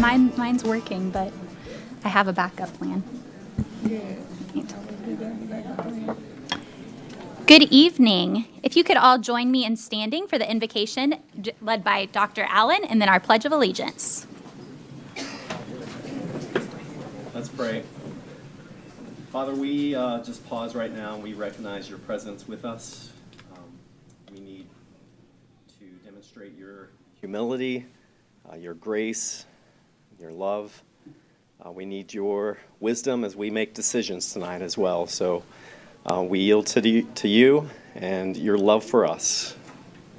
Mine's working, but I have a backup plan. Good evening. If you could all join me in standing for the invocation led by Dr. Allen and then our Pledge of Allegiance. Let's pray. Father, we just pause right now and we recognize your presence with us. We need to demonstrate your humility, your grace, your love. We need your wisdom as we make decisions tonight as well. So we yield to you and your love for us.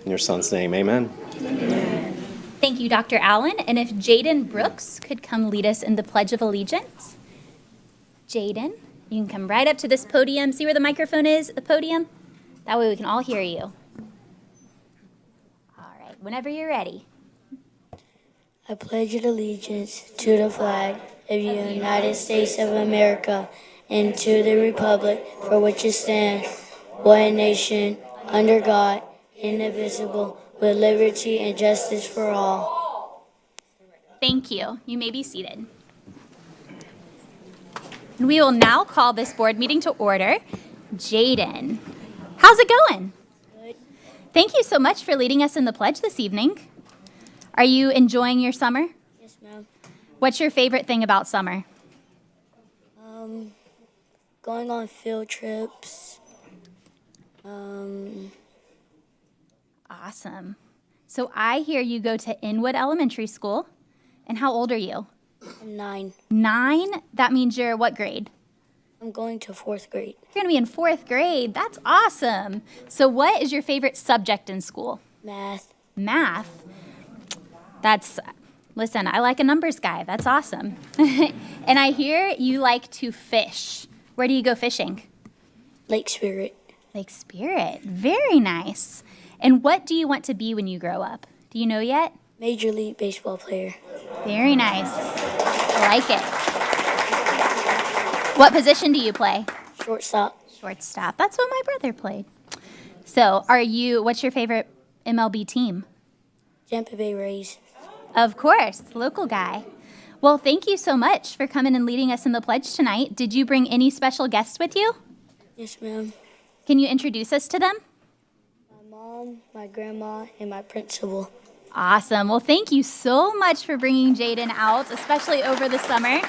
In your son's name, amen. Amen. Thank you, Dr. Allen. And if Jaden Brooks could come lead us in the Pledge of Allegiance. Jaden, you can come right up to this podium. See where the microphone is at the podium? That way we can all hear you. All right, whenever you're ready. I pledge allegiance to the flag of the United States of America and to the republic for which it stands, one nation, under God, indivisible, with liberty and justice for all. Thank you. You may be seated. And we will now call this board meeting to order. Jaden, how's it going? Good. Thank you so much for leading us in the pledge this evening. Are you enjoying your summer? Yes, ma'am. What's your favorite thing about summer? Going on field trips. Awesome. So I hear you go to Inwood Elementary School. And how old are you? I'm 9. 9? That means you're what grade? I'm going to 4th grade. You're going to be in 4th grade. That's awesome. So what is your favorite subject in school? Math. Math. Listen, I like a numbers guy. That's awesome. And I hear you like to fish. Where do you go fishing? Lake Spirit. Lake Spirit. Very nice. And what do you want to be when you grow up? Do you know yet? Major League Baseball player. Very nice. I like it. What position do you play? Shortstop. Shortstop. That's what my brother played. So what's your favorite MLB team? Tampa Bay Rays. Of course, local guy. Well, thank you so much for coming and leading us in the pledge tonight. Did you bring any special guests with you? Yes, ma'am. Can you introduce us to them? My mom, my grandma, and my principal. Awesome. Well, thank you so much for bringing Jaden out, especially over the summer.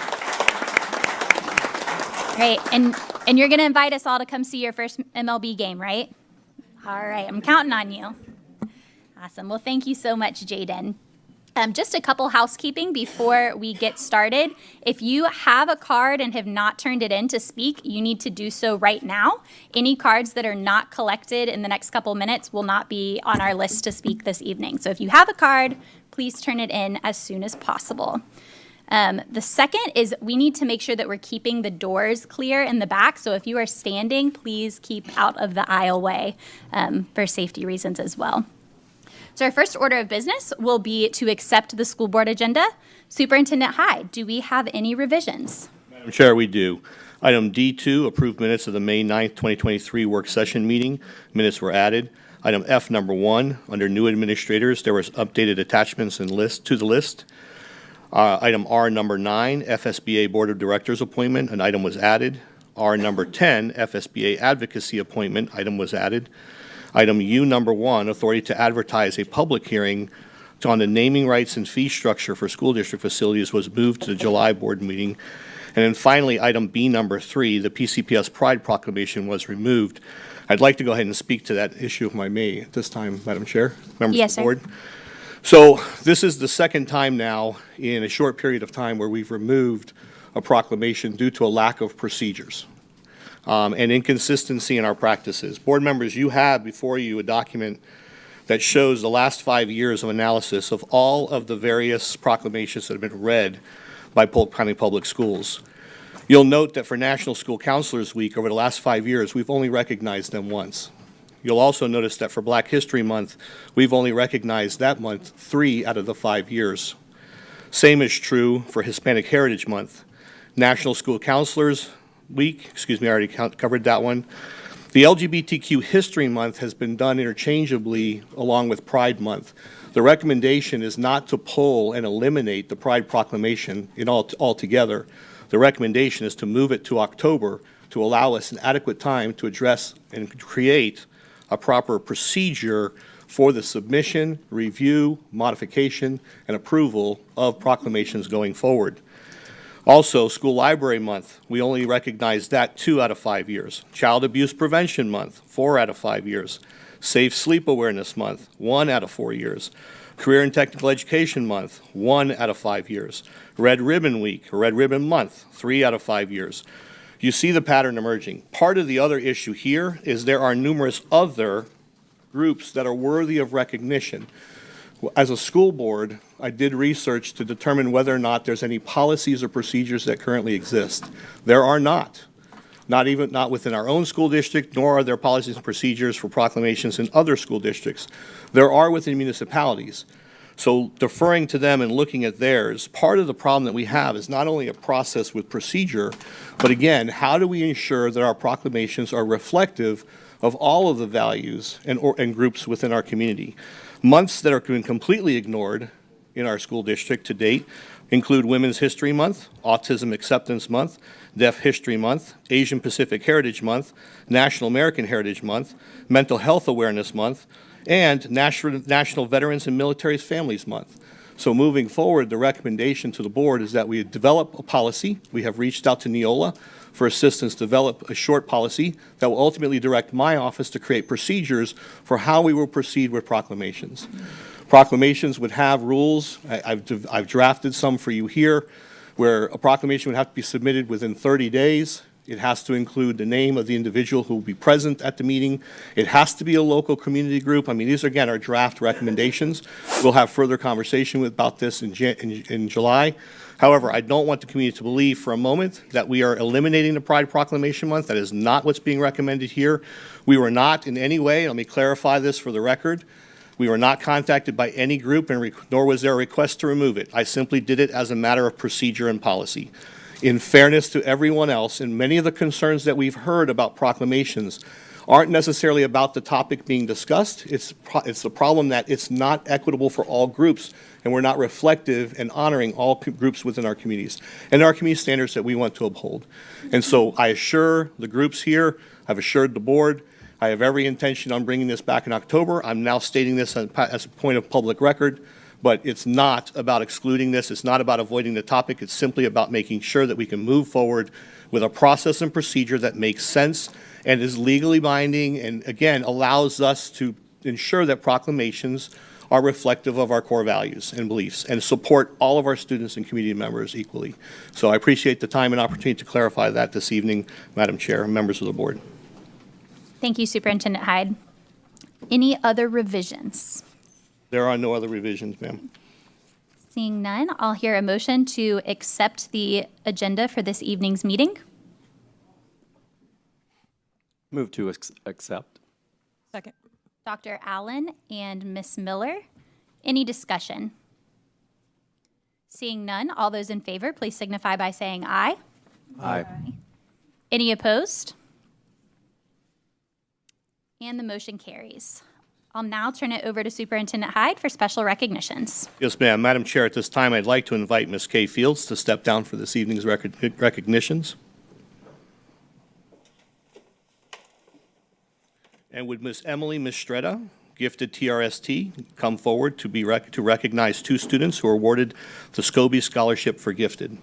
Great. And you're going to invite us all to come see your first MLB game, right? All right. I'm counting on you. Awesome. Well, thank you so much, Jaden. Just a couple housekeeping before we get started. If you have a card and have not turned it in to speak, you need to do so right now. Any cards that are not collected in the next couple minutes will not be on our list to speak this evening. So if you have a card, please turn it in as soon as possible. The second is we need to make sure that we're keeping the doors clear in the back. So if you are standing, please keep out of the aisleway for safety reasons as well. So our first order of business will be to accept the school board agenda. Superintendent Hyde, do we have any revisions? Madam Chair, we do. Item D2, approved minutes of the May 9th, 2023 work session meeting. Minutes were added. Item F, number 1, under new administrators, there was updated attachments and to the list. Item R, number 9, FSBA Board of Directors appointment, an item was added. R, number 10, FSBA advocacy appointment, item was added. Item U, number 1, authority to advertise a public hearing on the naming rights and fee structure for school district facilities was moved to the July board meeting. And then finally, item B, number 3, the PCPS Pride Proclamation was removed. I'd like to go ahead and speak to that issue if I may at this time, Madam Chair, members of the board. So this is the second time now in a short period of time where we've removed a proclamation due to a lack of procedures. And inconsistency in our practices. Board members, you have before you a document that shows the last 5 years of analysis of all of the various proclamations that have been read by Polk County Public Schools. You'll note that for National School Counselors Week over the last 5 years, we've only recognized them once. You'll also notice that for Black History Month, we've only recognized that month 3 out of the 5 years. Same is true for Hispanic Heritage Month. National School Counselors Week, I already covered that one. The LGBTQ History Month has been done interchangeably along with Pride Month. The recommendation is not to pull and eliminate the Pride Proclamation altogether. The recommendation is to move it to October to allow us an adequate time to address and create a proper procedure for the submission, review, modification, and approval of proclamations going forward. Also, School Library Month, we only recognize that 2 out of 5 years. Child Abuse Prevention Month, 4 out of 5 years. Safe Sleep Awareness Month, 1 out of 4 years. Career and Technical Education Month, 1 out of 5 years. Red Ribbon Week, or Red Ribbon Month, 3 out of 5 years. You see the pattern emerging. Part of the other issue here is there are numerous other groups that are worthy of recognition. As a school board, I did research to determine whether or not there's any policies or procedures that currently exist. There are not. Not within our own school district, nor are there policies and procedures for proclamations in other school districts. There are within municipalities. So deferring to them and looking at theirs, part of the problem that we have is not only a process with procedure, but again, how do we ensure that our proclamations are reflective of all of the values and groups within our community? Months that are been completely ignored in our school district to date include Women's History Month, Autism Acceptance Month, Deaf History Month, Asian Pacific Heritage Month, National American Heritage Month, Mental Health Awareness Month, and National Veterans and Military Families Month. So moving forward, the recommendation to the board is that we develop a policy. We have reached out to Neola for assistance to develop a short policy that will ultimately direct my office to create procedures for how we will proceed with proclamations. Proclamations would have rules. I've drafted some for you here, where a proclamation would have to be submitted within 30 days. It has to include the name of the individual who will be present at the meeting. It has to be a local community group. I mean, these are, again, our draft recommendations. We'll have further conversation about this in July. However, I don't want the community to believe for a moment that we are eliminating the Pride Proclamation Month. That is not what's being recommended here. We were not in any way, let me clarify this for the record, we were not contacted by any group, nor was there a request to remove it. I simply did it as a matter of procedure and policy. In fairness to everyone else, and many of the concerns that we've heard about proclamations aren't necessarily about the topic being discussed. It's the problem that it's not equitable for all groups, and we're not reflective and honoring all groups within our communities and our community standards that we want to uphold. And so I assure the groups here, I've assured the board, I have every intention on bringing this back in October. I'm now stating this as a point of public record, but it's not about excluding this. It's not about avoiding the topic. It's simply about making sure that we can move forward with a process and procedure that makes sense and is legally binding and, again, allows us to ensure that proclamations are reflective of our core values and beliefs and support all of our students and community members equally. So I appreciate the time and opportunity to clarify that this evening, Madam Chair and members of the board. Thank you, Superintendent Hyde. Any other revisions? There are no other revisions, ma'am. Seeing none, I'll hear a motion to accept the agenda for this evening's meeting. Move to accept. Second. Dr. Allen and Ms. Miller, any discussion? Seeing none, all those in favor, please signify by saying aye. Aye. Any opposed? And the motion carries. I'll now turn it over to Superintendent Hyde for special recognitions. Yes, ma'am. Madam Chair, at this time, I'd like to invite Ms. Kay Fields to step down for this evening's recognitions. And would Ms. Emily Mistretta, gifted TRST, come forward to recognize 2 students who are awarded the Scobie Scholarship for Gifted.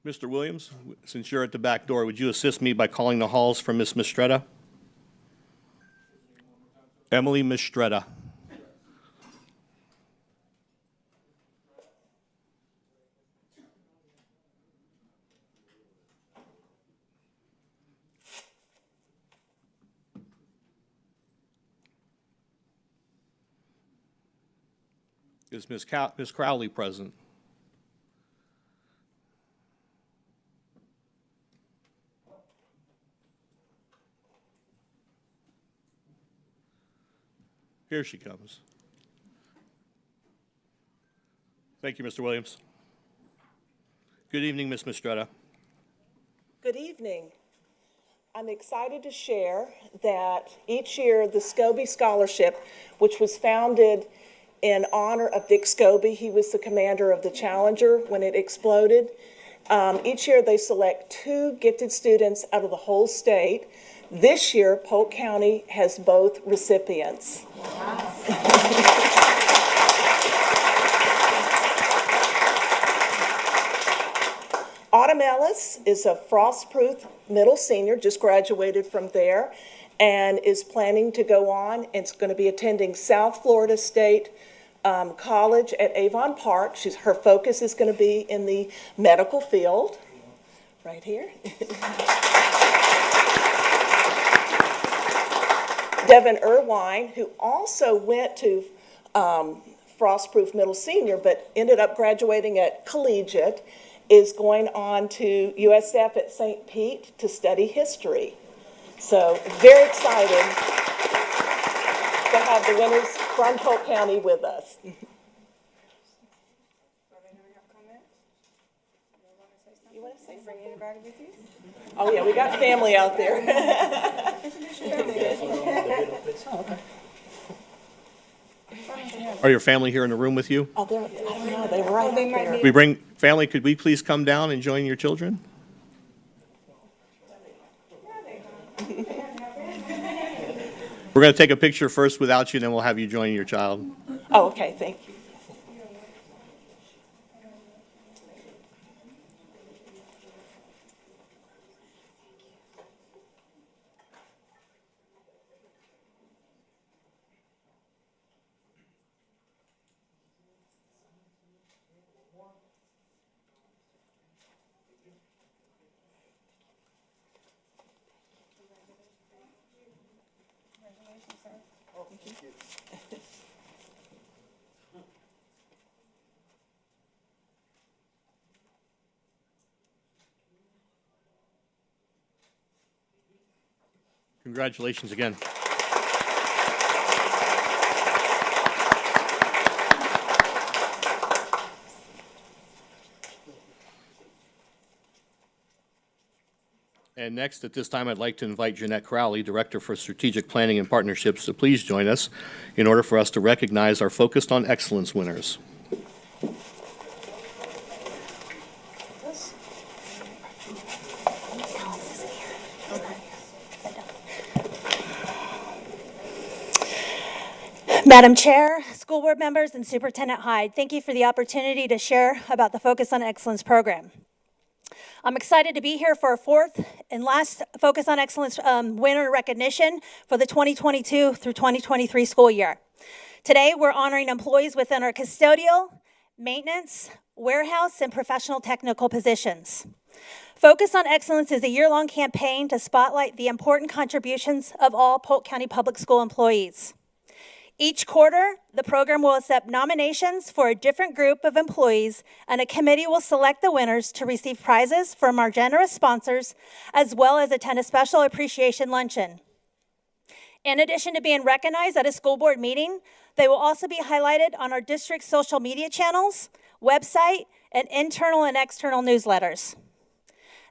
Mr. Williams, since you're at the back door, would you assist me by calling the halls for Ms. Mistretta? Emily Mistretta. Is Ms. Crowley present? Here she comes. Thank you, Mr. Williams. Good evening, Ms. Mistretta. Good evening. I'm excited to share that each year the Scobie Scholarship, which was founded in honor of Dick Scobie, he was the commander of the Challenger when it exploded. Each year they select 2 gifted students out of the whole state. This year, Polk County has both recipients. Autumn Ellis is a Frostproof middle senior, just graduated from there, and is planning to go on. It's going to be attending South Florida State College at Avon Park. Her focus is going to be in the medical field, right here. Devin Irwine, who also went to Frostproof Middle Senior, but ended up graduating at Collegiate, is going on to USF at St. Pete to study history. So very excited to have the winners from Polk County with us. You want to say Bring anybody with you? Oh, yeah, we got family out there. Are your family here in the room with you? Oh, I don't know, they were right out They might there. be. We bring, family, could we please come down and join your children? We're going to take a picture first without you, then we'll have you join your child. Oh, okay, thank you. Congratulations again. And next, at this time, I'd like to invite Jeanette Crowley, Director for Strategic Planning and Partnerships, to please join us in order for us to recognize our Focused on Excellence winners. Madam Chair, school board members, and Superintendent Hyde, thank you for the opportunity to share about the Focus on Excellence program. I'm excited to be here for our 4th and last Focus on Excellence winner recognition for the 2022 through 2023 school year. Today, we're honoring employees within our custodial, maintenance, warehouse, and professional technical positions. Focus on Excellence is a year-long campaign to spotlight the important contributions of all Polk County Public School employees. Each quarter, the program will accept nominations for a different group of employees, and a committee will select the winners to receive prizes from our generous sponsors, as well as attend a special appreciation luncheon. In addition to being recognized at a school board meeting, they will also be highlighted on our district's social media channels, website, and internal and external newsletters.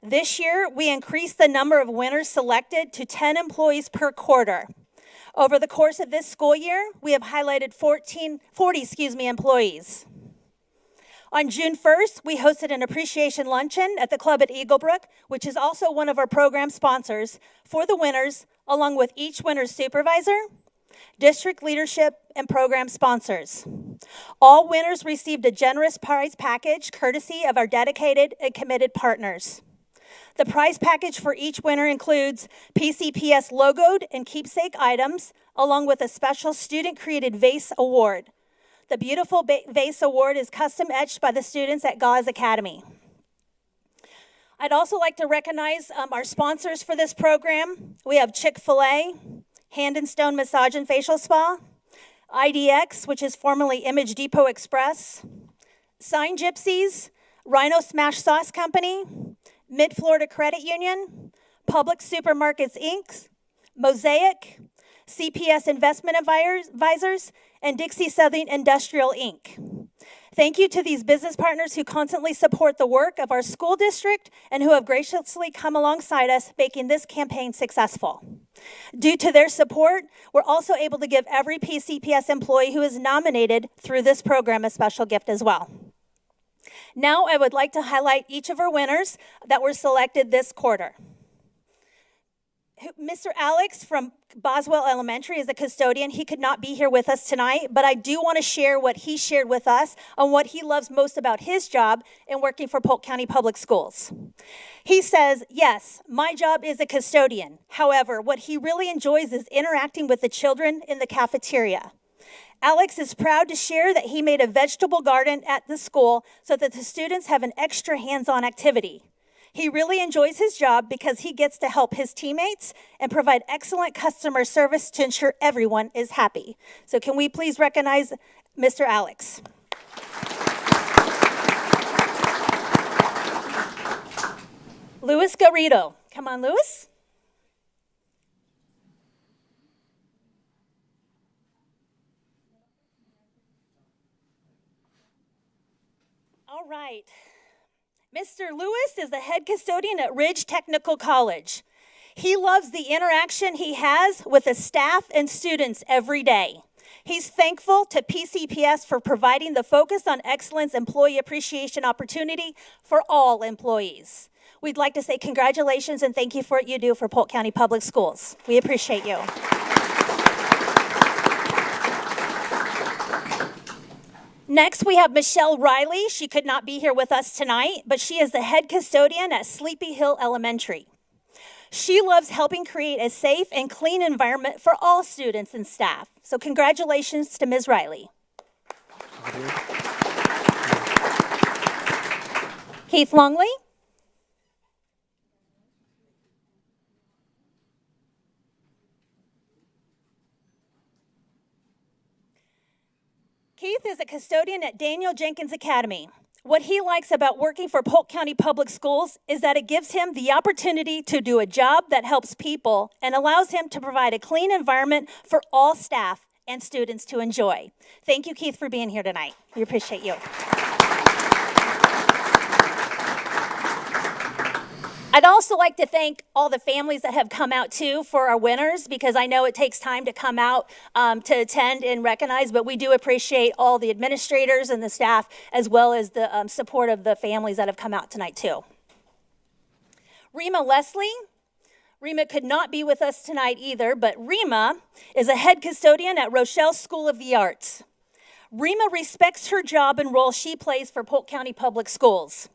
This year, we increased the number of winners selected to 10 employees per quarter. Over the course of this school year, we have highlighted 40 employees. On June 1st, we hosted an appreciation luncheon at the club at Eaglebrook, which is also one of our program sponsors, for the winners, along with each winner's supervisor, district leadership, and program sponsors. All winners received a generous prize package courtesy of our dedicated and committed partners. The prize package for each winner includes PCPS logoed and keepsake items, along with a special student-created vase award. The beautiful vase award is custom etched by the students at Gauze Academy. I'd also like to recognize our sponsors for this program. We have Chick-fil-A, Hand and Stone Massage and Facial Spa, IDX, which is formerly Image Depot Express, Sign Gypsies, Rhino Smash Sauce Company, Mid-Florida Credit Union, Public Supermarkets, Inc., Mosaic, CPS Investment Advisors, and Dixie Southern Industrial, Inc. Thank you to these business partners who constantly support the work of our school district and who have graciously come alongside us, making this campaign successful. Due to their support, we're also able to give every PCPS employee who is nominated through this program a special gift as well. Now, I would like to highlight each of our winners that were selected this quarter. Mr. Alex from Boswell Elementary is a custodian. He could not be here with us tonight, but I do want to share what he shared with us on what he loves most about his job in working for Polk County Public Schools. He says, yes, my job is a custodian. However, what he really enjoys is interacting with the children in the cafeteria. Alex is proud to share that he made a vegetable garden at the school so that the students have an extra hands-on activity. He really enjoys his job because he gets to help his teammates and provide excellent customer service to ensure everyone is happy. So can we please recognize Mr. Alex? Luis Garrido. Come on, Luis. All right. Mr. Lewis is the head custodian at Ridge Technical College. He loves the interaction he has with the staff and students every day. He's thankful to PCPS for providing the Focus on Excellence employee appreciation opportunity for all employees. We'd like to say congratulations and thank you for what you do for Polk County Public Schools. We appreciate you. Next, we have Michelle Riley. She could not be here with us tonight, but she is the head custodian at Sleepy Hill Elementary. She loves helping create a safe and clean environment for all students and staff. So congratulations to Ms. Riley. Keith Longley. Keith is a custodian at Daniel Jenkins Academy. What he likes about working for Polk County Public Schools is that it gives him the opportunity to do a job that helps people and allows him to provide a clean environment for all staff and students to enjoy. Thank you, Keith, for being here tonight. We appreciate you. I'd also like to thank all the families that have come out too for our winners, because I know it takes time to come out to attend and recognize, but we do appreciate all the administrators and the staff as well as the support of the families that have come out tonight too. Rima Leslie. Rima could not be with us tonight either, but Rima is a head custodian at Rochelle School of the Arts. Rima respects her job and role she plays for Polk County Public Schools.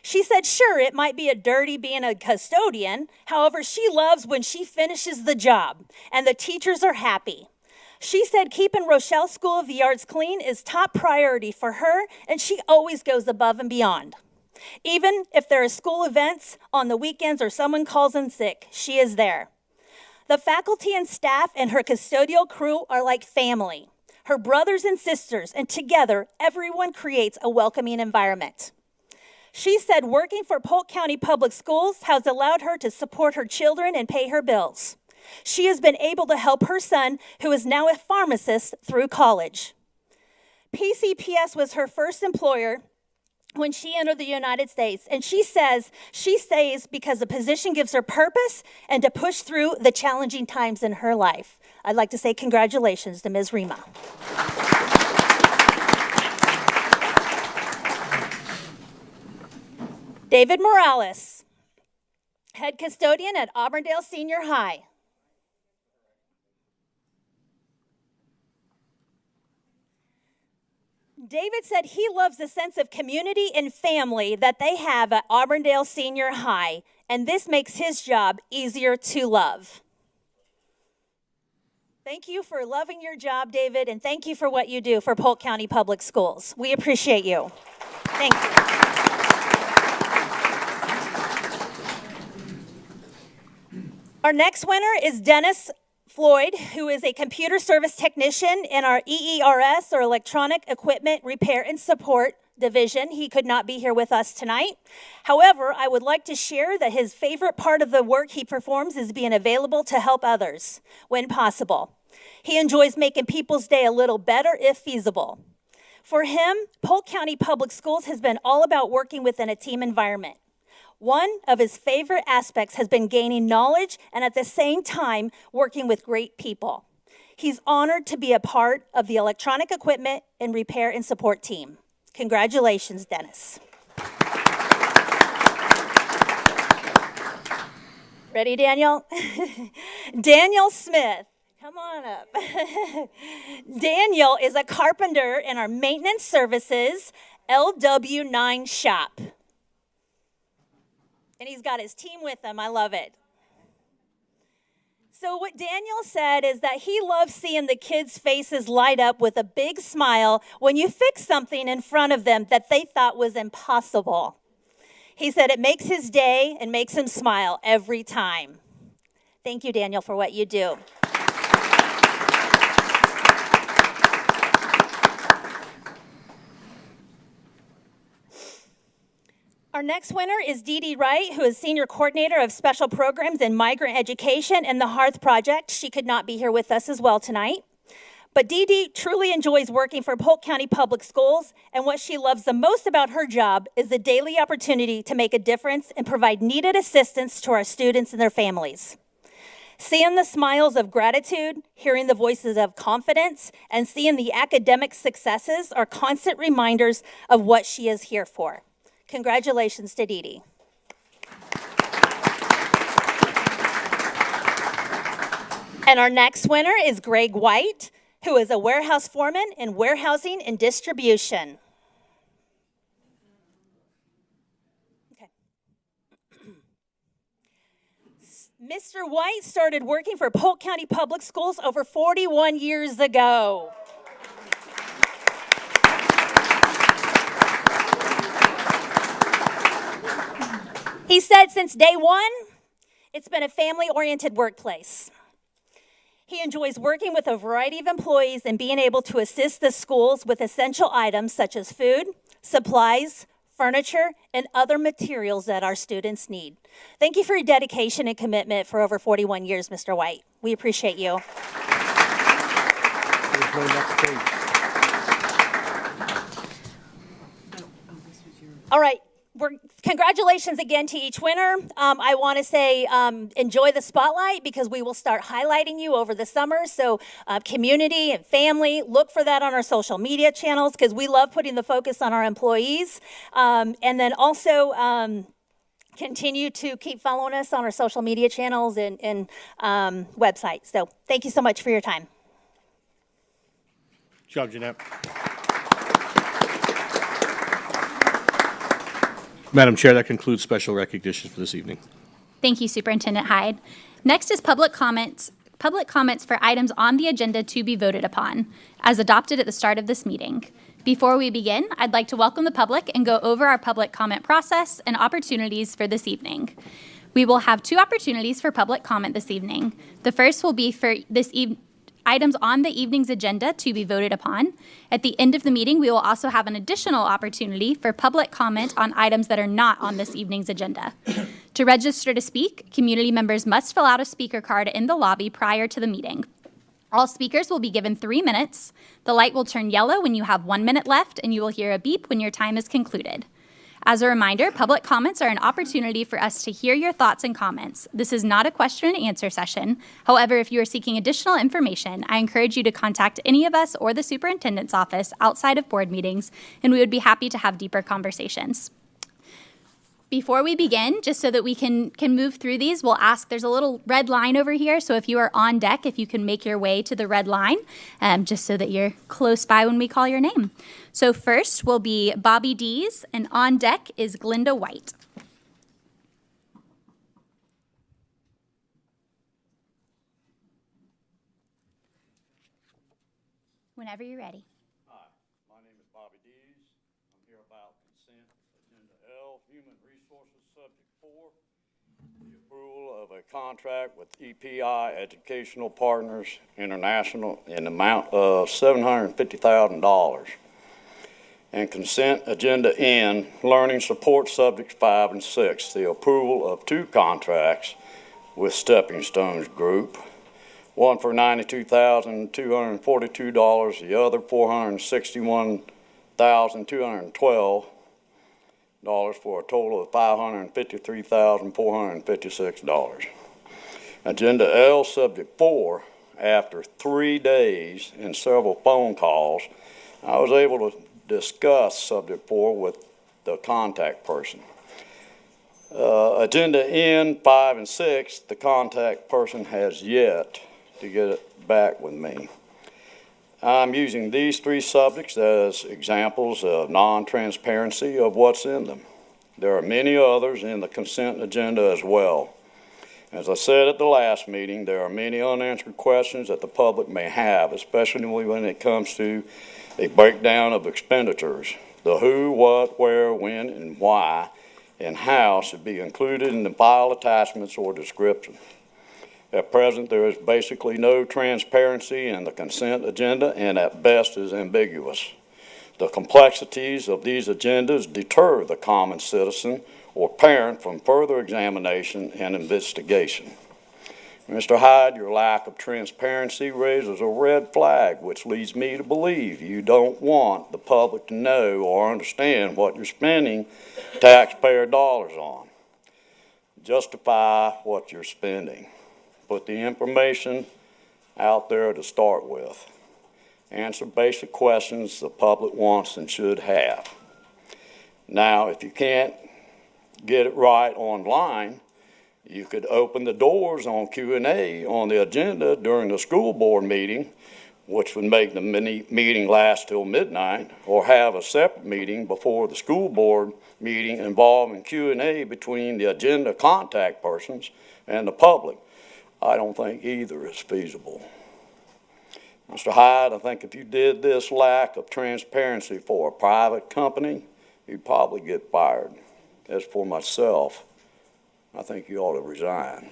She said, sure, it might be a dirty being a custodian. However, she loves when she finishes the job and the teachers are happy. She said keeping Rochelle School of the Arts clean is top priority for her, and she always goes above and beyond. Even if there are school events on the weekends or someone calls in sick, she is there. The faculty and staff and her custodial crew are like family, her brothers and sisters, and together, everyone creates a welcoming environment. She said working for Polk County Public Schools has allowed her to support her children and pay her bills. She has been able to help her son, who is now a pharmacist, through college. PCPS was her first employer when she entered the United States, and she says she stays because the position gives her purpose and to push through the challenging times in her life. I'd like to say congratulations to Ms. Rima. David Morales, head custodian at Auburndale Senior High. David said he loves the sense of community and family that they have at Auburndale Senior High, and this makes his job easier to love. Thank you for loving your job, David, and thank you for what you do for Polk County Public Schools. We appreciate you. Thank you. Our next winner is Dennis Floyd, who is a computer service technician in our EERS, or Electronic Equipment Repair and Support Division. He could not be here with us tonight. However, I would like to share that his favorite part of the work he performs is being available to help others when possible. He enjoys making people's day a little better if feasible. For him, Polk County Public Schools has been all about working within a team environment. One of his favorite aspects has been gaining knowledge and at the same time working with great people. He's honored to be a part of the electronic equipment and repair and support team. Congratulations, Dennis. Ready, Daniel? Daniel Smith. Come on up. Daniel is a carpenter in our maintenance services LW9 shop. And he's got his team with him. I love it. So what Daniel said is that he loves seeing the kids' faces light up with a big smile when you fix something in front of them that they thought was impossible. He said it makes his day and makes him smile every time. Thank you, Daniel, for what you do. Our next winner is Dee Dee Wright, who is Senior Coordinator of Special Programs in Migrant Education and the Hearth Project. She could not be here with us as well tonight. But Dee Dee truly enjoys working for Polk County Public Schools, and what she loves the most about her job is the daily opportunity to make a difference and provide needed assistance to our students and their families. Seeing the smiles of gratitude, hearing the voices of confidence, and seeing the academic successes are constant reminders of what she is here for. Congratulations to Dee Dee. And our next winner is Greg White, who is a warehouse foreman in warehousing and distribution. Okay. Mr. White started working for Polk County Public Schools over 41 years ago. He said since day one, it's been a family-oriented workplace. He enjoys working with a variety of employees and being able to assist the schools with essential items such as food, supplies, furniture, and other materials that our students need. Thank you for your dedication and commitment for over 41 years, Mr. White. We appreciate you. Here's my next page. All right. Congratulations again to each winner. I want to say enjoy the spotlight because we will start highlighting you over the summer. So community and family, look for that on our social media channels because we love putting the focus on our employees. And then also continue to keep following us on our social media channels and websites. So thank you so much for your time. Good job, Jeanette. Madam Chair, that concludes special recognition for this evening. Thank you, Superintendent Hyde. Next is public comments for items on the agenda to be voted upon, as adopted at the start of this meeting. Before we begin, I'd like to welcome the public and go over our public comment process and opportunities for this evening. We will have 2 opportunities for public comment this evening. The first will be for items on the evening's agenda to be voted upon. At the end of the meeting, we will also have an additional opportunity for public comment on items that are not on this evening's agenda. To register to speak, community members must fill out a speaker card in the lobby prior to the meeting. All speakers will be given 3 minutes. The light will turn yellow when you have 1 minute left, and you will hear a beep when your time is concluded. As a reminder, public comments are an opportunity for us to hear your thoughts and comments. This is not a question and answer session. However, if you are seeking additional information, I encourage you to contact any of us or the superintendent's office outside of board meetings, and we would be happy to have deeper conversations. Before we begin, just so that we can move through these, we'll ask, there's a little red line over here, so if you are on deck, if you can make your way to the red line, just so that you're close by when we call your name. So first will be Bobby Dees, and on deck is Glenda White. Whenever you're ready. Hi, my name is Bobby Dees. I'm here about consent agenda L, Human Resources, Subject 4, the approval of a contract with EPI Educational Partners International in the amount of $750,000. And consent agenda N, Learning Support Subjects 5 and 6, the approval of 2 contracts with Stepping Stones Group. One for $92,242, the other $461,000 $1,212 for a total of $553,456. Agenda L, Subject 4, after 3 days and several phone calls, I was able to discuss Subject 4 with the contact person. Agenda N, 5 and 6, the contact person has yet to get it back with me. I'm using these 3 subjects as examples of non-transparency of what's in them. There are many others in the consent agenda as well. As I said at the last meeting, there are many unanswered questions that the public may have, especially when it comes to a breakdown of expenditures. The who, what, where, when, and why, and how should be included in the file attachments or description. At present, there is basically no transparency in the consent agenda, and at best is ambiguous. The complexities of these agendas deter the common citizen or parent from further examination and investigation. Mr. Hyde, your lack of transparency raises a red flag, which leads me to believe you don't want the public to know or understand what you're spending taxpayer dollars on. Justify what you're spending. Put the information out there to start with. Answer basic questions the public wants and should have. Now, if you can't get it right online, you could open the doors on Q&A on the agenda during the school board meeting, which would make the meeting last till midnight, or have a separate meeting before the school board meeting involving Q&A between the agenda contact persons and the public. I don't think either is feasible. Mr. Hyde, I think if you did this lack of transparency for a private company, you'd probably get fired. As for myself, I think you ought to resign.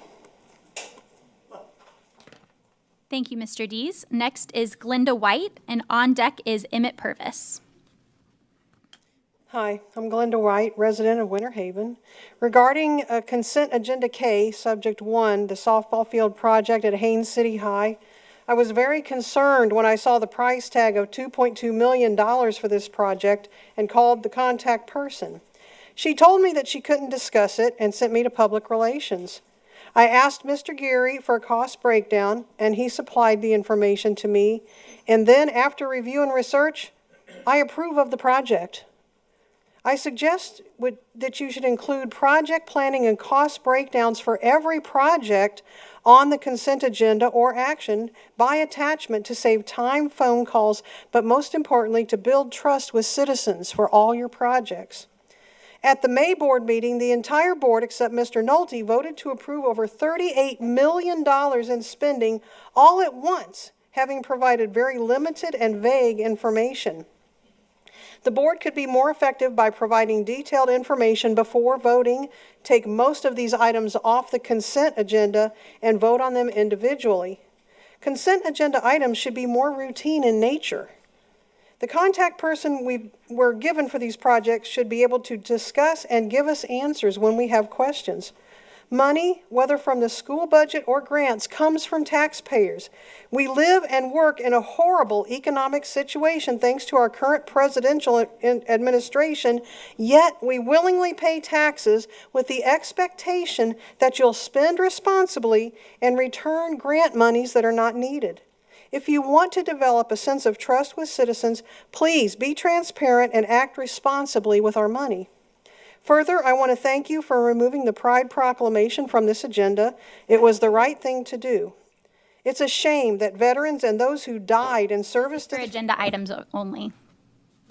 Thank you, Mr. Dees. Next is Glinda White, and on deck is Emmett Purvis. Hi, I'm Glenda White, resident of Winter Haven. Regarding Consent Agenda K, Subject 1, the softball field project at Haines City High, I was very concerned when I saw the price tag of $2.2 million for this project and called the contact person. She told me that she couldn't discuss it and sent me to Public Relations. I asked Mr. Geary for a cost breakdown, and he supplied the information to me. And then, after review and research, I approve of the project. I suggest that you should include project planning and cost breakdowns for every project on the consent agenda or action by attachment to save time, phone calls, but most importantly, to build trust with citizens for all your projects. At the May board meeting, the entire board, except Mr. Nolte, voted to approve over $38 million in spending all at once, having provided very limited and vague information. The board could be more effective by providing detailed information before voting, take most of these items off the consent agenda, and vote on them individually. Consent agenda items should be more routine in nature. The contact person we were given for these projects should be able to discuss and give us answers when we have questions. Money, whether from the school budget or grants, comes from taxpayers. We live and work in a horrible economic situation thanks to our current presidential administration, yet we willingly pay taxes with the expectation that you'll spend responsibly and return grant monies that are not needed. If you want to develop a sense of trust with citizens, please be transparent and act responsibly with our money. Further, I want to thank you for removing the Pride Proclamation from this agenda. It was the right thing to do. It's a shame that veterans and those who died in service For to... agenda items only.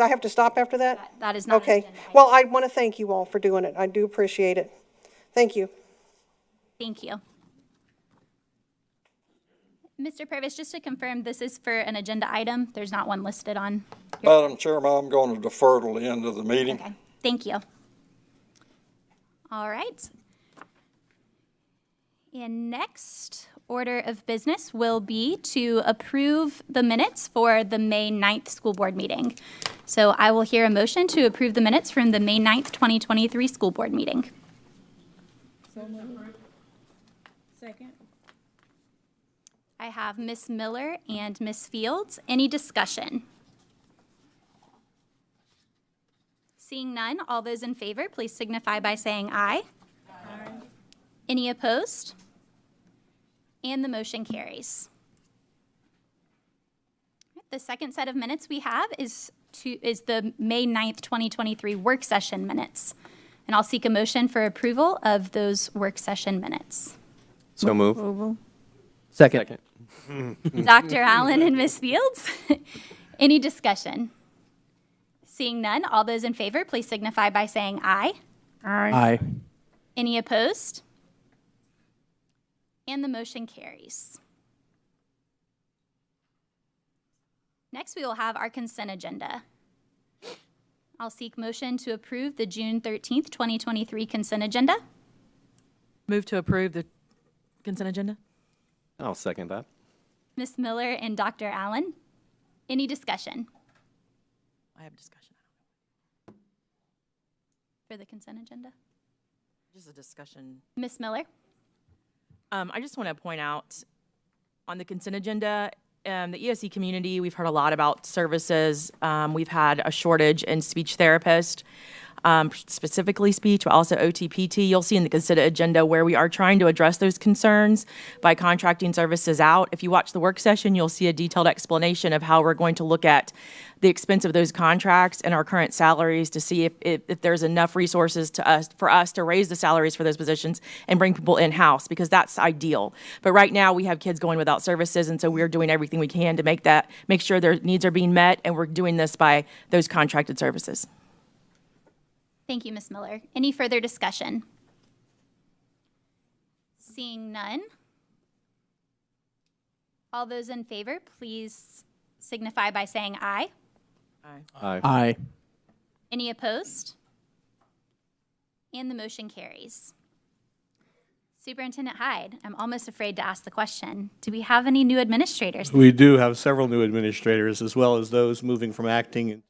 I have to stop after that? That is not an Okay. agenda item. Well, I want to thank you all for doing it. I do appreciate it. Thank you. Thank you. Mr. Purvis, just to confirm, this is for an agenda item. There's not one listed on. Madam Chairman, I'm going to defer to the end of the meeting. Okay, thank you. All right. And next order of business will be to approve the minutes for the May 9th school board meeting. So I will hear a motion to approve the minutes from the May 9th, 2023 school board meeting. Second. I have Ms. Miller and Ms. Fields. Any discussion? Seeing none, all those in favor, please signify by saying aye. Aye. Any opposed? And the motion carries. The second set of minutes we have is the May 9th, 2023 work session minutes. And I'll seek a motion for approval of those work session minutes. So move. Approval. Second. Dr. Allen and Ms. Fields, any discussion? Seeing none, all those in favor, please signify by saying aye. Aye. Any opposed? And the motion carries. Next, we will have our consent agenda. I'll seek motion to approve the June 13th, 2023 consent agenda. Move to approve the consent agenda? I'll second that. Ms. Miller and Dr. Allen, any discussion I have discussion. for the consent agenda? Just a discussion. Ms. Miller? I just want to point out on the consent agenda, the ESC community, we've heard a lot about services. We've had a shortage in speech therapists, specifically speech, but also OTPT. You'll see in the consent agenda where we are trying to address those concerns by contracting services out. If you watch the work session, you'll see a detailed explanation of how we're going to look at the expense of those contracts and our current salaries to see if there's enough resources for us to raise the salaries for those positions and bring people in-house, because that's ideal. But right now, we have kids going without services, and so we're doing everything we can to make sure their needs are being met, and we're doing this by those contracted services. Thank you, Ms. Miller. Any further discussion? Seeing none. All those in favor, please signify by saying aye. Aye. Aye. Any opposed? And the motion carries. Superintendent Hyde, I'm almost afraid to ask the question. Do we have any new administrators? We do have several new administrators, as well as those moving from acting.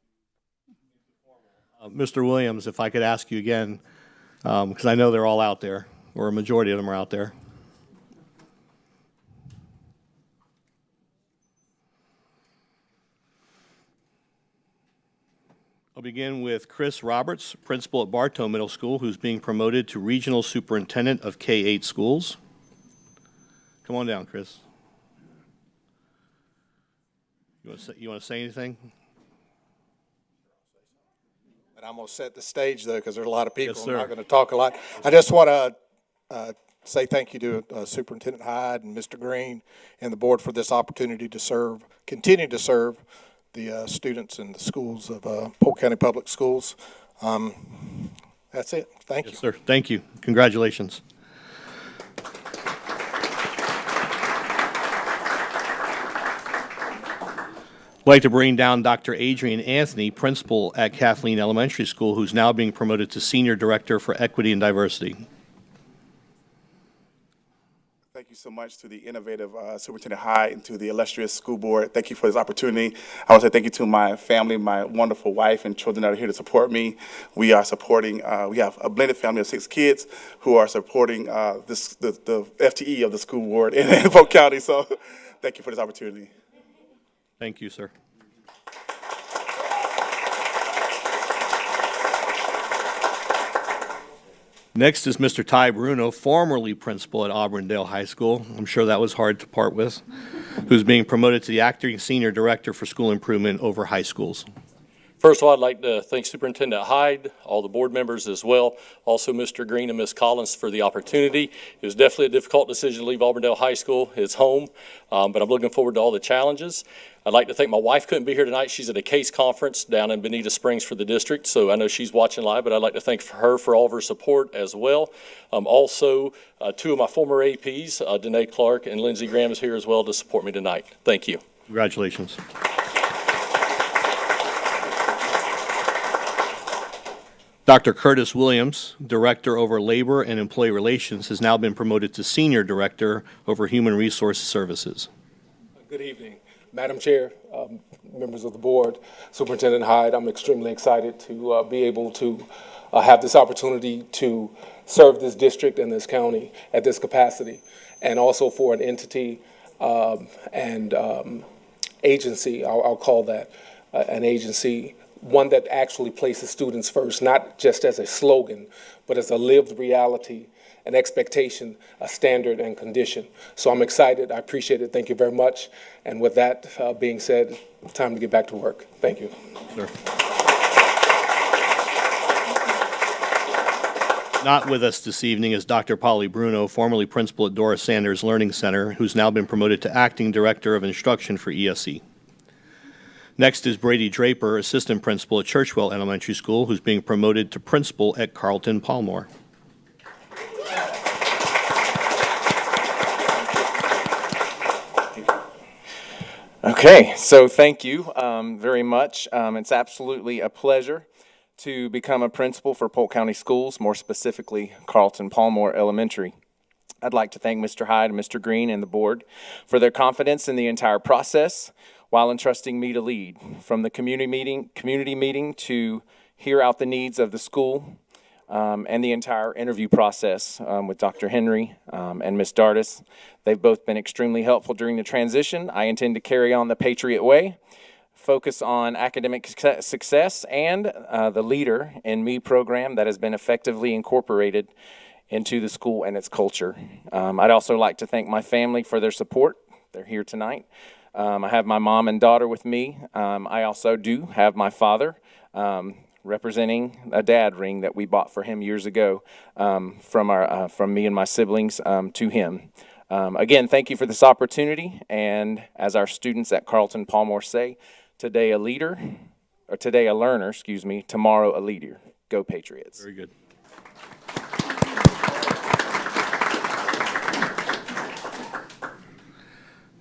Mr. Williams, if I could ask you again, because I know they're all out there, or a majority of them are out there. I'll begin with Chris Roberts, principal at Bartow Middle School, who's being promoted to regional superintendent of K-8 schools. Come on down, Chris. You want to say anything? I'm going to set the stage, though, because there's a lot of people. Yes, sir. I'm not going to talk a lot. I just want to say thank you to Superintendent Hyde and Mr. Green and the board for this opportunity to continue to serve the students in the schools of Polk County Public Schools. That's it. Thank you. Yes, sir. Thank you. Congratulations. I'd like to bring down Dr. Adrian Anthony, principal at Kathleen Elementary School, who's now being promoted to Senior Director for Equity and Diversity. Thank you so much to the innovative Superintendent Hyde and to the illustrious school board. Thank you for this opportunity. I want to say thank you to my family, my wonderful wife and children that are here to support me. We are supporting, we have a blended family of 6 kids who are supporting the FTE of the school board in Polk County. So thank you for this opportunity. Thank you, sir. Next is Mr. Ty Bruno, formerly principal at Auburndale High School. I'm sure that was hard to part with, who's being promoted to the acting senior director for school improvement over high schools. First of all, I'd like to thank Superintendent Hyde, all the board members as well, also Mr. Green and Ms. Collins for the opportunity. It was definitely a difficult decision to leave Auburndale High School. It's home, but I'm looking forward to all the challenges. I'd like to thank my wife couldn't be here tonight. She's at a case conference down in Bonita Springs for the district, so I know she's watching live, but I'd like to thank her for all of her support as well. Also, 2 of my former APs, Danae Clark and Lindsey Graham is here as well to support me tonight. Thank you. Congratulations. Dr. Curtis Williams, Director over Labor and Employee Relations, has now been promoted to Senior Director over Human Resource Services. Good evening, Madam Chair, members of the board, Superintendent Hyde. I'm extremely excited to be able to have this opportunity to serve this district and this county at this capacity, and also for an entity and agency, I'll call that an agency one that actually places students first, not just as a slogan, but as a lived reality, an expectation, a standard and condition. So I'm excited. I appreciate it. Thank you very much. And with that being said, time to get back to work. Thank you. Sir. Not with us this evening is Dr. Polly Bruno, formerly principal at Doris Sanders Learning Center, who's now been promoted to acting director of instruction for ESE. Next is Brady Draper, assistant principal at Churchwell Elementary School, who's being promoted to principal at Carlton Palmore. Okay, so thank you very much. It's absolutely a pleasure to become a principal for Polk County Schools, more specifically Carlton Palmore Elementary. I'd like to thank Mr. Hyde and Mr. Green and the board for their confidence in the entire process while entrusting me to lead. From the community meeting to hear out the needs of the school and the entire interview process with Dr. Henry and Ms. Dardis. They've both been extremely helpful during the transition. I intend to carry on the Patriot way, focus on academic success, and the Leader in Me program that has been effectively incorporated into the school and its culture. I'd also like to thank my family for their support. They're here tonight. I have my mom and daughter with me. I also do have my father representing a dad ring that we bought for him years ago from me and my siblings to him. Again, thank you for this opportunity, and as our students at Carlton Palmore say, today a learner, tomorrow a leader. Go Patriots. Very good.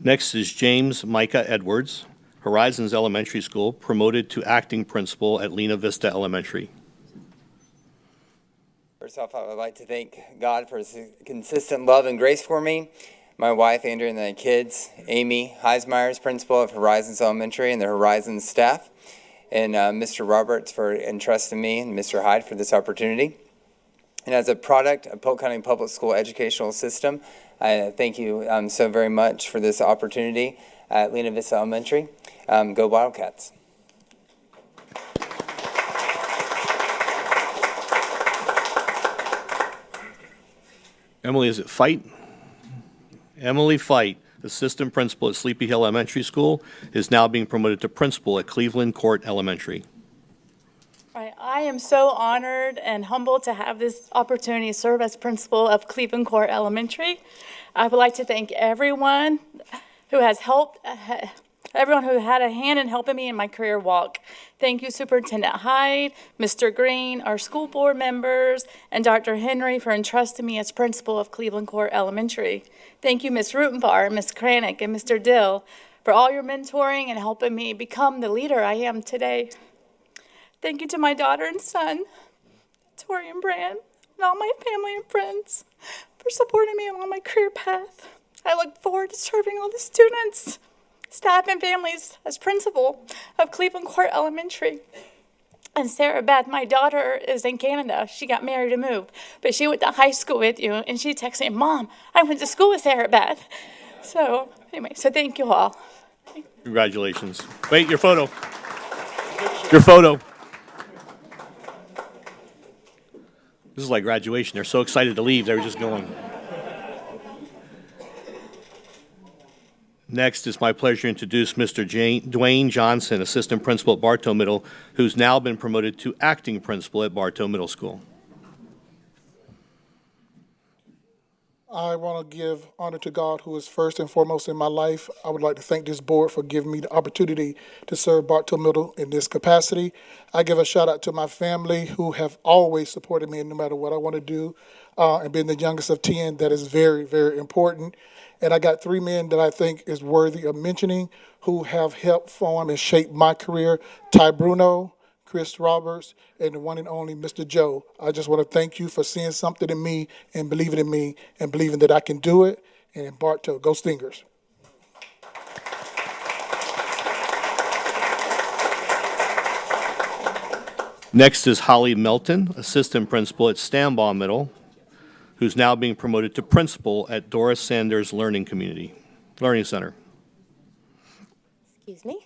Next is James Micah Edwards, Horizons Elementary School, promoted to acting principal at Lena Vista Elementary. First off, I would like to thank God for His consistent love and grace for me, my wife, Andrea, and the kids, Amy Heismeyer's principal of Horizons Elementary, and the Horizons staff, and Mr. Roberts for entrusting me, and Mr. Hyde for this opportunity. And as a product of Polk County Public School educational system, I thank you so very much for this opportunity at Lena Vista Elementary. Go Wildcats. Emily, is it Fight? Emily Fight, assistant principal at Sleepy Hill Elementary School, is now being promoted to principal at Cleveland Court Elementary. Right. I am so honored and humbled to have this opportunity to serve as principal of Cleveland Court Elementary. I would like to thank everyone who has helped, everyone who had a hand in helping me in my career walk. Thank you, Superintendent Hyde, Mr. Green, our school board members, and Dr. Henry for entrusting me as principal of Cleveland Court Elementary. Thank you, Ms. Rutenbar, Ms. Kranick, and Mr. Dill for all your mentoring and helping me become the leader I am today. Thank you to my daughter and son, Tori and Bran, and all my family and friends for supporting me along my career path. I look forward to serving all the students, staff, and families as principal of Cleveland Court Elementary. And Sarah Beth, my daughter, is in Canada. She got married and moved, but she went to high school with you, and she texted me, Mom, I went to school with Sarah Beth. So anyway, so thank you all. Congratulations. Wait, your photo. Your photo. This is like graduation. They're so excited to leave, they were just going. Next, it's my pleasure to introduce Mr. Dwayne Johnson, assistant principal at Bartow Middle, who's now been promoted to acting principal at Bartow Middle School. I want to give honor to God, who is first and foremost in my life. I would like to thank this board for giving me the opportunity to serve Bartow Middle in this capacity. I give a shout out to my family who have always supported me no matter what I want to do. And being the youngest of 10, that is very, very important. And I got 3 men that I think is worthy of mentioning who have helped form and shape my career. Ty Bruno, Chris Roberts, and the one and only Mr. Joe. I just want to thank you for seeing something in me and believing that I can do it. And in Bartow, go Stingers. Next is Holly Melton, assistant principal at Stambaugh Middle, who's now being promoted to principal at Doris Sanders Learning Center. Excuse me.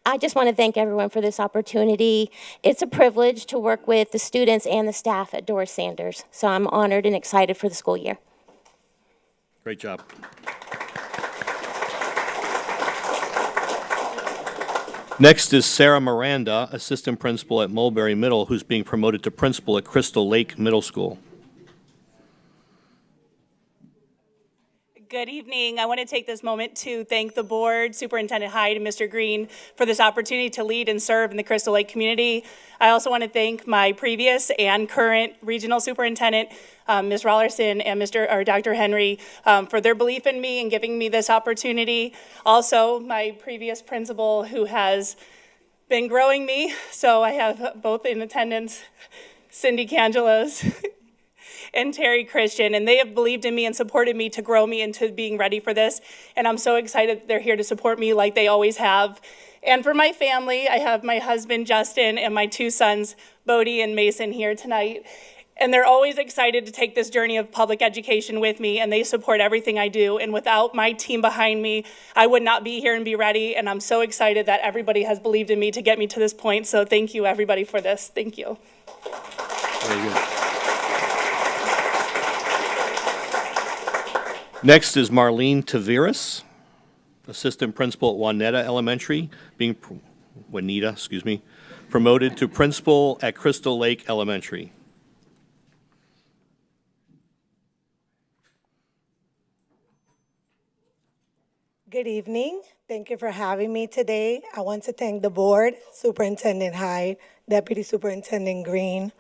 I just want to thank everyone for this opportunity. It's a privilege to work with the students and the staff at Doris Sanders, so I'm honored and excited for the school year. Great job. Next is Sarah Miranda, Assistant Principal at Mulberry Middle, who's being promoted to Principal at Crystal Lake Middle School. Good evening. I want to take this moment to thank the board, Superintendent Hyde and Mr. Green for this opportunity to lead and serve in the Crystal Lake community. I also want to thank my previous and current regional superintendent, Ms. Rollerson and Dr. Henry, for their belief in me and giving me this opportunity. Also, my previous principal who has been growing me. So I have both in attendance, Cindy Cangelos and Terry Christian, and they have believed in me and supported me to grow me into being ready for this. And I'm so excited they're here to support me like they always have. And for my family, I have my husband, Justin, and my two sons, Bodie and Mason, here tonight. And they're always excited to take this journey of public education with me, and they support everything I do. And without my team behind me, I would not be here and be ready. And I'm so excited that everybody has believed in me to get me to this point. So thank you, everybody, for this. Thank you. Very good. Next is Marlene Taveras, Assistant Principal at Juanita Elementary, promoted to Principal at Crystal Lake Elementary. Good evening. Thank you for having me today. I want to thank the board, Superintendent Hyde, Deputy Superintendent Green,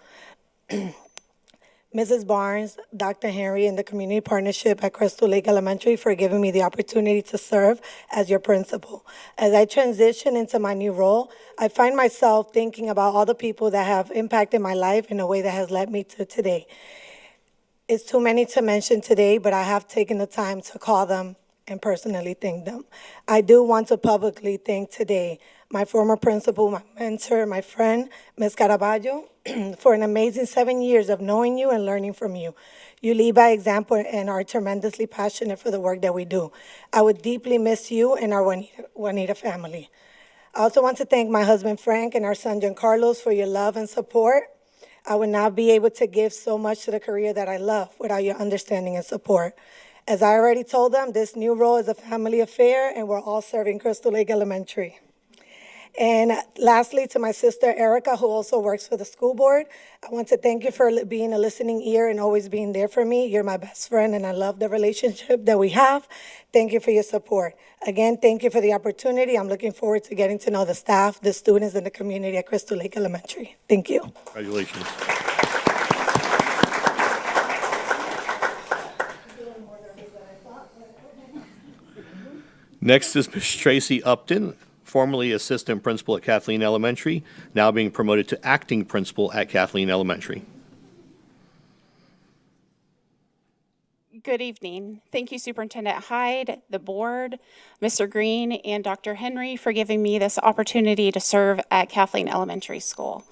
Mrs. Barnes, Dr. Henry, and the Community Partnership at Crystal Lake Elementary for giving me the opportunity to serve as your principal. As I transition into my new role, I find myself thinking about all the people that have impacted my life in a way that has led me to today. It's too many to mention today, but I have taken the time to call them and personally thank them. I do want to publicly thank today my former principal, my mentor, my friend, Ms. Caraballo, for an amazing 7 years of knowing you and learning from you. You lead by example and are tremendously passionate for the work that we do. I would deeply miss you and our Juanita family. I also want to thank my husband, Frank, and our son, Giancarlos, for your love and support. I would not be able to give so much to the career that I love without your understanding and support. As I already told them, this new role is a family affair, and we're all serving Crystal Lake Elementary. And lastly, to my sister, Erica, who also works for the school board, I want to thank you for being a listening ear and always being there for me. You're my best friend, and I love the relationship that we have. Thank you for your support. Again, thank you for the opportunity. I'm looking forward to getting to know the staff, the students, and the community at Crystal Lake Elementary. Thank you. Congratulations. Next is Ms. Tracy Upton, formerly Assistant Principal at Kathleen Elementary, now being promoted to Acting Principal at Kathleen Elementary. Good evening. Thank you, Superintendent Hyde, the board, Mr. Green, and Dr. Henry for giving me this opportunity to serve at Kathleen Elementary School.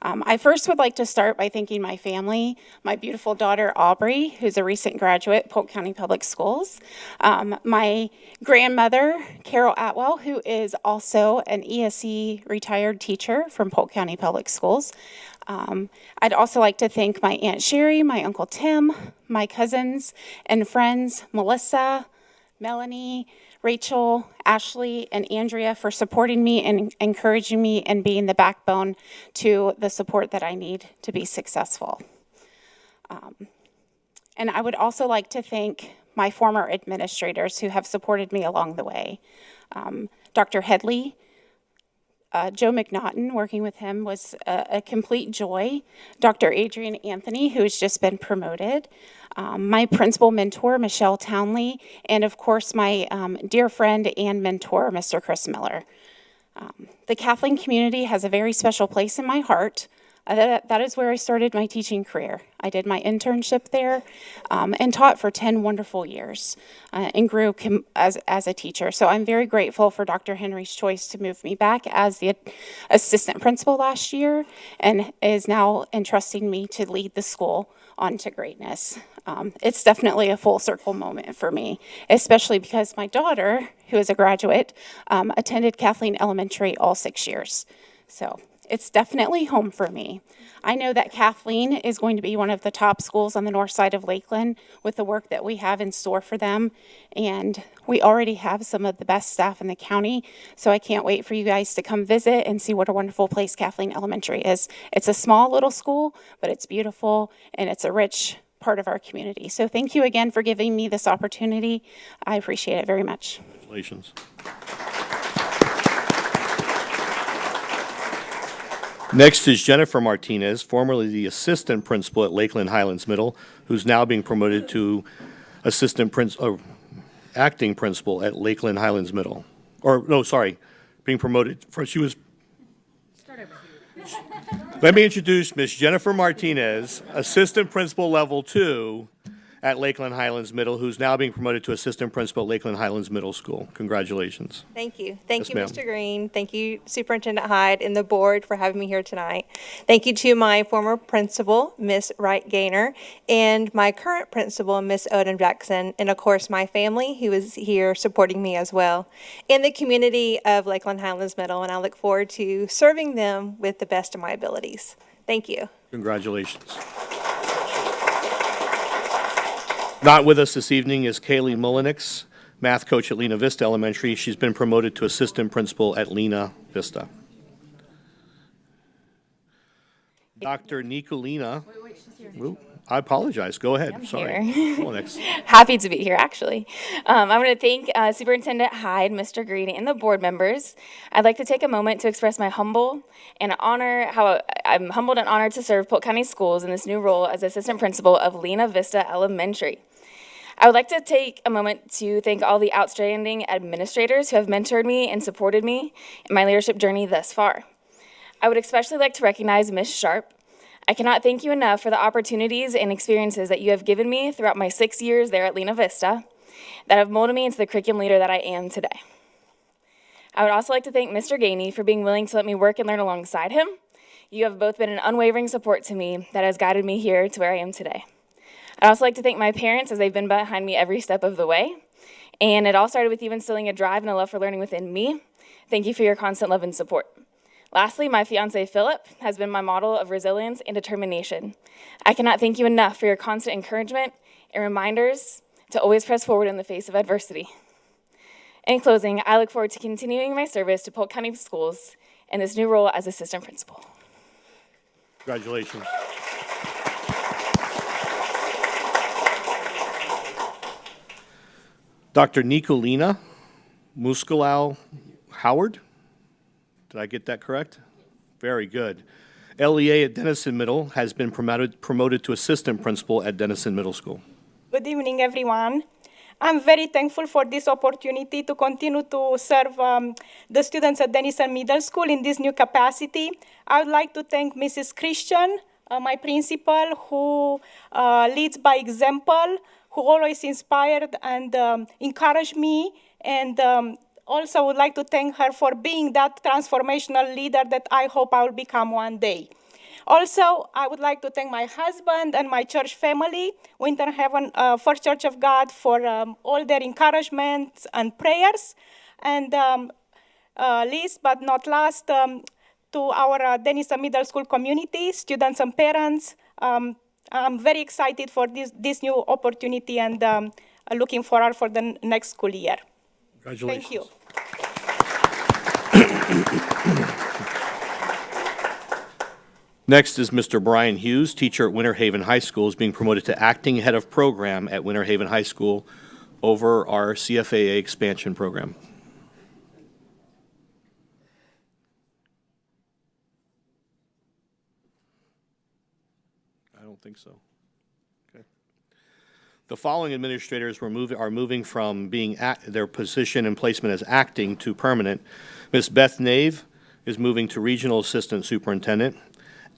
I first would like to start by thanking my family, my beautiful daughter Aubrey, who's a recent graduate, Polk County Public Schools, my grandmother, Carol Atwell, who is also an ESE retired teacher from Polk County Public Schools. I'd also like to thank my Aunt Sherry, my Uncle Tim, my cousins and friends, Melissa, Melanie, Rachel, Ashley, and Andrea for supporting me and encouraging me and being the backbone to the support that I need to be successful. And I would also like to thank my former administrators who have supported me along the way. Dr. Headley, Joe McNaughton, working with him was a complete joy. Dr. Adrian Anthony, who has just been promoted. My principal mentor, Michelle Townley, and of course my dear friend and mentor, Mr. Chris Miller. The Kathleen community has a very special place in my heart. That is where I started my teaching career. I did my internship there and taught for 10 wonderful years and grew as a teacher. So I'm very grateful for Dr. Henry's choice to move me back as the assistant principal last year and is now entrusting me to lead the school on to greatness. It's definitely a full circle moment for me, especially because my daughter, who is a graduate, attended Kathleen Elementary all 6 years. So it's definitely home for me. I know that Kathleen is going to be one of the top schools on the north side of Lakeland with the work that we have in store for them. And we already have some of the best staff in the county. So I can't wait for you guys to come visit and see what a wonderful place Kathleen Elementary is. It's a small little school, but it's beautiful and it's a rich part of our community. So thank you again for giving me this opportunity. I appreciate it very much. Congratulations. Next is Jennifer Martinez, formerly the assistant principal at Lakeland Highlands Middle, who's now being promoted to acting principal at Lakeland Highlands Middle. Being promoted. Let me introduce Ms. Jennifer Martinez, assistant principal level 2 at Lakeland Highlands Middle, who's now being promoted to assistant principal at Lakeland Highlands Middle School. Congratulations. Thank you. Thank Yes, you, ma'am. Mr. Green. Thank you, Superintendent Hyde and the board for having me here tonight. Thank you to my former principal, Miss Wright Gaynor, and my current principal, Miss Odom Jackson, and of course, my family who is here supporting me as well, and the community of Lakeland Highlands Middle, and I look forward to serving them with the best of my abilities. Thank you. Congratulations. Not with us this evening is Kaylee Mullenix, math coach at Lena Vista Elementary. She's been promoted to assistant principal at Lena Vista. Dr. Nicolina. Oop, I apologize. Go ahead. I'm Sorry. here. Mullenix. Happy to be here, actually. I'm going to thank Superintendent Hyde, Mr. Green, and the board members. I'd like to take a moment to express my I'm humbled and honored to serve Polk County Schools in this new role as assistant principal of Lena Vista Elementary. I would like to take a moment to thank all the outstanding administrators who have mentored me and supported me in my leadership journey thus far. I would especially like to recognize Ms. Sharp. I cannot thank you enough for the opportunities and experiences that you have given me throughout my 6 years there at Lena Vista that have molded me into the curriculum leader that I am today. I would also like to thank Mr. Gainey for being willing to let me work and learn alongside him. You have both been an unwavering support to me that has guided me here to where I am today. I'd also like to thank my parents as they've been behind me every step of the way. And it all started with you instilling a drive and a love for learning within me. Thank you for your constant love and support. Lastly, my fiancé, Philip, has been my model of resilience and determination. I cannot thank you enough for your constant encouragement and reminders to always press forward in the face of adversity. In closing, I look forward to continuing my service to Polk County Schools in this new role as assistant principal. Congratulations. Dr. Nicolina Muscalau Howard. Did I get that correct? Very good. LEA at Denison Middle has been promoted to assistant principal at Denison Middle School. Good evening, everyone. I'm very thankful for this opportunity to continue to serve the students at Denison Middle School in this new capacity. I would like to thank Mrs. Christian, my principal, who leads by example, who always inspired and encouraged me, and also would like to thank her for being that transformational leader that I hope I will become one day. Also, I would like to thank my husband and my church family, Winter Heaven First Church of God, for all their encouragement and prayers. And least but not last, to our Denison Middle School community, students and parents. I'm very excited for this new opportunity and looking forward for the next school year. Congratulations. Thank you. Next is Mr. Brian Hughes, teacher at Winter Haven High School, is being promoted to acting head of program at Winter Haven High School over our CFAA expansion program. I don't think so. Okay. The following administrators are moving from being their position and placement as acting to permanent. Ms. Beth Nave is moving to regional assistant superintendent.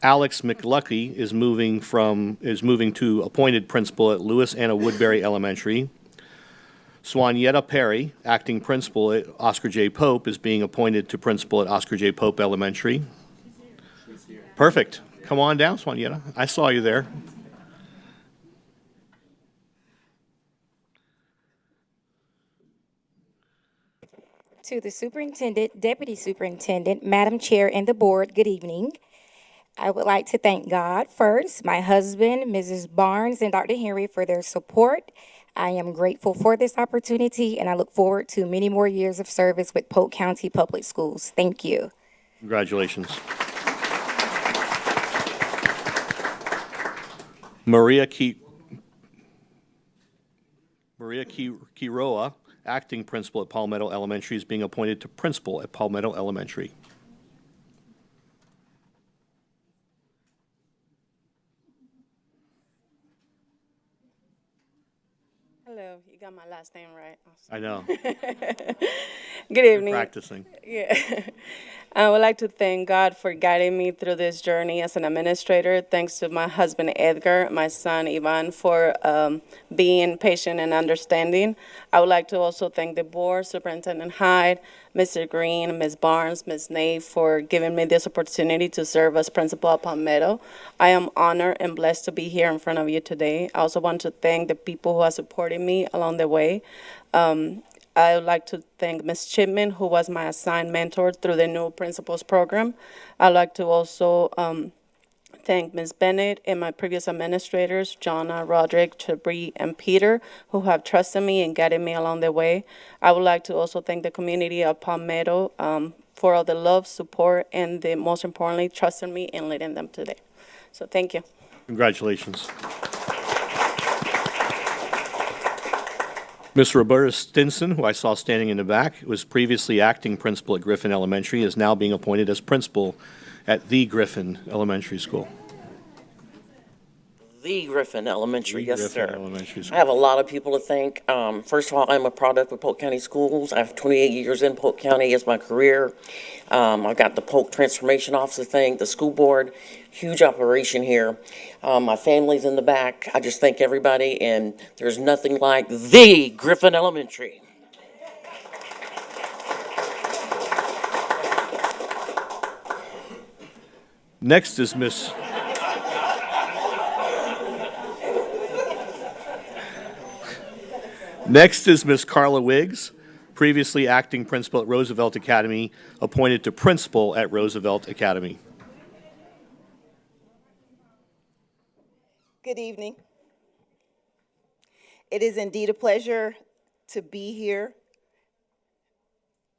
Alex McLucky is moving to appointed principal at Lewis Anna Woodbury Elementary. Swanietta Perry, acting principal at Oscar J. Pope, is being appointed to principal at Oscar J. Pope Elementary. Perfect. Come on down, Swanietta. I saw you there. To the superintendent, deputy superintendent, Madam Chair, and the board, good evening. I would like to thank God first, my husband, Mrs. Barnes, and Dr. Henry for their support. I am grateful for this opportunity, and I look forward to many more years of service with Polk County Public Schools. Thank you. Congratulations. Maria Quiroa, acting principal at Palmetto Elementary, is being appointed to principal at Palmetto Elementary. Hello, you got my last name right. I know. Good evening. Practicing. Yeah. I would like to thank God for guiding me through this journey as an administrator. Thanks to my husband Edgar, my son Ivan, for being patient and understanding. I would like to also thank the board, Superintendent Hyde, Mr. Green, Ms. Barnes, Ms. Nave, for giving me this opportunity to serve as principal at Palmetto. I am honored and blessed to be here in front of you today. I also want to thank the people who have supported me along the way. I would like to thank Ms. Chipman, who was my assigned mentor through the new principals program. I'd like to also thank Ms. Bennett and my previous administrators, Jonna, Roderick, Chabri, and Peter, who have trusted me and guided me along the way. I would like to also thank the community of Palmetto for all the love, support, and most importantly, trusting me and leading them today. So thank you. Congratulations. Ms. Roberta Stinson, who I saw standing in the back, was previously acting principal at Griffin Elementary, is now being appointed as principal at the Griffin Elementary School. The Griffin Elementary, yes, Griffin sir. Elementary School. I have a lot of people to thank. First of all, I'm a product of Polk County Schools. I have 28 years in Polk County as my career. I've got the Polk Transformation Office to thank, the school board, huge operation here. My family's in the back. I just thank everybody, and there's nothing like the Griffin Elementary. Next is Miss Carla Wiggs, previously acting principal at Roosevelt Academy, appointed to principal at Roosevelt Academy. Good evening. It is indeed a pleasure to be here.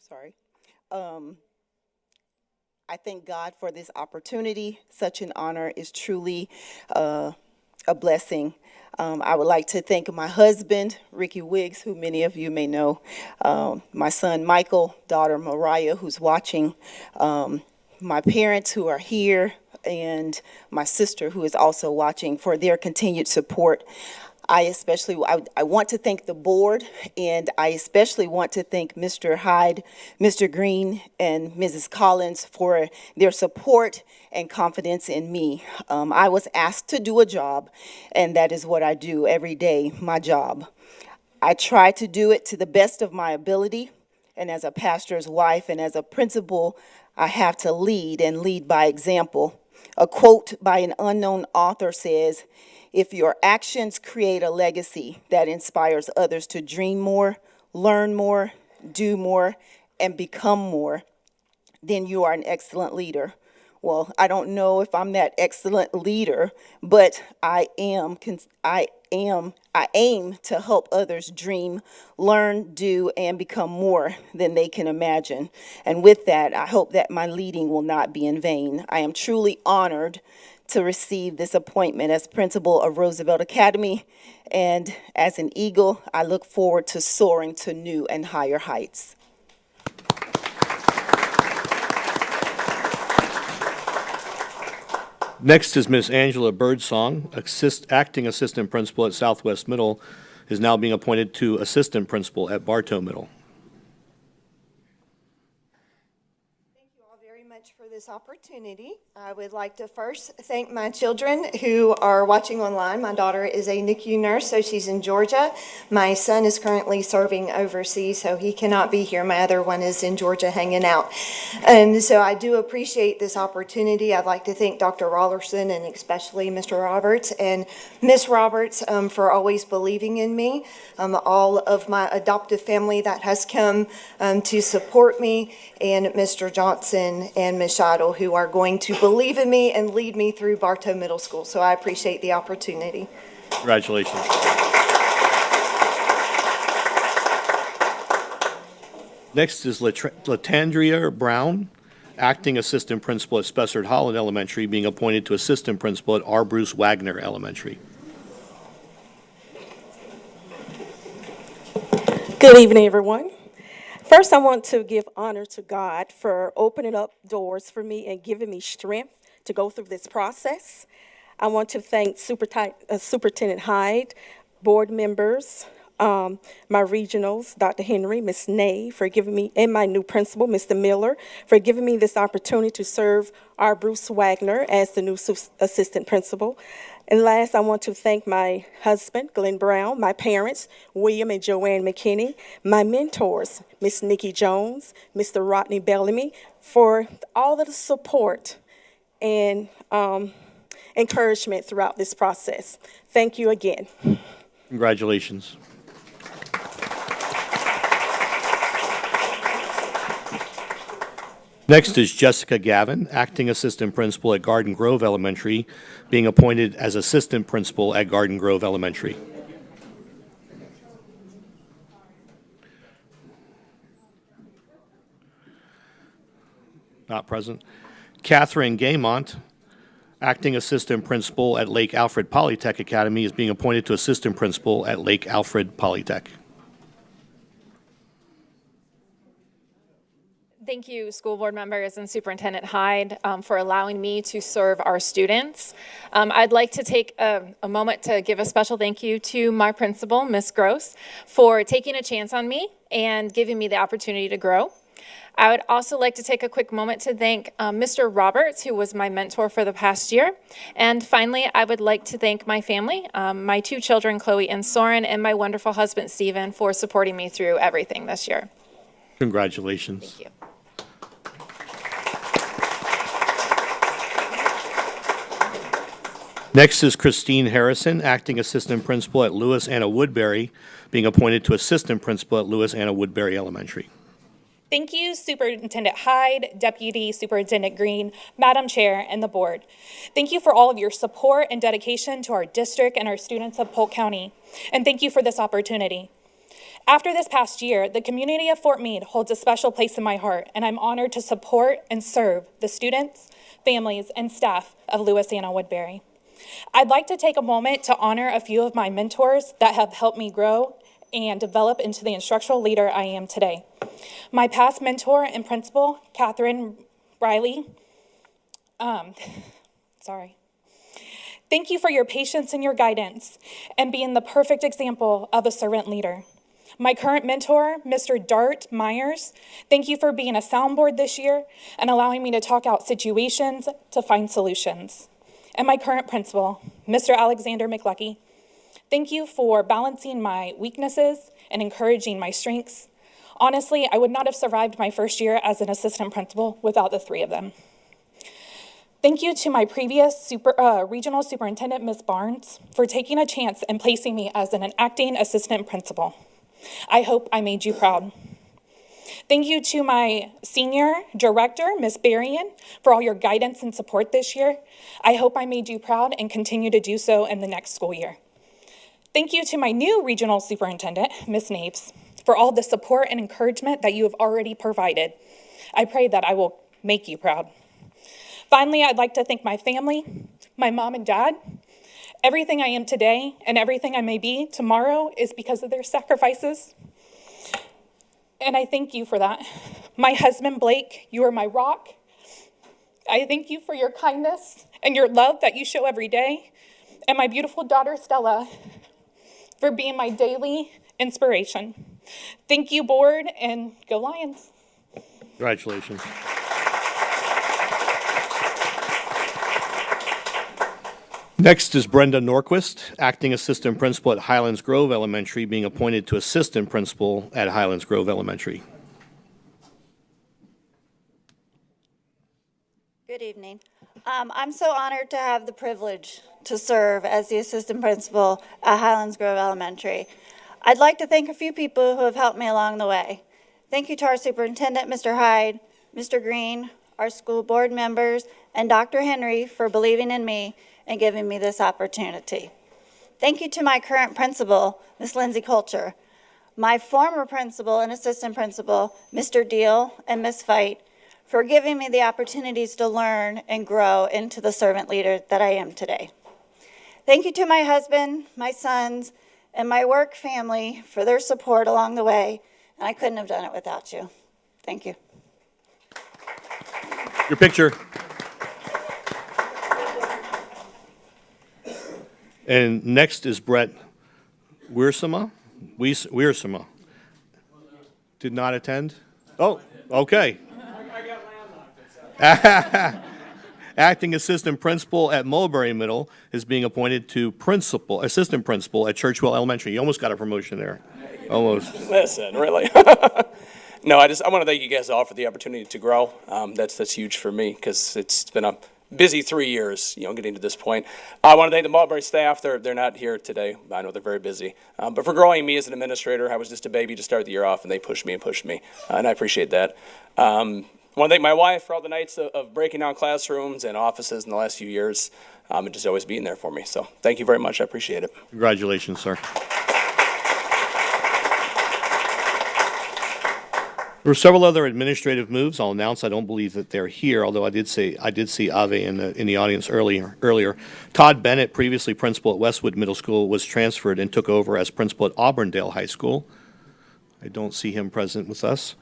Sorry. I thank God for this opportunity. Such an honor is truly a blessing. I would like to thank my husband, Ricky Wiggs, who many of you may know, my son, Michael, daughter, Mariah, who's watching, my parents who are here, and my sister, who is also watching, for their continued support. I want to thank the board, and I especially want to thank Mr. Hyde, Mr. Green, and Mrs. Collins for their support and confidence in me. I was asked to do a job, and that is what I do every day, my job. I try to do it to the best of my ability, and as a pastor's wife and as a principal, I have to lead and lead by example. A quote by an unknown author says, "If your actions create a legacy that inspires others to dream more, learn more, do more, and become more, then you are an excellent leader." Well, I don't know if I'm that excellent leader, but I aim to help others dream, learn, do, and become more than they can imagine. And with that, I hope that my leading will not be in vain. I am truly honored to receive this appointment as principal of Roosevelt Academy, and as an eagle, I look forward to soaring to new and higher heights. Next is Miss Angela Birdsong, acting assistant principal at Southwest Middle, is now being appointed to assistant principal at Bartow Middle. much for this opportunity. I would like to first thank my children who are watching online. My daughter is a NICU nurse, so she's in Georgia. My son is currently serving overseas, so he cannot be here. My other one is in Georgia hanging out. So I do appreciate this opportunity. I'd like to thank Dr. Rollerson and especially Mr. Roberts and Miss Roberts for always believing in me. All of my adoptive family that has come to support me, and Mr. Johnson and Ms. Scheidel, who are going to believe in me and lead me through Bartow Middle School. So I appreciate the opportunity. Congratulations. Next is Latandria Brown, Acting Assistant Principal at Spessard Holland Elementary, being appointed to Assistant Principal at R. Bruce Wagner Elementary. Good evening, everyone. First, I want to give honor to God for opening up doors for me and giving me strength to go through this process. I want to thank Superintendent Hyde, board members, my regionals, Dr. Henry, Ms. Ney, for giving me, and my new principal, Mr. Miller, for giving me this opportunity to serve our Bruce Wagner as the new assistant principal. And last, I want to thank my husband, Glenn Brown, my parents, William and Joanne McKinney, my mentors, Miss Nikki Jones, Mr. Rodney Bellamy, for all of the support and encouragement throughout this process. Thank you again. Congratulations. Next is Jessica Gavin, Acting Assistant Principal at Garden Grove Elementary, being appointed as Assistant Principal at Garden Grove Elementary. Not present. Catherine Gaymont, Acting Assistant Principal at Lake Alfred Polytech Academy, is being appointed to Assistant Principal at Lake Alfred Polytech. Thank you, school board members and Superintendent Hyde, for allowing me to serve our students. I'd like to take a moment to give a special thank you to my principal, Ms. Gross, for taking a chance on me and giving me the opportunity to grow. I would also like to take a quick moment to thank Mr. Roberts, who was my mentor for the past year. And finally, I would like to thank my family, my two children, Chloe and Soren, and my wonderful husband, Stephen, for supporting me through everything this year. Congratulations. Thank you. Next is Christine Harrison, Acting Assistant Principal at Lewis Anna Woodbury, being appointed to Assistant Principal at Lewis Anna Woodbury Elementary. Thank you, Superintendent Hyde, Deputy Superintendent Green, Madam Chair, and the board. Thank you for all of your support and dedication to our district and our students of Polk County. And thank you for this opportunity. After this past year, the community of Fort Meade holds a special place in my heart, and I'm honored to support and serve the students, families, and staff of Lewis Anna Woodbury. I'd like to take a moment to honor a few of my mentors that have helped me grow and develop into the instructional leader I am today. My past mentor and principal, Catherine Riley. Thank you for your patience and your guidance and being the perfect example of a servant leader. My current mentor, Mr. Dart Myers, thank you for being a soundboard this year and allowing me to talk out situations to find solutions. And my current principal, Mr. Alexander McLucky, thank you for balancing my weaknesses and encouraging my strengths. Honestly, I would not have survived my first year as an assistant principal without the three of them. Thank you to my previous regional superintendent, Ms. Barnes, for taking a chance and placing me as an acting assistant principal. I hope I made you proud. Thank you to my senior director, Ms. Berrien, for all your guidance and support this year. I hope I made you proud and continue to do so in the next school year. Thank you to my new regional superintendent, Ms. Naves, for all the support and encouragement that you have already provided. I pray that I will make you proud. Finally, I'd like to thank my family, my mom and dad. Everything I am today and everything I may be tomorrow is because of their sacrifices. And I thank you for that. My husband, Blake, you are my rock. I thank you for your kindness and your love that you show every day. And my beautiful daughter, Stella, for being my daily inspiration. Thank you, board, and go Lions. Congratulations. Next is Brenda Norquist, acting assistant principal at Highlands Grove Elementary, being appointed to assistant principal at Highlands Grove Elementary. Good evening. I'm so honored to have the privilege to serve as the assistant principal at Highlands Grove Elementary. I'd like to thank a few people who have helped me along the way. Thank you to our superintendent, Mr. Hyde, Mr. Green, our school board members, and Dr. Henry for believing in me and giving me this opportunity. Thank you to my current principal, Ms. Lindsay Culture, my former principal and assistant principal, Mr. Deal and Ms. Fight, for giving me the opportunities to learn and grow into the servant leader that I am today. Thank you to my husband, my sons, and my work family for their support along the way, and I couldn't have done it without you. Thank you. Your picture. And next is Brett Wiersema. Wiersema. Did not attend? Oh, okay. Acting assistant principal at Mulberry Middle is being appointed to assistant principal at Churchwell Elementary. You almost got a promotion there. Almost. Listen, really? No, I want to thank you guys all for the opportunity to grow. That's huge for me because it's been a busy 3 years, getting to this point. I want to thank the Mulberry staff. They're not here today. I know they're very busy. But for growing me as an administrator, I was just a baby to start the year off, and they pushed me, and I appreciate that. I want to thank my wife for all the nights of breaking down classrooms and offices in the last few years, and just always being there for me. So thank you very much. I appreciate it. Congratulations, sir. There were several other administrative moves. I'll announce I don't believe that they're here, although I did see Ave in the audience earlier. Todd Bennett, previously principal at Westwood Middle School, was transferred and took over as principal at Auburndale High School. I don't see him present with us.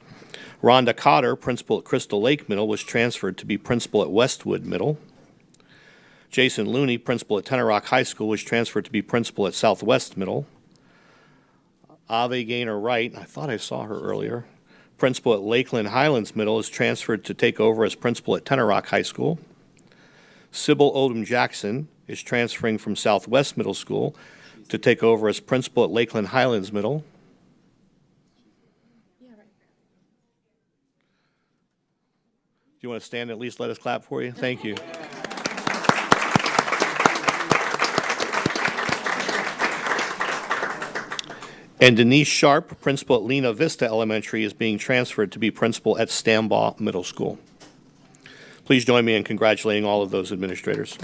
Rhonda Cotter, principal at Crystal Lake Middle, was transferred to be principal at Westwood Middle. Jason Looney, principal at Tenor Rock High School, was transferred to be principal at Southwest Middle. Ave Gaynor Wright, I thought I saw her earlier, principal at Lakeland Highlands Middle, is transferred to take over as principal at Tenor Rock High School. Sybil Odom Jackson is transferring from Southwest Middle School to take over as principal at Lakeland Highlands Middle. Do you want to stand and at least let us clap for you? Thank you. And Denise Sharp, principal at Lena Vista Elementary, is being transferred to be principal at Stambaugh Middle School. Please join me in congratulating all of those administrators.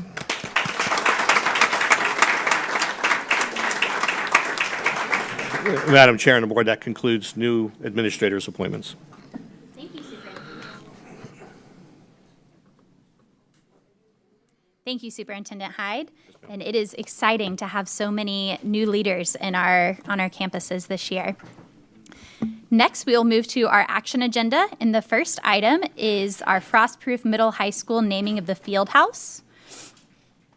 Madam Chair and the board, that concludes new administrators' appointments. Thank you, Superintendent Hyde. And it is exciting to have so many new leaders on our campuses this year. Next, we will move to our action agenda. And the first item is our Frostproof Middle High School naming of the field house.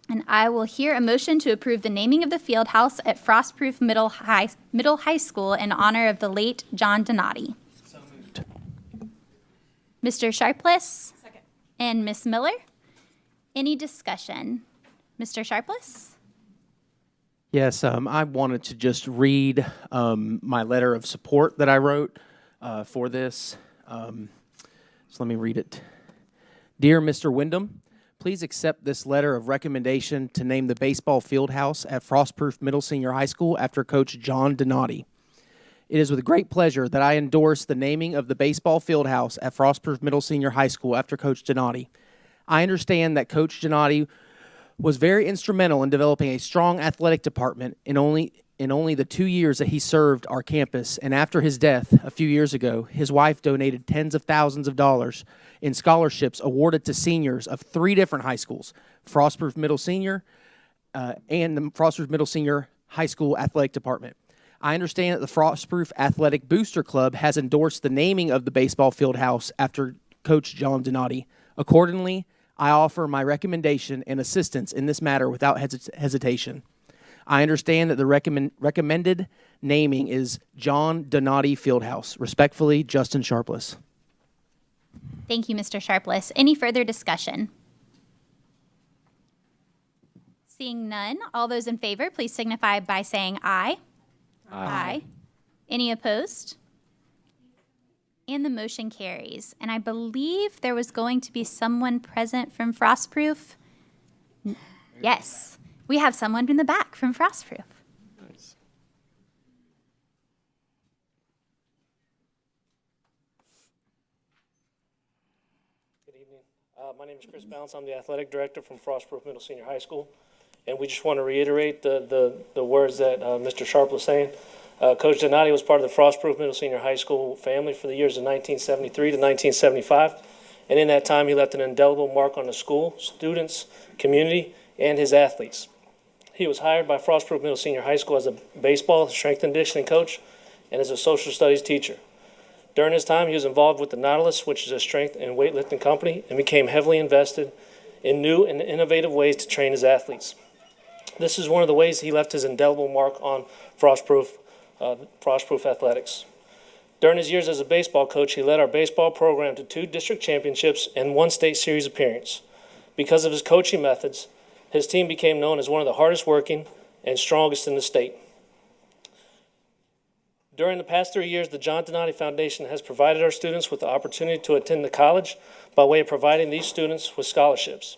And I will hear a motion to approve the naming of the field house at Frostproof Middle High School in honor of the late John Donati. So moved. Mr. Sharpless? Second. And Ms. Miller? Any discussion? Mr. Sharpless? Yes, I wanted to just read my letter of support that I wrote for this. So let me read it. Dear Mr. Wyndham, please accept this letter of recommendation to name the baseball field house at Frostproof Middle Senior High School after Coach John Donati. It is with great pleasure that I endorse the naming of the baseball field house at Frostproof Middle Senior High School after Coach Donati. I understand that Coach Donati was very instrumental in developing a strong athletic department in only the 2 years that he served our campus, and after his death a few years ago, his wife donated tens of thousands of dollars in scholarships awarded to seniors of 3 different high schools, Frostproof Middle Senior and the Frostproof Middle Senior High School Athletic Department. I understand that the Frostproof Athletic Booster Club has endorsed the naming of the baseball field house after Coach John Donati. Accordingly, I offer my recommendation and assistance in this matter without hesitation. I understand that the recommended naming is John Donati Fieldhouse. Respectfully, Justin Sharpless. Thank you, Mr. Sharpless. Any further discussion? Seeing none, all those in favor, please signify by saying aye. Aye. Any opposed? And the motion carries. And I believe there was going to be someone present from Frostproof. Yes, we have someone in the back from Frostproof. Good evening. My name is Chris Bounce. I'm the athletic director from Frostproof Middle Senior High School. And we just want to reiterate the words that Mr. Sharp was saying. Coach Donati was part of the Frostproof Middle Senior High School family for the years of 1973 to 1975. And in that time, he left an indelible mark on the school, students, community, and his athletes. He was hired by Frostproof Middle Senior High School as a baseball, strength and conditioning coach, and as a social studies teacher. During his time, he was involved with the Nautilus, which is a strength and weightlifting company, and became heavily invested in new and innovative ways to train his athletes. This is one of the ways he left his indelible mark on Frostproof athletics. During his years as a baseball coach, he led our baseball program to 2 district championships and 1 state series appearance. Because of his coaching methods, his team became known as one of the hardest working and strongest in the state. During the past 3 years, the John Donati Foundation has provided our students with the opportunity to attend the college by way of providing these students with scholarships.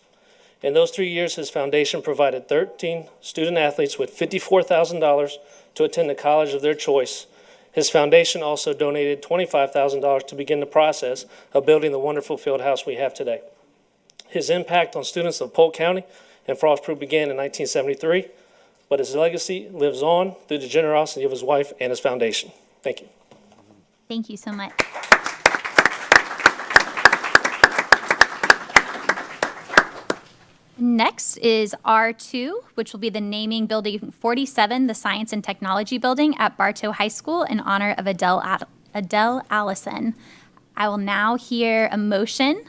In those 3 years, his foundation provided 13 student athletes with $54,000 to attend the college of their choice. His foundation also donated $25,000 to begin the process of building the wonderful field house we have today. His impact on students of Polk County and Frostproof began in 1973, but his legacy lives on through the generosity of his wife and his foundation. Thank you. Thank you so much. Next is R2, which will be the naming Building 47, the Science and Technology Building at Bartow High School in honor of Adele Allison. I will now hear a motion.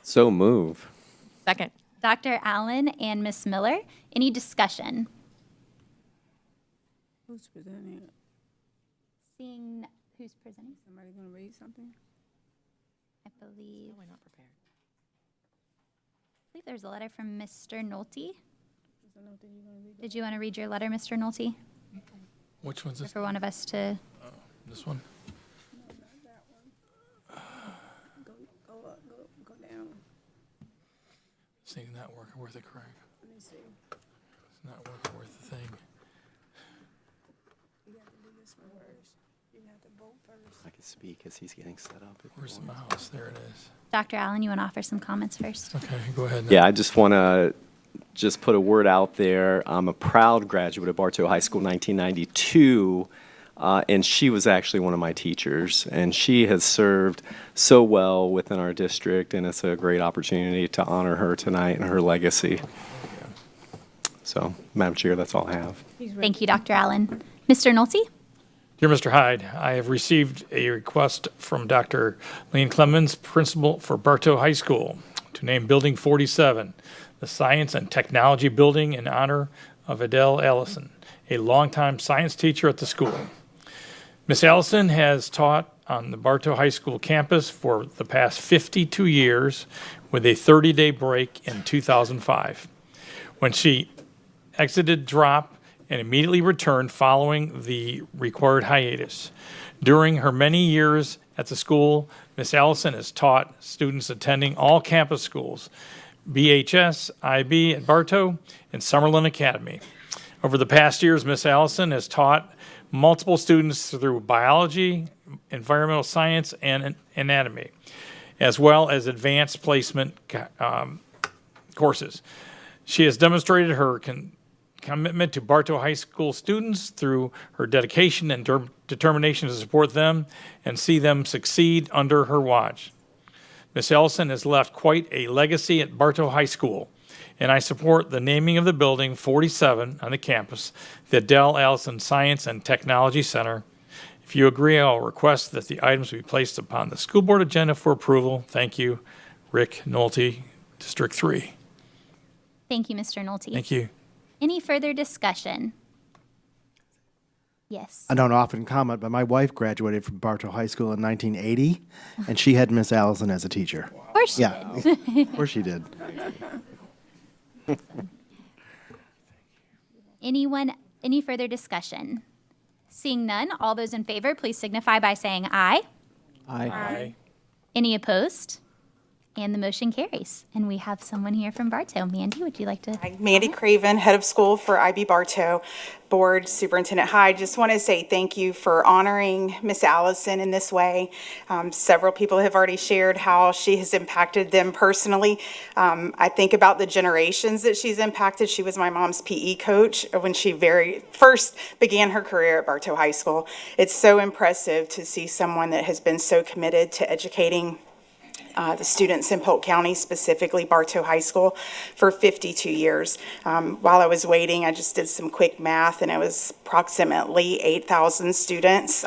So move. Second. Dr. Allen and Ms. Miller, any discussion? Who's presenting it? Seeing who's presenting? Somebody gonna read something? I believe. We're not prepared. I believe there's a letter from Mr. Nolte. Did you want to read your letter, Mr. Nolte? Which one's Or this? for one of us to. This one? Go down. Seeing not working worth it, Craig. Let me see. It's not working worth the thing. You have to do this one first. You have to vote first. I can speak as he's getting set up. Where's the mouse? There it is. Dr. Allen, you want to offer some comments first? Okay, go ahead. Yeah, I just want to put a word out there. I'm a proud graduate of Bartow High School 1992, and she was actually one of my teachers, and she has served so well within our district, and it's a great opportunity to honor her tonight and her legacy. So, Madam Chair, that's all I have. Thank you, Dr. Allen. Mr. Nolte? Dear Mr. Hyde, I have received a request from Dr. Lane Clemens, principal for Bartow High School, to name Building 47, the Science and Technology Building, in honor of Adele Allison, a longtime science teacher at the school. Ms. Allison has taught on the Bartow High School campus for the past 52 years with a 30-day break in 2005, when she exited DROP and immediately returned following the required hiatus. During her many years at the school, Ms. Allison has taught students attending all campus schools, BHS, IB at Bartow, and Summerlin Academy. Over the past years, Ms. Allison has taught multiple students through biology, environmental science, and anatomy, as well as advanced placement courses. She has demonstrated her commitment to Bartow High School students through her dedication and determination to support them and see them succeed under her watch. Ms. Ellison has left quite a legacy at Bartow High School, and I support the naming of the building 47 on the campus, the Adele Allison Science and Technology Center. If you agree, I'll request that the items be placed upon the school board agenda for approval. Thank you, Rick Nolte, District 3. Thank you, Mr. Nolte. Thank you. Any further discussion? Yes. I don't often comment, but my wife graduated from Bartow High School in 1980, and she had Miss Allison as a teacher. Of course she Yeah, did. of course she did. Any further discussion? Seeing none, all those in favor, please signify by saying aye. Aye. Any opposed? And the motion carries. And we have someone here from Bartow. Mandy, would you like to? Mandy Craven, head of school for IB Bartow Board, Superintendent Hyde. Just want to say thank you for honoring Miss Allison in this way. Several people have already shared how she has impacted them personally. I think about the generations that she's impacted. She was my mom's PE coach when she very first began her career at Bartow High School. It's so impressive to see someone that has been so committed to educating the students in Polk County, specifically Bartow High School, for 52 years. While I was waiting, I just did some quick math, and it was approximately 8,000 students,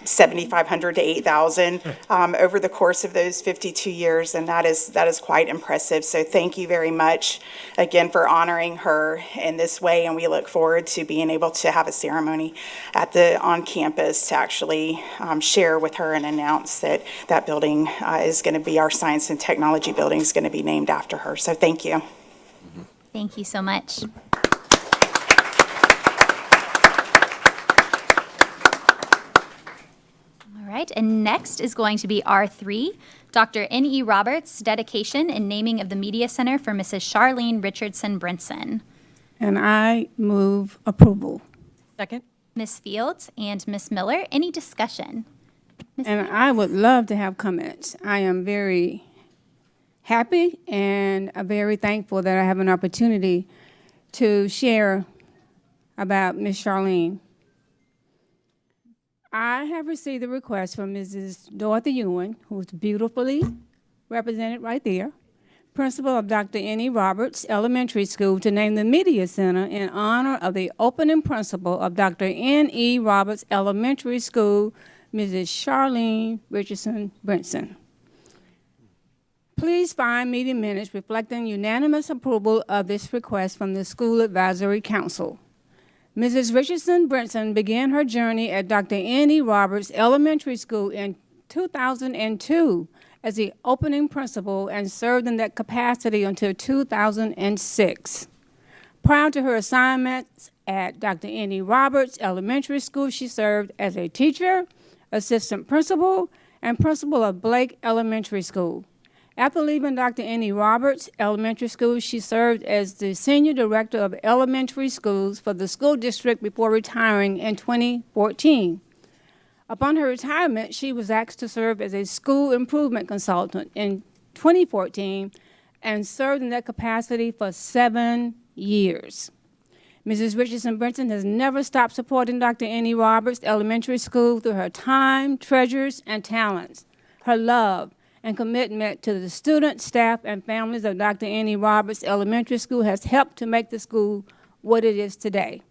7,500 to 8,000 over the course of those 52 years, and that is quite impressive. So thank you very much again for honoring her in this way, and we look forward to being able to have a ceremony on campus to actually share with her and announce that that building is going to be our science and technology building is going to be named after her. So thank you. Thank you so much. All right, and next is going to be R3, Dr. N.E. Roberts' dedication and naming of the Media Center for Mrs. Charlene Richardson Brinson. And I move approval. Second. Ms. Fields and Ms. Miller, any discussion? And I would love to have comments. I am very happy and very thankful that I have an opportunity to share about Miss Charlene. I have received a request from Mrs. Dorothy Ewan, who's beautifully represented right there, principal of Dr. N.E. Roberts Elementary School, to name the Media Center in honor of the opening principal of Dr. N.E. Roberts Elementary School, Mrs. Charlene Richardson Brinson. Please find meeting minutes reflecting unanimous approval of this request from the School Advisory Council. Mrs. Richardson Brinson began her journey at Dr. N.E. Roberts Elementary School in 2002 as the opening principal and served in that capacity until 2006. Prior to her assignments at Dr. N.E. Roberts Elementary School, she served as a teacher, assistant principal, and principal of Blake Elementary School. After leaving Dr. N.E. Roberts Elementary School, she served as the Senior Director of Elementary Schools for the school district before retiring in 2014. Upon her retirement, she was asked to serve as a school improvement consultant in 2014 and served in that capacity for 7 years. Mrs. Richardson Brinson has never stopped supporting Dr. N.E. Roberts Elementary School through her time, treasures, and talents. Her love and commitment to the students, staff, and families of Dr. N.E. Roberts Elementary School has helped to make the school what it is today.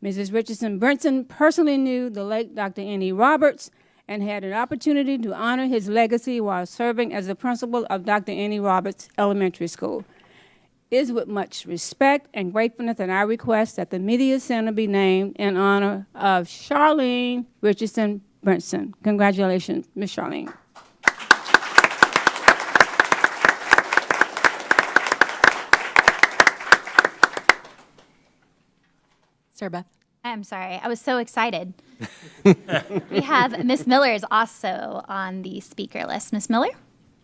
Mrs. Richardson Brinson personally knew the late Dr. N.E. Roberts and had an opportunity to honor his legacy while serving as the principal of Dr. N.E. Roberts Elementary School. It is with much respect and gratefulness that I request that the Media Center be named in honor of Charlene Richardson Brinson. Congratulations, Ms. Charlene. Sir Beth. I'm sorry, I was so excited. We have Ms. Miller is also on the speaker list. Ms. Miller?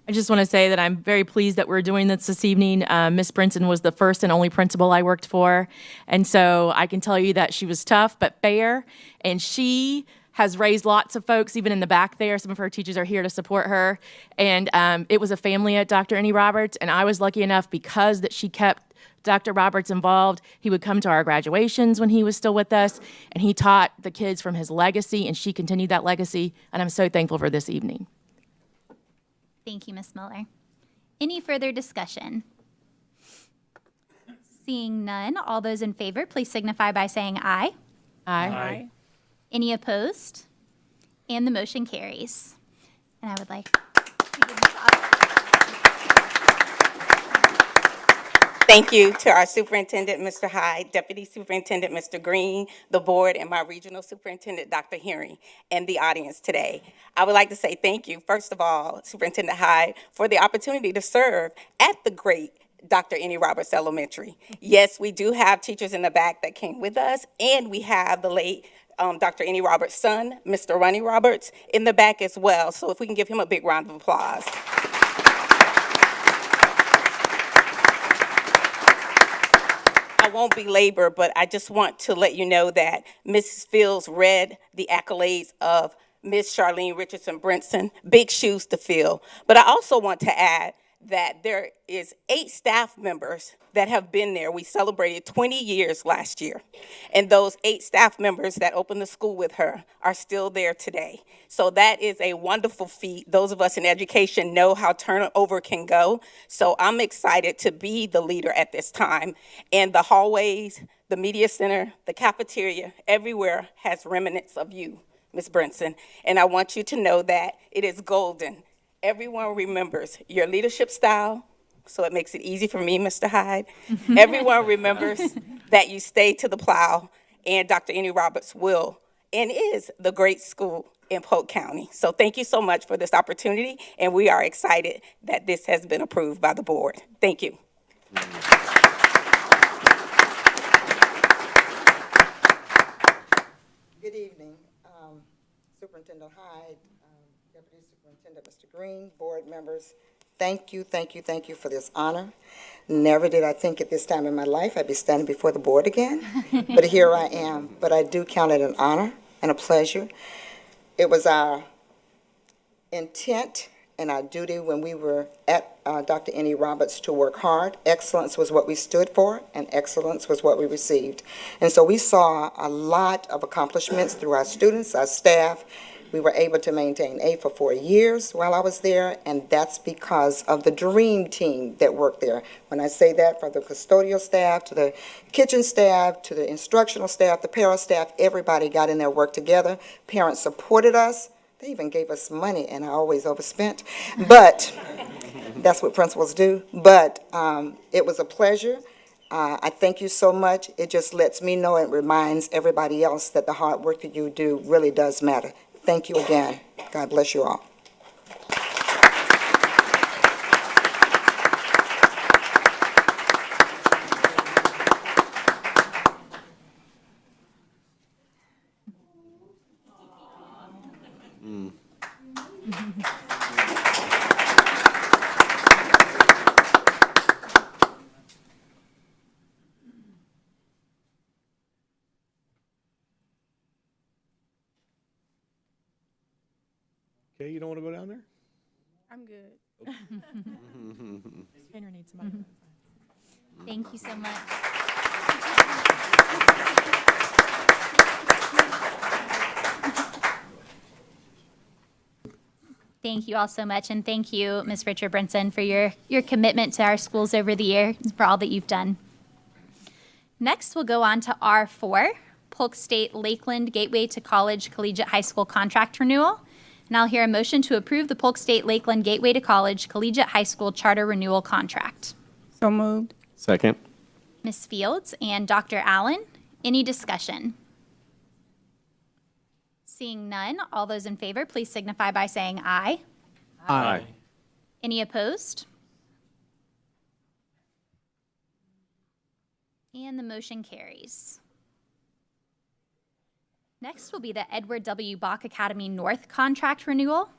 I just want to say that I'm very pleased that we're doing this evening. Miss Brinson was the first and only principal I worked for, and so I can tell you that she was tough but fair, and she has raised lots of folks, even in the back there. Some of her teachers are here to support her, and it was a family at Dr. N.E. Roberts, and I was lucky enough because that she kept Dr. Roberts involved. He would come to our graduations when he was still with us, and he taught the kids from his legacy, and she continued that legacy, and I'm so thankful for this evening. Thank you, Ms. Miller. Any further discussion? Seeing none, all those in favor, please signify by saying aye. Aye. Any opposed? And the motion carries. And I would like Thank you to our superintendent, Mr. Hyde, deputy superintendent, Mr. Green, the board, and my regional superintendent, Dr. Henry, and the audience today. I would like to say thank you, first of all, Superintendent Hyde, for the opportunity to serve at the great Dr. Annie Roberts Elementary. Yes, we do have teachers in the back that came with us, and we have the late Dr. Annie Roberts' son, Mr. Ronnie Roberts, in the back as well. So if we can give him a big round of applause. I won't belabor, but I just want to let you know that Mrs. Fields read the accolades of Miss Charlene Richardson Brinson, big shoes to fill. But I also want to add that there is 8 staff members that have been there. We celebrated 20 years last year. And those 8 staff members that opened the school with her are still there today. So that is a wonderful feat. Those of us in education know how turnover can go. So I'm excited to be the leader at this time. And the hallways, the media center, the cafeteria, everywhere has remnants of you, Ms. Brinson. And I want you to know that it is golden. Everyone remembers your leadership style, so it makes it easy for me, Mr. Hyde. Everyone remembers that you stayed to the plow, and Dr. Annie Roberts will and is the great school in Polk County. So thank you so much for this opportunity, and we are excited that this has been approved by the board. Thank you. Good evening, Superintendent Hyde, Deputy Superintendent Mr. Green, board members. Thank you for this honor. Never did I think at this time in my life I'd be standing before the board again, but here I am. But I do count it an honor and a pleasure. It was our intent and our duty when we were at Dr. Annie Roberts to work hard. Excellence was what we stood for, and excellence was what we received. And so we saw a lot of accomplishments through our students, our staff. We were able to maintain A for 4 years while I was there, and that's because of the dream team that worked there. When I say that, from the custodial staff to the kitchen staff to the instructional staff, the para staff, everybody got in there, worked together. Parents supported us. They even gave us money, and I always overspent. But that's what principals do. But it was a pleasure. I thank you so much. It just lets me know and reminds everybody else that the hard work that you do really does matter. Thank you again. God bless you all. Okay, you don't want to go down there? I'm good. Tanner needs somebody. Thank you so much. Thank you all so much, and thank you, Ms. Richard Brinson, for your commitment to our schools over the year, for all that you've done. Next, we'll go on to R4, Polk State Lakeland Gateway to College Collegiate High School Contract Renewal. And I'll hear a motion to approve the Polk State Lakeland Gateway to College Collegiate High School Charter Renewal Contract. So moved. Second. Ms. Fields and Dr. Allen, any discussion? Seeing none, all those in favor, please signify by saying aye. Aye. Any opposed? And the motion carries. Next will be the Edward W. Bach Academy North contract renewal,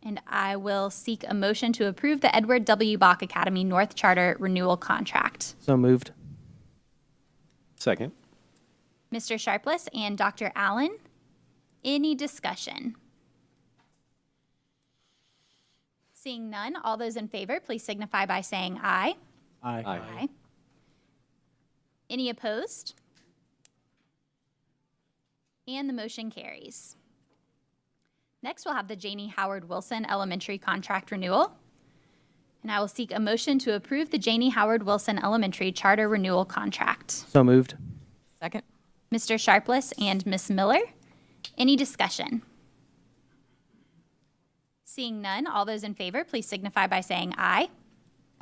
and I will seek a motion to approve the Edward W. Bach Academy North Charter renewal contract. So moved. Second. Mr. Sharpless and Dr. Allen, any discussion? Seeing none, all those in favor, please signify by saying aye. Aye. Aye. Any opposed? And the motion carries. Next, we'll have the Janie Howard Wilson Elementary contract renewal. And I will seek a motion to approve the Janie Howard Wilson Elementary charter renewal contract. So moved. Second. Mr. Sharpless and Ms. Miller, any discussion? Seeing none, all those in favor, please signify by saying aye.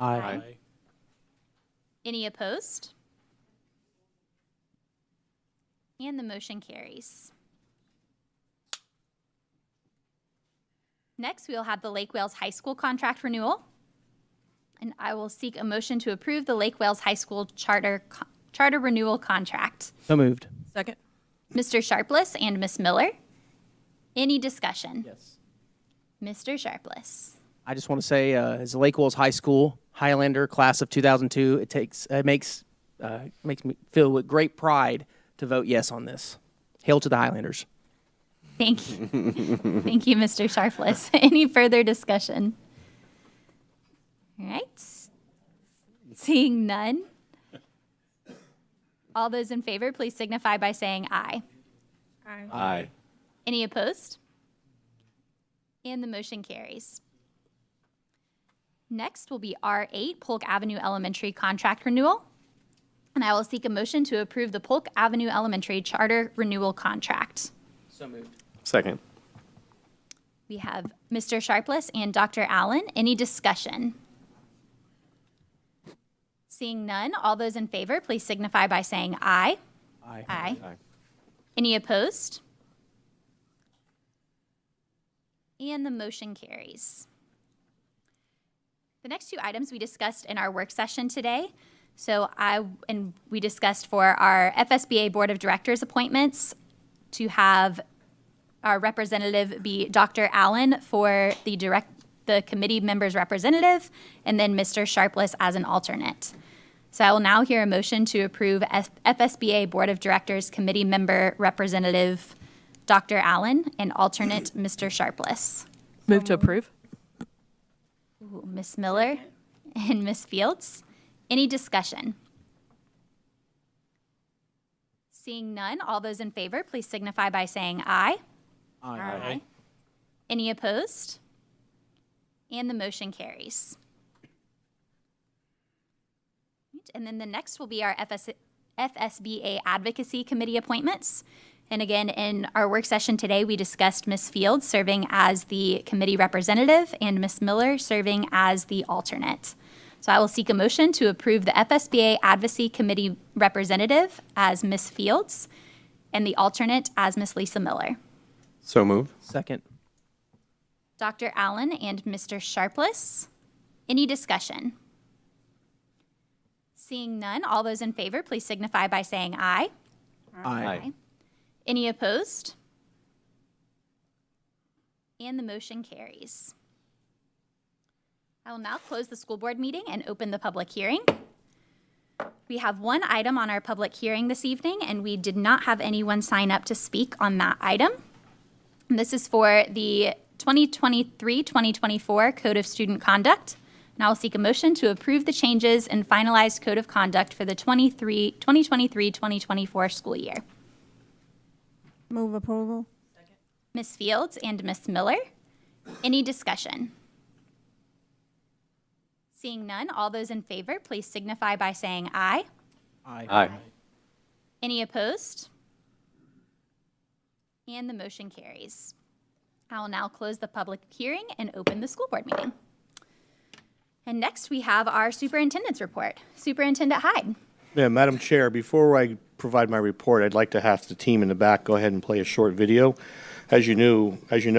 Aye. Any opposed? And the motion carries. Next, we will have the Lake Wales High School contract renewal. And I will seek a motion to approve the Lake Wales High School charter renewal contract. So moved. Second. Mr. Sharpless and Ms. Miller. Any discussion? Yes. Mr. Sharpless. I just want to say, as a Lake Wales High School Highlander class of 2002, it makes me feel with great pride to vote yes on this. Hail to the Highlanders. Thank you. Thank you, Mr. Sharpless. Any further discussion? All right. Seeing none. All those in favor, please signify by saying aye. Aye. Any opposed? And the motion carries. Next will be R8, Polk Avenue Elementary contract renewal. And I will seek a motion to approve the Polk Avenue Elementary charter renewal contract. So moved. Second. We have Mr. Sharpless and Dr. Allen. Any discussion? Seeing none, all those in favor, please signify by saying aye. Aye. Aye. Any opposed? And the motion carries. The next two items we discussed in our work session today. We discussed for our FSBA Board of Directors appointments to have our representative be Dr. Allen for the committee members representative, and then Mr. Sharpless as an alternate. So I will now hear a motion to approve FSBA Board of Directors committee member representative Dr. Allen and alternate Mr. Sharpless. Move to approve. Ooh, Ms. Miller and Ms. Fields. Any discussion? Seeing none, all those in favor, please signify by saying aye. Aye. Any opposed? And the motion carries. And then the next will be our FSBA Advocacy Committee appointments. And again, in our work session today, we discussed Ms. Fields serving as the committee representative and Ms. Miller serving as the alternate. So I will seek a motion to approve the FSBA Advocacy Committee representative as Ms. Fields and the alternate as Ms. Lisa Miller. So moved. Second. Dr. Allen and Mr. Sharpless. Any discussion? Seeing none, all those in favor, please signify by saying aye. Aye. Any opposed? And the motion carries. I will now close the school board meeting and open the public hearing. We have one item on our public hearing this evening, and we did not have anyone sign up to speak on that item. And this is for the 2023-2024 Code of Student Conduct. And I will seek a motion to approve the changes in finalized Code of Conduct for the 2023-2024 school year. Move approval. Ms. Fields and Ms. Miller. Any discussion? Seeing none, all those in favor, please signify by saying aye. Aye. Any opposed? And the motion carries. I will now close the public hearing and open the school board meeting. And next, we have our superintendent's report. Superintendent Hyde. Yeah, Madam Chair, before I provide my report, I'd like to have the team in the back go ahead and play a short video. As you know,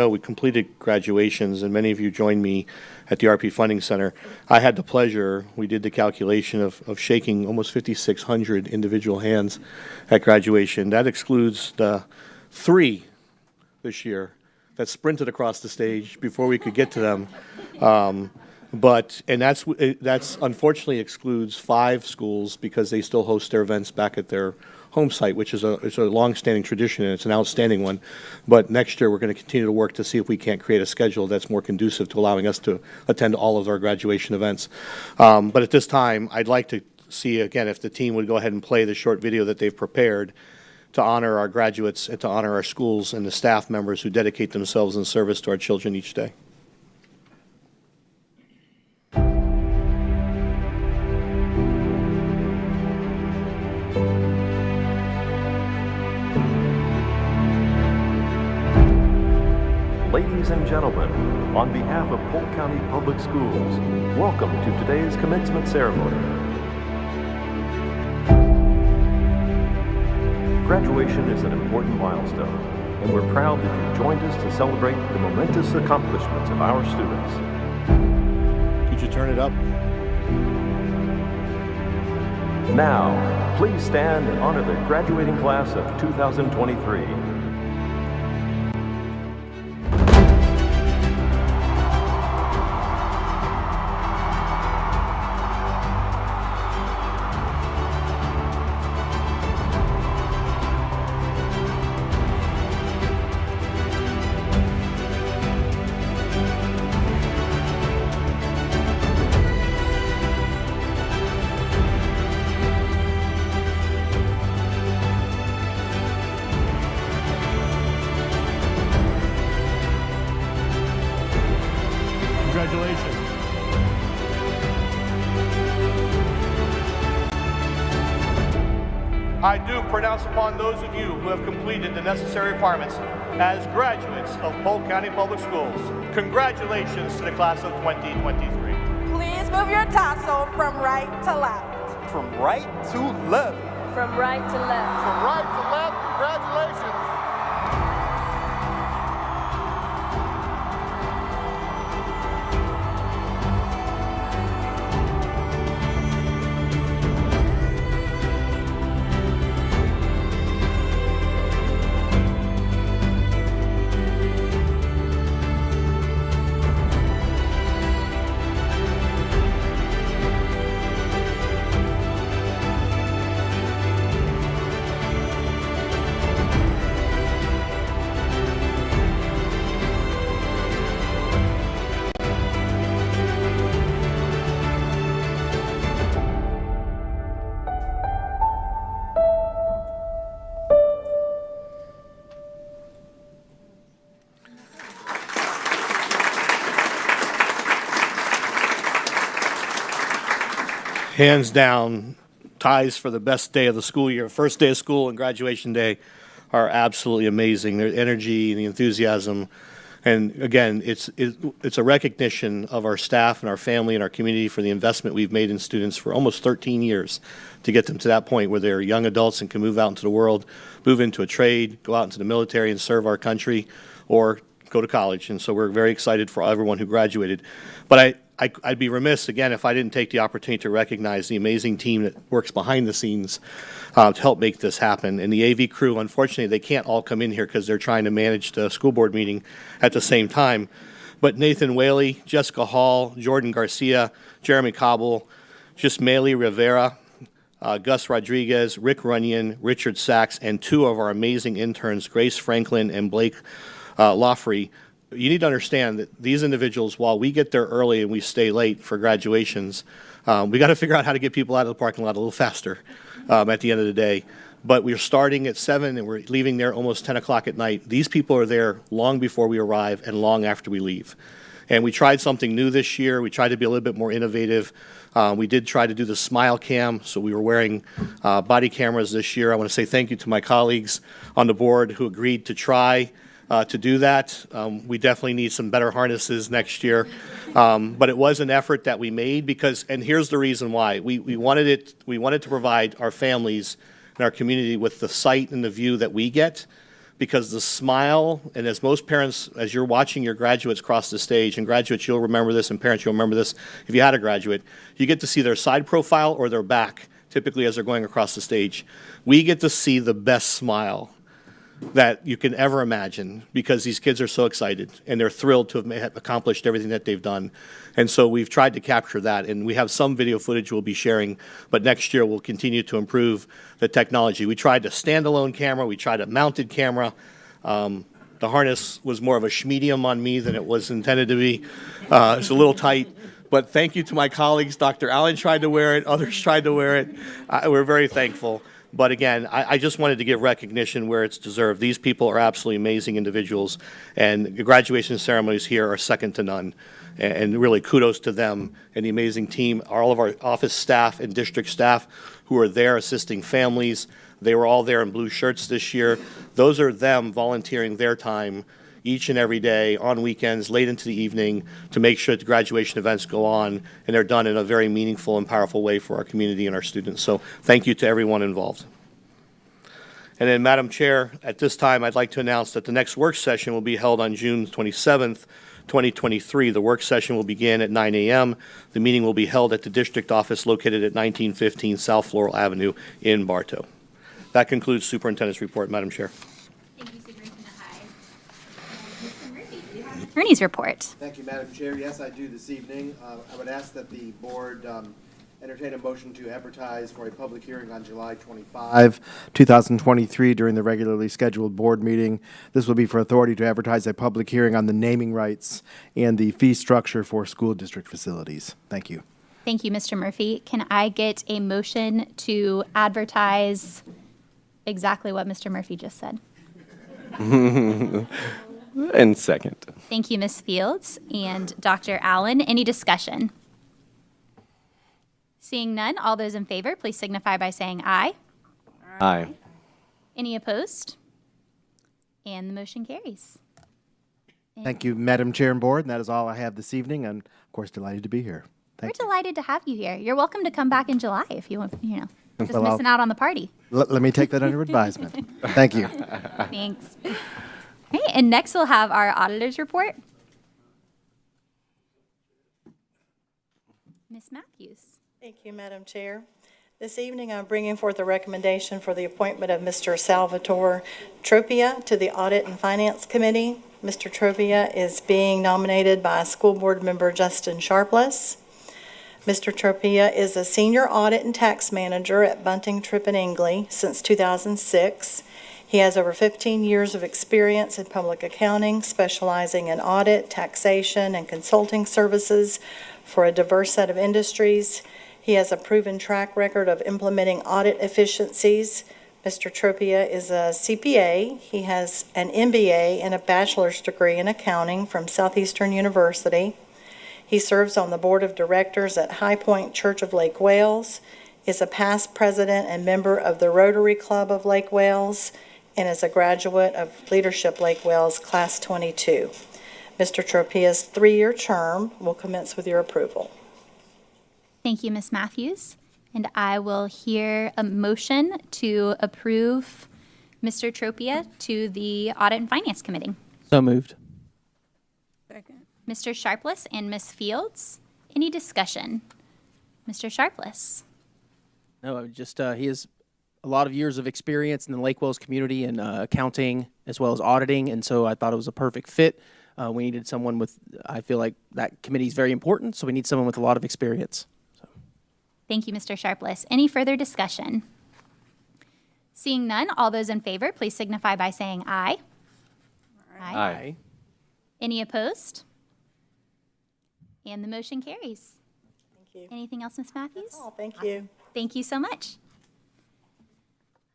we completed graduations, and many of you joined me at the RP Funding Center. I had the pleasure, we did the calculation of shaking almost 5,600 individual hands at graduation. That excludes the 3 this year that sprinted across the stage before we could get to them. That's unfortunately excludes 5 schools because they still host their events back at their home site, which is a long-standing tradition, and it's an outstanding one. But next year, we're going to continue to work to see if we can't create a schedule that's more conducive to allowing us to attend all of our graduation events. But at this time, I'd like to see, again, if the team would go ahead and play the short video that they've prepared to honor our graduates and to honor our schools and the staff members who dedicate themselves in service to our children each day. Ladies and gentlemen, on behalf of Polk County Public Schools, welcome to today's commencement ceremony. Graduation is an important milestone, and we're proud that you joined us to celebrate the momentous accomplishments of our students. Could you turn it up? Now, please stand and honor the graduating class of 2023. Congratulations. I do pronounce upon those of you who have completed the necessary requirements as graduates of Polk County Public Schools. Congratulations to the class of 2023. Please move your tassel from right to left. From right to left. From right to left. From right to left. Congratulations. Hands down, ties for the best day of the school year. First day of school and graduation day are absolutely amazing. Their energy and the enthusiasm. And again, it's a recognition of our staff and our family and our community for the investment we've made in students for almost 13 years to get them to that point where they're young adults and can move out into the world, move into a trade, go out into the military and serve our country, or go to college. And so we're very excited for everyone who graduated. But I'd be remiss, again, if I didn't take the opportunity to recognize the amazing team that works behind the scenes to help make this happen. And the AV crew, unfortunately, they can't all come in here because they're trying to manage the school board meeting at the same time. But Nathan Whaley, Jessica Hall, Jordan Garcia, Jeremy Cobble, Gismaili Rivera, Gus Rodriguez, Rick Runyon, Richard Sachs, and two of our amazing interns, Grace Franklin and Blake Lawfrey. You need to understand that these individuals, while we get there early and we stay late for graduations, we got to figure out how to get people out of the parking lot a little faster at the end of the day. But we're starting at 7 and we're leaving there almost 10 o'clock at night. These people are there long before we arrive and long after we leave. And we tried something new this year. We tried to be a little bit more innovative. We did try to do the smile cam, so we were wearing body cameras this year. I want to say thank you to my colleagues on the board who agreed to try to do that. We definitely need some better harnesses next year. But it was an effort that we made because, and here's the reason why. We wanted to provide our families and our community with the sight and the view that we get, because the smile, and as most parents, as you're watching your graduates cross the stage, and graduates, you'll remember this, and parents, you'll remember this if you had a graduate, you get to see their side profile or their back, typically as they're going across the stage. We get to see the best smile that you can ever imagine, because these kids are so excited and they're thrilled to have accomplished everything that they've done. And so we've tried to capture that, and we have some video footage we'll be sharing, but next year we'll continue to improve the technology. We tried a standalone camera, we tried a mounted camera. The harness was more of a schmedium on me than it was intended to be. It's a little tight. But thank you to my colleagues. Dr. Allen tried to wear it, others tried to wear it. We're very thankful. But again, I just wanted to give recognition where it's deserved. These people are absolutely amazing individuals, and the graduation ceremonies here are second to none. And really kudos to them and the amazing team, all of our office staff and district staff who are there assisting families. They were all there in blue shirts this year. Those are them volunteering their time each and every day, on weekends, late into the evening, to make sure that the graduation events go on, and they're done in a very meaningful and powerful way for our community and our students. So thank you to everyone involved. And then, Madam Chair, at this time, I'd like to announce that the next work session will be held on June 27th, 2023. The work session will begin at 9 a.m. The meeting will be held at the district office located at 1915 South Floral Avenue in Bartow. That concludes Superintendent's report, Madam Chair. Thank you, Superintendent Hyde. Mr. Murphy, do you have an attorney's report? Thank you, Madam Chair. Yes, I do this evening. I would ask that the board entertain a motion to advertise for a public hearing on July 25, 2023, during the regularly scheduled board meeting. This will be for authority to advertise a public hearing on the naming rights and the fee structure for school district facilities. Thank you. Thank you, Mr. Murphy. Can I get a motion to advertise exactly what Mr. Murphy just said? And second. Thank you, Ms. Fields and Dr. Allen. Any discussion? Seeing none, all those in favor, please signify by saying aye. Aye. Any opposed? And the motion carries. Thank you, Madam Chair and Board, and that is all I have this evening. I'm, of course, delighted to be here. We're delighted to have you here. You're welcome to come back in July if you want, just Well, missing out on the party. Let me take that under advisement. Thank you. Thanks. Okay, and next we'll have our auditor's report. Ms. Matthews. Thank you, Madam Chair. This evening, I'm bringing forth a recommendation for the appointment of Mr. Salvatore Tropia to the Audit and Finance Committee. Mr. Tropia is being nominated by School Board Member Justin Sharpless. Mr. Tropia is a senior audit and tax manager at Bunting, Tripp and Ingley since 2006. He has over 15 years of experience in public accounting, specializing in audit, taxation, and consulting services for a diverse set of industries. He has a proven track record of implementing audit efficiencies. Mr. Tropia is a CPA. He has an MBA and a bachelor's degree in accounting from Southeastern University. He serves on the board of directors at High Point Church of Lake Wales, is a past president and member of the Rotary Club of Lake Wales, and is a graduate of Leadership Lake Wales Class 22. Mr. Tropia's 3-year term will commence with your approval. Thank you, Ms. Matthews. And I will hear a motion to approve Mr. Tropia to the Audit and Finance Committee. So moved. Second. Mr. Sharpless and Ms. Fields, any discussion? Mr. Sharpless. No, just he has a lot of years of experience in the Lake Wales community in accounting as well as auditing, and so I thought it was a perfect fit. We needed someone with, I feel like that committee is very important, so we need someone with a lot of experience. Thank you, Mr. Sharpless. Any further discussion? Seeing none, all those in favor, please signify by saying aye. Aye. Any opposed? And the motion carries. Thank you. Anything else, Ms. Matthews? That's all. Thank you. Thank you so much.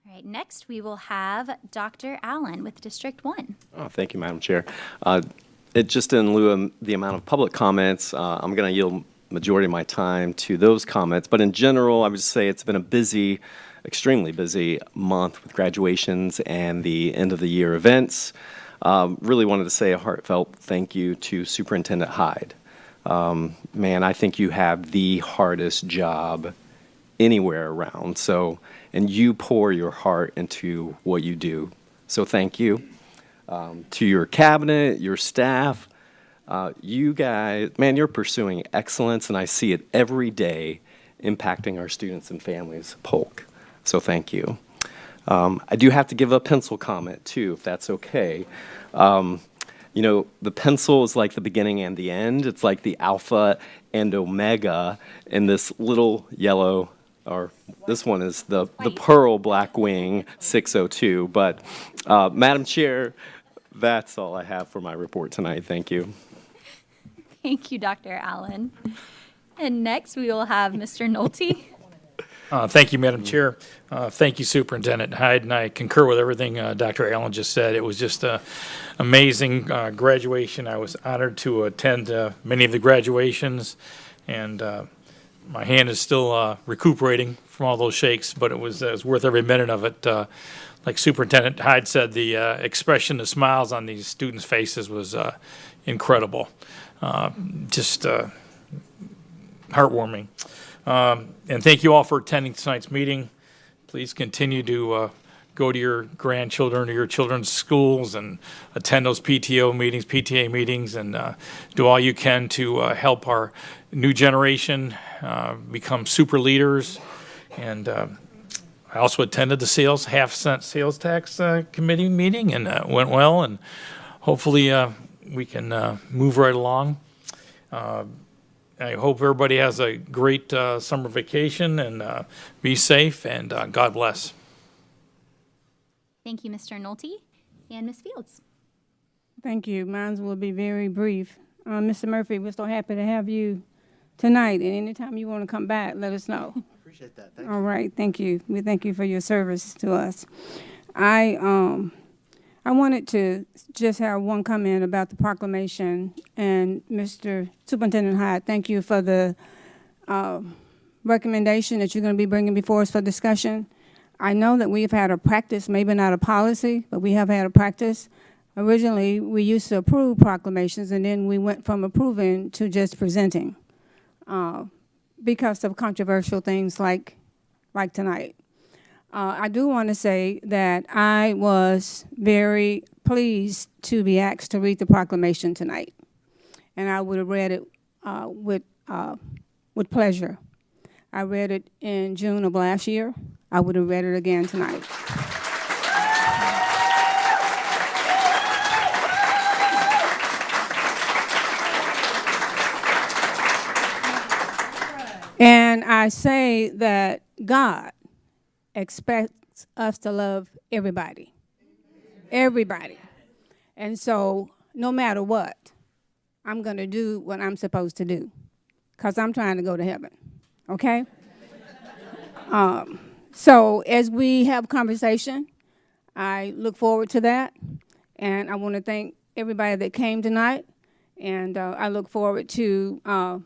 All right, next we will have Dr. Allen with District 1. Oh, thank you, Madam Chair. Just in lieu of the amount of public comments, I'm going to yield majority of my time to those comments. But in general, I would say it's been a busy, extremely busy month with graduations and the end of the year events. Really wanted to say a heartfelt thank you to Superintendent Hyde. Man, I think you have the hardest job anywhere around. So, and you pour your heart into what you do. So thank you. To your cabinet, your staff, you guys, man, you're pursuing excellence, and I see it every day impacting our students and families, Polk. So thank you. I do have to give a pencil comment, too, if that's okay. You know, the pencil is like the beginning and the end. It's like the alpha and omega in this little yellow, or this one is the Pearl Blackwing 602. But, Madam Chair, that's all I have for my report tonight. Thank you. Thank you, Dr. Allen. And next we will have Mr. Nolte. Thank you, Madam Chair. Thank you, Superintendent Hyde, and I concur with everything Dr. Allen just said. It was just an amazing graduation. I was honored to attend many of the graduations, and my hand is still recuperating from all those shakes, but it was worth every minute of it. Like Superintendent Hyde said, the expression, the smiles on these students' faces was incredible. Just heartwarming. And thank you all for attending tonight's meeting. Please continue to go to your grandchildren or your children's schools and attend those PTA meetings, and do all you can to help our new generation become super leaders. And I also attended the half-cent sales tax committee meeting, and went well, and hopefully we can move right along. I hope everybody has a great summer vacation, and be safe, and God bless. Thank you, Mr. Nolte. And Ms. Fields. Thank you. Mine will be very brief. Mr. Murphy, we're so happy to have you tonight, and anytime you want to come back, let us know. Appreciate that. Thank you. All right, thank you. We thank you for your service to us. I wanted to just have one comment about the proclamation, and Mr. Superintendent Hyde, thank you for the recommendation that you're going to be bringing before us for discussion. I know that we've had a practice, maybe not a policy, but we have had a practice. Originally, we used to approve proclamations, and then we went from approving to just presenting because of controversial things like tonight. I do want to say that I was very pleased to be asked to read the proclamation tonight, and I would have read it with pleasure. I read it in June of last year. I would have read it again tonight. And I say that God expects us to love everybody. Everybody. And so no matter what, I'm going to do what I'm supposed to do because I'm trying to go to heaven. Okay? So as we have conversation, I look forward to that. And I want to thank everybody that came tonight. And I look forward to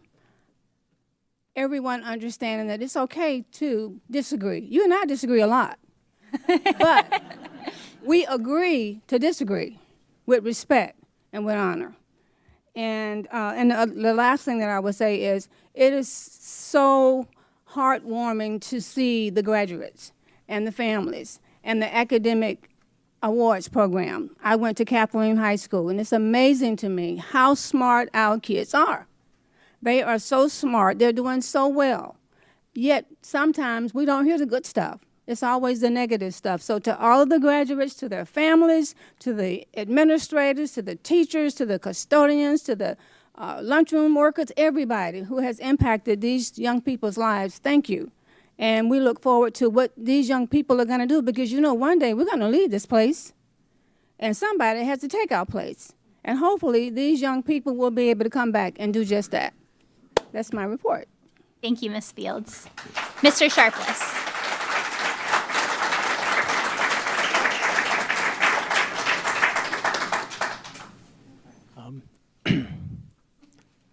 everyone understanding that it's okay to disagree. You and I disagree a lot. But we agree to disagree with respect and with honor. And the last thing that I would say is it is so heartwarming to see the graduates and the families and the academic awards program. I went to Kathleen High School, and it's amazing to me how smart our kids are. They are so smart. They're doing so well. Yet sometimes we don't hear the good stuff. It's always the negative stuff. So to all of the graduates, to their families, to the administrators, to the teachers, to the custodians, to the lunchroom workers, everybody who has impacted these young people's lives, thank you. And we look forward to what these young people are going to do because, you know, one day we're going to leave this place and somebody has to take our place. And hopefully these young people will be able to come back and do just that. That's my report. Thank you, Ms. Fields. Mr. Sharpless.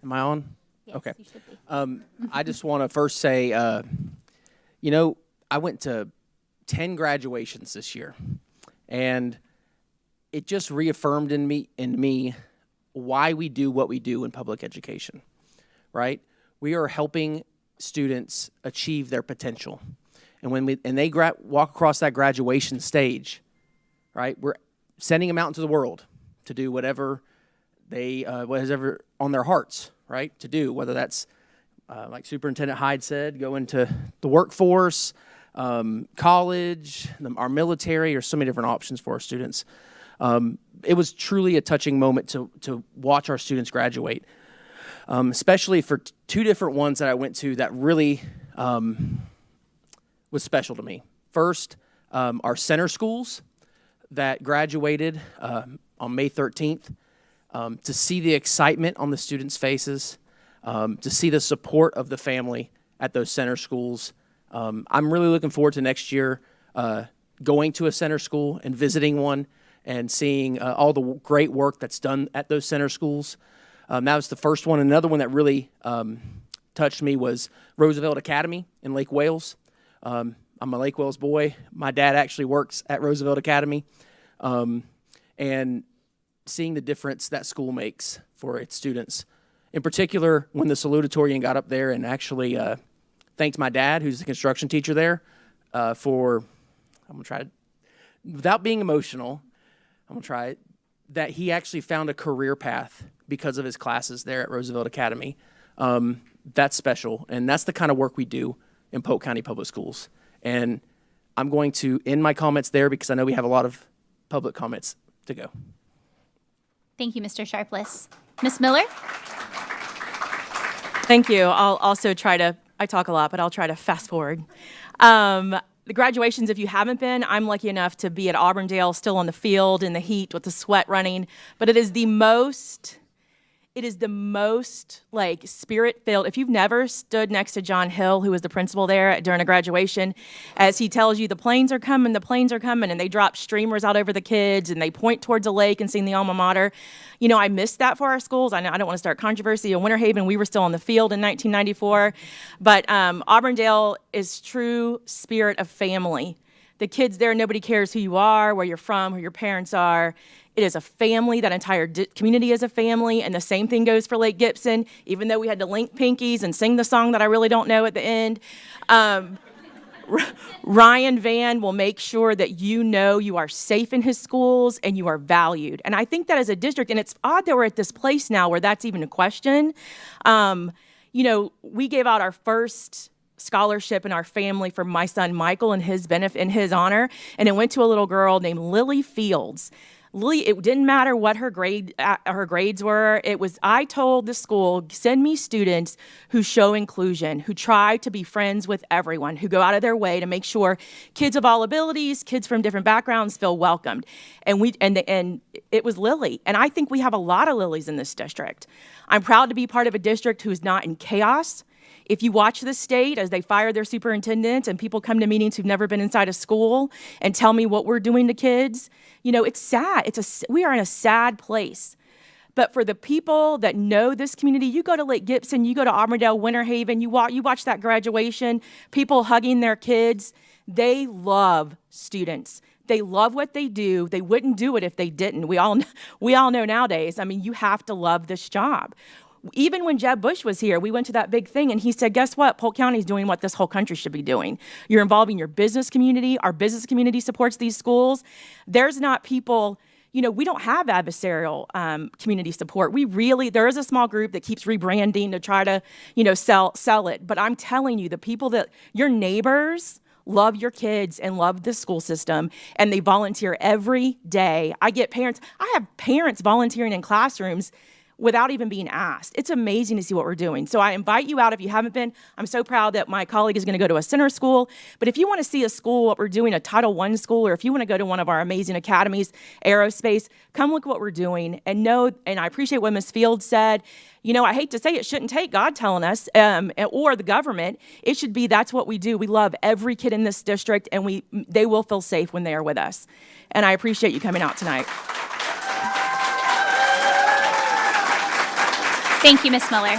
Am I on? Yes, okay. you should be. I just want to first say, you know, I went to 10 graduations this year, and it just reaffirmed in me why we do what we do in public education, right? We are helping students achieve their potential. And when they walk across that graduation stage, right, we're sending them out into the world to do whatever whatever on their hearts, right, to do, whether that's, like Superintendent Hyde said, go into the workforce, college, our military, or so many different options for our students. It was truly a touching moment to watch our students graduate, especially for two different ones that I went to that really was special to me. First, our center schools that graduated on May 13th, to see the excitement on the students' faces, to see the support of the family at those center schools. I'm really looking forward to next year going to a center school and visiting one and seeing all the great work that's done at those center schools. That was the first one. Another one that really touched me was Roosevelt Academy in Lake Wales. I'm a Lake Wales boy. My dad actually works at Roosevelt Academy. And seeing the difference that school makes for its students. In particular, when the salutatorian got up there and actually thanked my dad, who's the construction teacher there, for, I'm going to try to without being emotional, I'm going to try it, that he actually found a career path because of his classes there at Roosevelt Academy. That's special, and that's the kind of work we do in Polk County Public Schools. And I'm going to end my comments there because I know we have a lot of public comments to go. Thank you, Mr. Sharpless. Ms. Miller? Thank you. I'll also I talk a lot, but I'll try to fast forward. The graduations, if you haven't been, I'm lucky enough to be at Auburndale, still on the field in the heat with the sweat running, but it is the most like spirit-filled. If you've never stood next to John Hill, who was the principal there during a graduation, as he tells you the planes are coming, and they drop streamers out over the kids, and they point towards a lake and sing the alma mater. You know, I missed that for our schools. I know I don't want to start controversy. In Winter Haven, we were still on the field in 1994, but Auburndale is true spirit of family. The kids there, nobody cares who you are, where you're from, who your parents are. It is a family. That entire community is a family, and the same thing goes for Lake Gibson, even though we had to link pinkies and sing the song that I really don't know at the end. Ryan Van will make sure that you know you are safe in his schools and you are valued. And I think that as a district, and it's odd that we're at this place now where that's even a question. You know, we gave out our first scholarship in our family for my son Michael in his benefit, in his honor, and it went to a little girl named Lily Fields. Lily, it didn't matter what her grades were. I told the school, send me students who show inclusion, who try to be friends with everyone, who go out of their way to make sure kids of all abilities, kids from different backgrounds feel welcomed. And it was Lily. And I think we have a lot of Lilies in this district. I'm proud to be part of a district who's not in chaos. If you watch the state as they fire their superintendents and people come to meetings who've never been inside a school and tell me what we're doing to kids, you know, it's sad. We are in a sad place. But for the people that know this community, you go to Lake Gibson, you go to Auburndale, Winter Haven, you watch that graduation, people hugging their kids. They love students. They love what they do. They wouldn't do it if they didn't. We all know nowadays, I mean, you have to love this job. Even when Jeb Bush was here, we went to that big thing and he said, guess what? Polk County is doing what this whole country should be doing. You're involving your business community. Our business community supports these schools. There's not people, you know, we don't have adversarial community support. There is a small group that keeps rebranding to try to, you know, sell it. But I'm telling you, the people your neighbors love your kids and love the school system, and they volunteer every day. I have parents volunteering in classrooms without even being asked. It's amazing to see what we're doing. So I invite you out if you haven't been. I'm so proud that my colleague is going to go to a center school. But if you want to see a school, what we're doing, a Title I school, or if you want to go to one of our amazing academies, aerospace, come look at what we're doing and know, and I appreciate what Ms. Fields said. You know, I hate to say it shouldn't take God telling us or the government. It should be that's what we do. We love every kid in this district, and they will feel safe when they are with us. And I appreciate you coming out tonight. Thank you, Ms. Miller.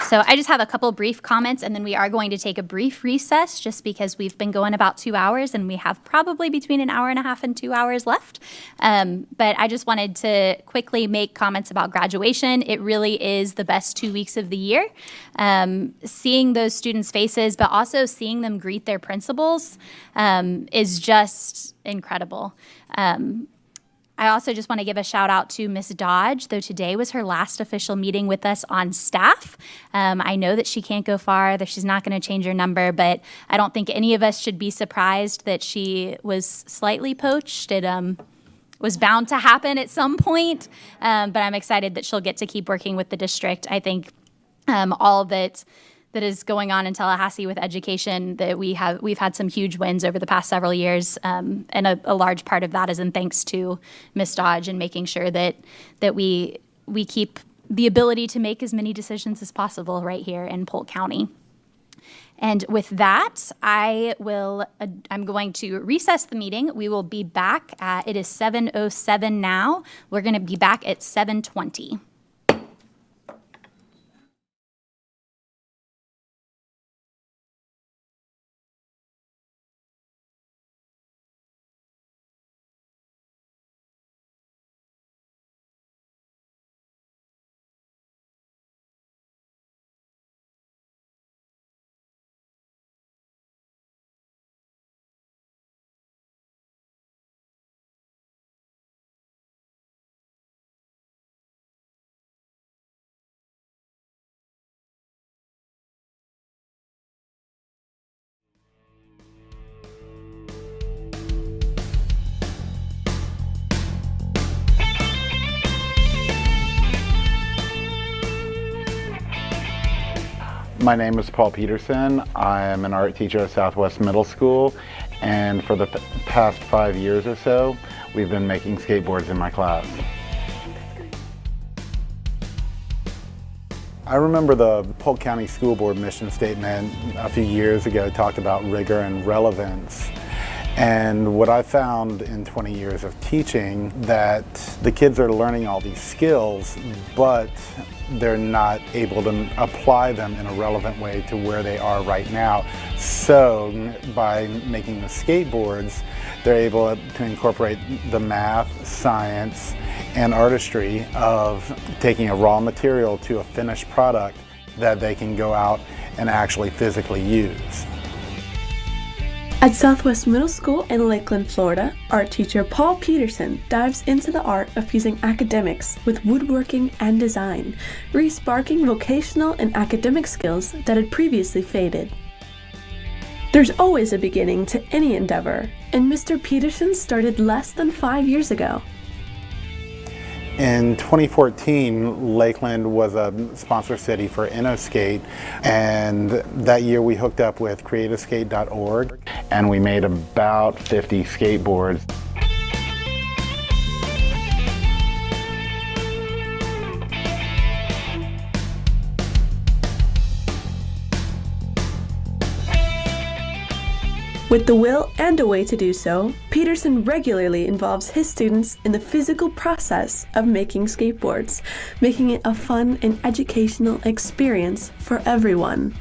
So I just have a couple brief comments, and then we are going to take a brief recess just because we've been going about 2 hours and we have probably between an hour and a half and 2 hours left. But I just wanted to quickly make comments about graduation. It really is the best 2 weeks of the year. Seeing those students' faces, but also seeing them greet their principals is just incredible. I also just want to give a shout out to Ms. Dodge, though today was her last official meeting with us on staff. I know that she can't go far, that she's not going to change her number, but I don't think any of us should be surprised that she was slightly poached. It was bound to happen at some point, but I'm excited that she'll get to keep working with the district. I think all that is going on in Tallahassee with education, that we've had some huge wins over the past several years, and a large part of that is in thanks to Ms. Dodge and making sure that we keep the ability to make as many decisions as possible right here in Polk County. And with that, I'm going to recess the meeting. We will be back it is 7:07 now. We're going to be back at 7:20. My name is Paul Peterson. I am an art teacher at Southwest Middle School, and for the past 5 years or so, we've been making skateboards in my class. I remember the Polk County School Board mission statement a few years ago talked about rigor and relevance. And what I found in 20 years of teaching, that the kids are learning all these skills, but they're not able to apply them in a relevant way to where they are right now. So by making the skateboards, they're able to incorporate the math, science, and artistry of taking a raw material to a finished product that they can go out and actually physically use. At Southwest Middle School in Lakeland, Florida, art teacher Paul Peterson dives into the art of fusing academics with woodworking and design, re-sparking vocational and academic skills that had previously faded. There's always a beginning to any endeavor, and Mr. Peterson started less than 5 years ago. In 2014, Lakeland was a sponsor city for InnoSkate, and that year we hooked up with creativeskate.org, and we made about 50 skateboards. With the will and a way to do so, Peterson regularly involves his students in the physical process of making skateboards, making it a fun and educational experience for everyone.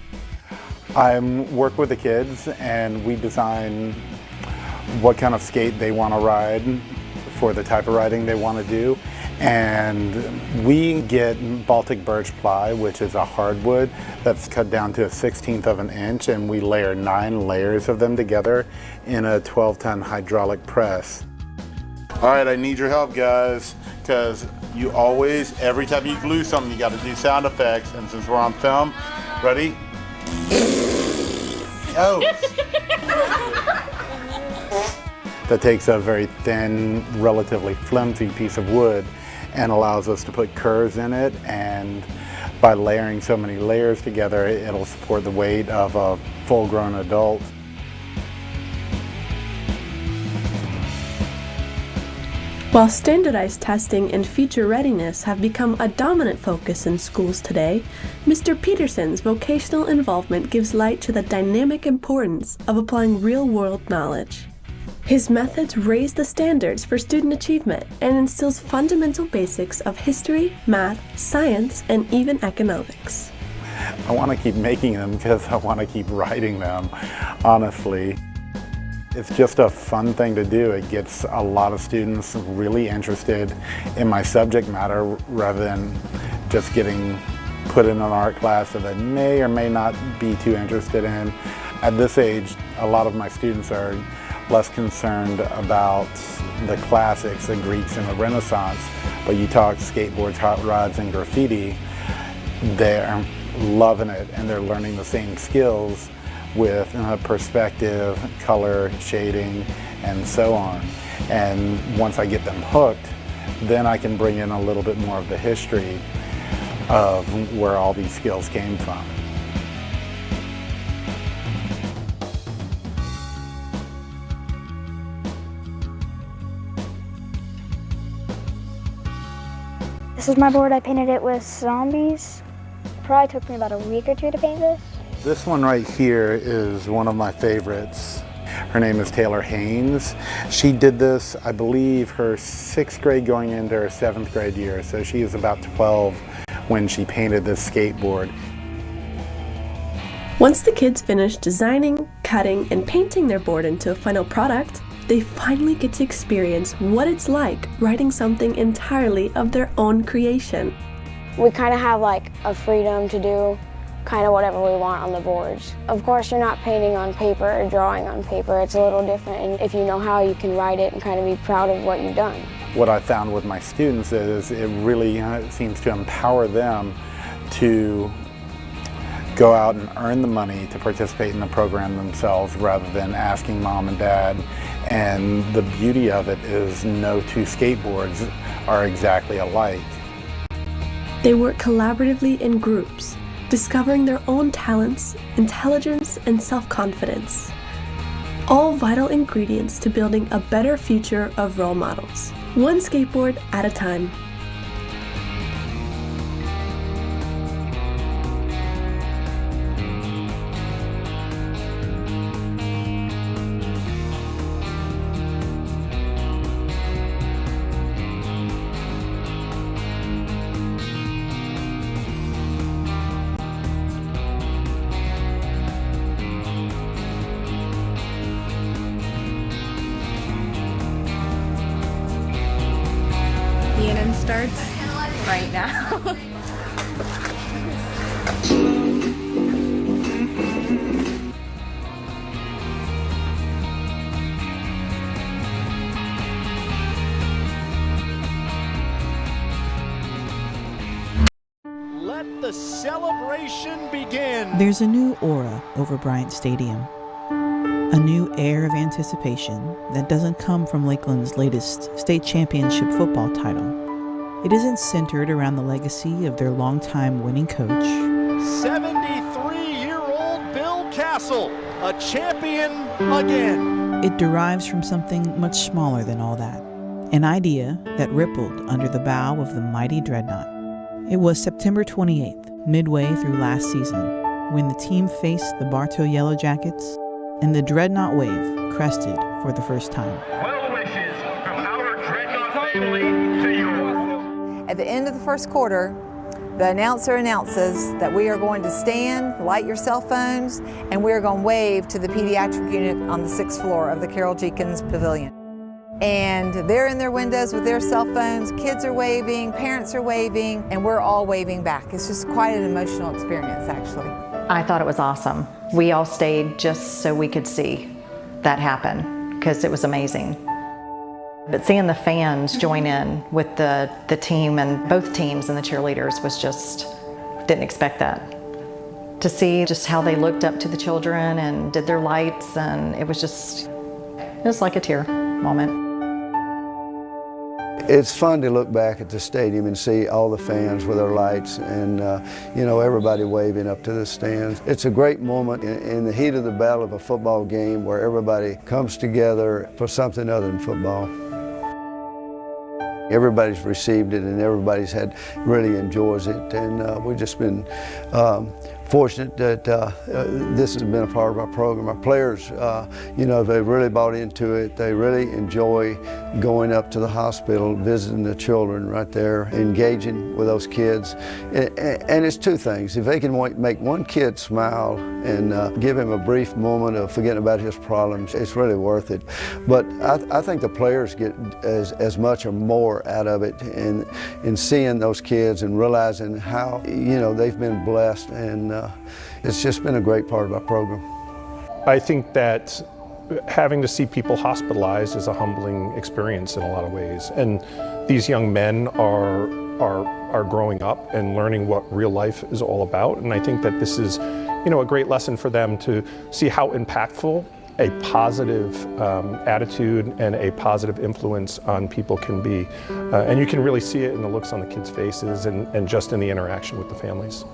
I work with the kids, and we design what kind of skate they want to ride for the type of riding they want to do. And we get Baltic birch ply, which is a hardwood that's cut down to a 1/16 of an inch, and we layer 9 layers of them together in a 12-ton hydraulic press. All right, I need your help, guys, because you always, every time you glue something, you got to do sound effects. And since we're on film, ready? Oh. That takes a very thin, relatively flimsy piece of wood and allows us to put curves in it, and by layering so many layers together, it'll support the weight of a full-grown adult. While standardized testing and feature readiness have become a dominant focus in schools today, Mr. Peterson's vocational involvement gives light to the dynamic importance of applying real-world knowledge. His methods raise the standards for student achievement and instills fundamental basics of history, math, science, and even economics. I want to keep making them because I want to keep writing them, honestly. It's just a fun thing to do. It gets a lot of students really interested in my subject matter rather than just getting put in an art class that they may or may not be too interested in. At this age, a lot of my students are less concerned about the classics, the Greeks and the Renaissance, but you talk skateboards, hot rods, and graffiti, they're loving it, and they're learning the same skills with perspective, color, shading, and so on. And once I get them hooked, then I can bring in a little bit more of the history of where all these skills came from. This is my board. I painted it with zombies. It probably took me about a week or two to paint this. This one right here is one of my favorites. Her name is Taylor Haynes. She did this, I believe, her 6th grade going into her 7th grade year, so she is about 12 when she painted this skateboard. Once the kids finish designing, cutting, and painting their board into a final product, they finally get to experience what it's like writing something entirely of their own creation. We kind of have like a freedom to do kind of whatever we want on the boards. Of course, you're not painting on paper or drawing on paper. It's a little different, and if you know how, you can write it and kind of be proud of what you've done. What I found with my students is it really seems to empower them to go out and earn the money to participate in the program themselves rather than asking mom and dad. And the beauty of it is no two skateboards are exactly alike. They work collaboratively in groups, discovering their own talents, intelligence, and self-confidence. All vital ingredients to building a better future of role models, one skateboard at a time. CNN starts right now. Let the celebration begin. There's a new aura over Bryant Stadium, a new air of anticipation that doesn't come from Lakeland's latest state championship football title. It isn't centered around the legacy of their longtime winning coach. 73-year-old Bill Castle, a champion again. It derives from something much smaller than all that, an idea that rippled under the bow of the mighty Dreadnought. It was September 28th, midway through last season, when the team faced the Bartow Yellow Jackets and the Dreadnought wave crested for the first time. Well wishes from our Dreadnought family to yours. At the end of the first quarter, the announcer announces that we are going to stand, light your cell phones, and we are going to wave to the pediatric unit on the 6th floor of the Carol Jenkins Pavilion. And they're in their windows with their cell phones, kids are waving, parents are waving, and we're all waving back. It's just quite an emotional experience, actually. I thought it was awesome. We all stayed just so we could see that happen, because it was amazing. But seeing the fans join in with the team, and both teams and the cheerleaders, was just, didn't expect that. To see just how they looked up to the children and did their lights, and it was like a tear moment. It's fun to look back at the stadium and see all the fans with their lights and, everybody waving up to the stands. It's a great moment in the heat of the battle of a football game where everybody comes together for something other than football. Everybody's received it and everybody's really enjoys it, and we've just been fortunate that this has been a part of our program. Our players, they really bought into it. They really enjoy going up to the hospital, visiting the children right there, engaging with those kids. And it's two things. If they can make one kid smile and give him a brief moment of forgetting about his problems, it's really worth it. But I think the players get as much or more out of it in seeing those kids and realizing how, they've been blessed, and it's just been a great part of our program. I think that having to see people hospitalized is a humbling experience in a lot of ways. And these young men are growing up and learning what real life is all about. And I think that this is, a great lesson for them to see how impactful a positive attitude and a positive influence on people can be. And you can really see it in the looks on the kids' faces and just in the interaction with the families.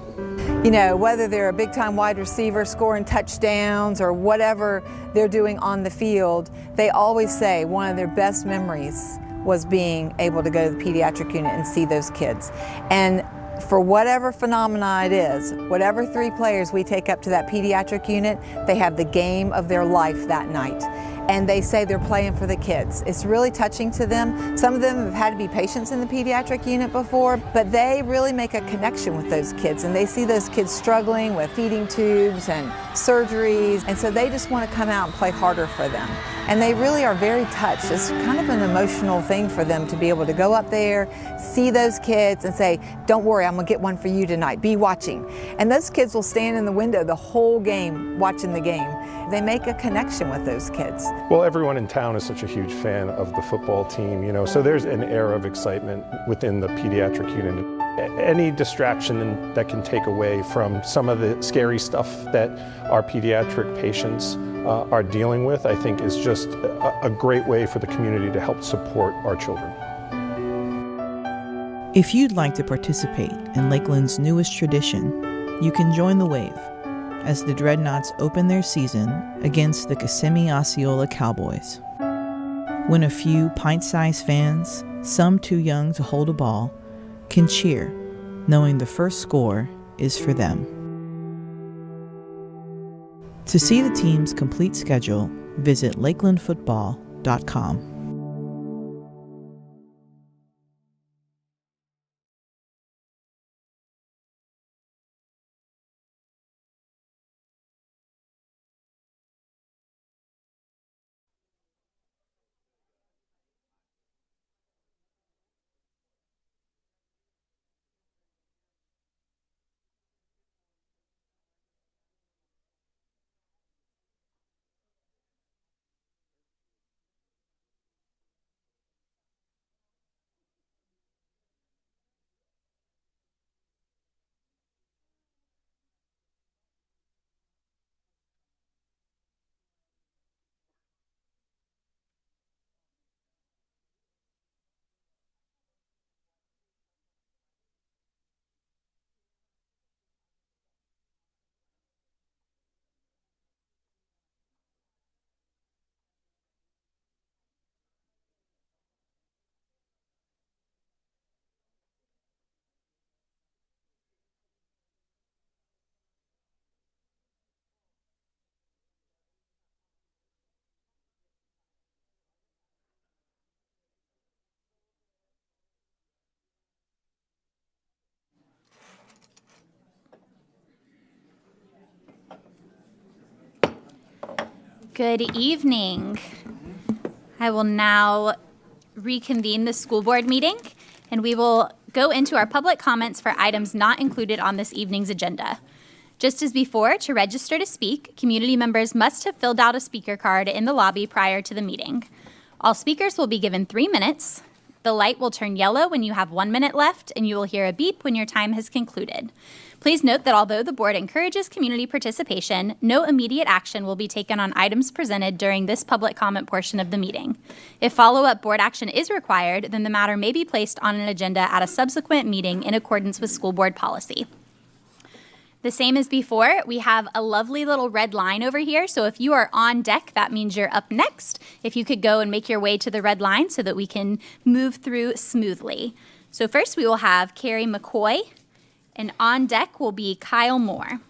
Whether they're a big-time wide receiver scoring touchdowns or whatever they're doing on the field, they always say one of their best memories was being able to go to the pediatric unit and see those kids. And for whatever phenomena it is, whatever 3 players we take up to that pediatric unit, they have the game of their life that night. And they say they're playing for the kids. It's really touching to them. Some of them have had to be patients in the pediatric unit before, but they really make a connection with those kids, and they see those kids struggling with feeding tubes and surgeries, and so they just want to come out and play harder for them. And they really are very touched. It's kind of an emotional thing for them to be able to go up there, see those kids and say, "Don't worry, I'm gonna get one for you tonight, be watching." And those kids will stand in the window the whole game watching the game. They make a connection with those kids. Well, everyone in town is such a huge fan of the football team, so there's an air of excitement within the pediatric unit. Any distraction that can take away from some of the scary stuff that our pediatric patients are dealing with, I think is just a great way for the community to help support our children. If you'd like to participate in Lakeland's newest tradition, you can join the wave as the Dreadnoughts open their season against the Kissimmee Osceola Cowboys. When a few pint-sized fans, some too young to hold a ball, can cheer, knowing the first score is for them. To see the team's complete schedule, visit lakelandfootball.com. Good evening. I will now reconvene the school board meeting, and we will go into our public comments for items not included on this evening's agenda. Just as before, to register to speak, community members must have filled out a speaker card in the lobby prior to the meeting. All speakers will be given 3 minutes. The light will turn yellow when you have 1 minute left, and you will hear a beep when your time has concluded. Please note that although the board encourages community participation, no immediate action will be taken on items presented during this public comment portion of the meeting. If follow-up board action is required, then the matter may be placed on an agenda at a subsequent meeting in accordance with school board policy. The same as before, we have a lovely little red line over here, so if you are on deck, that means you're up next. If you could go and make your way to the red line so that we can move through smoothly. So first we will have Carrie McCoy, and on deck will be Kyle Moore.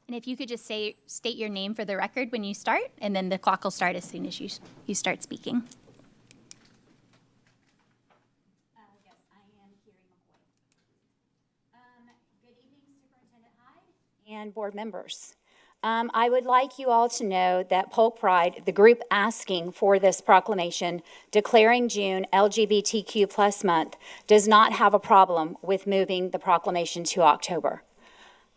And if you could just state your name for the record when you start, and then the clock will start as soon as you start speaking. Yes, I am Carrie McCoy. Good evening, Superintendent Hyde and board members. I would like you all to know that Polk Pride, the group asking for this proclamation declaring June LGBTQ+ month, does not have a problem with moving the proclamation to October.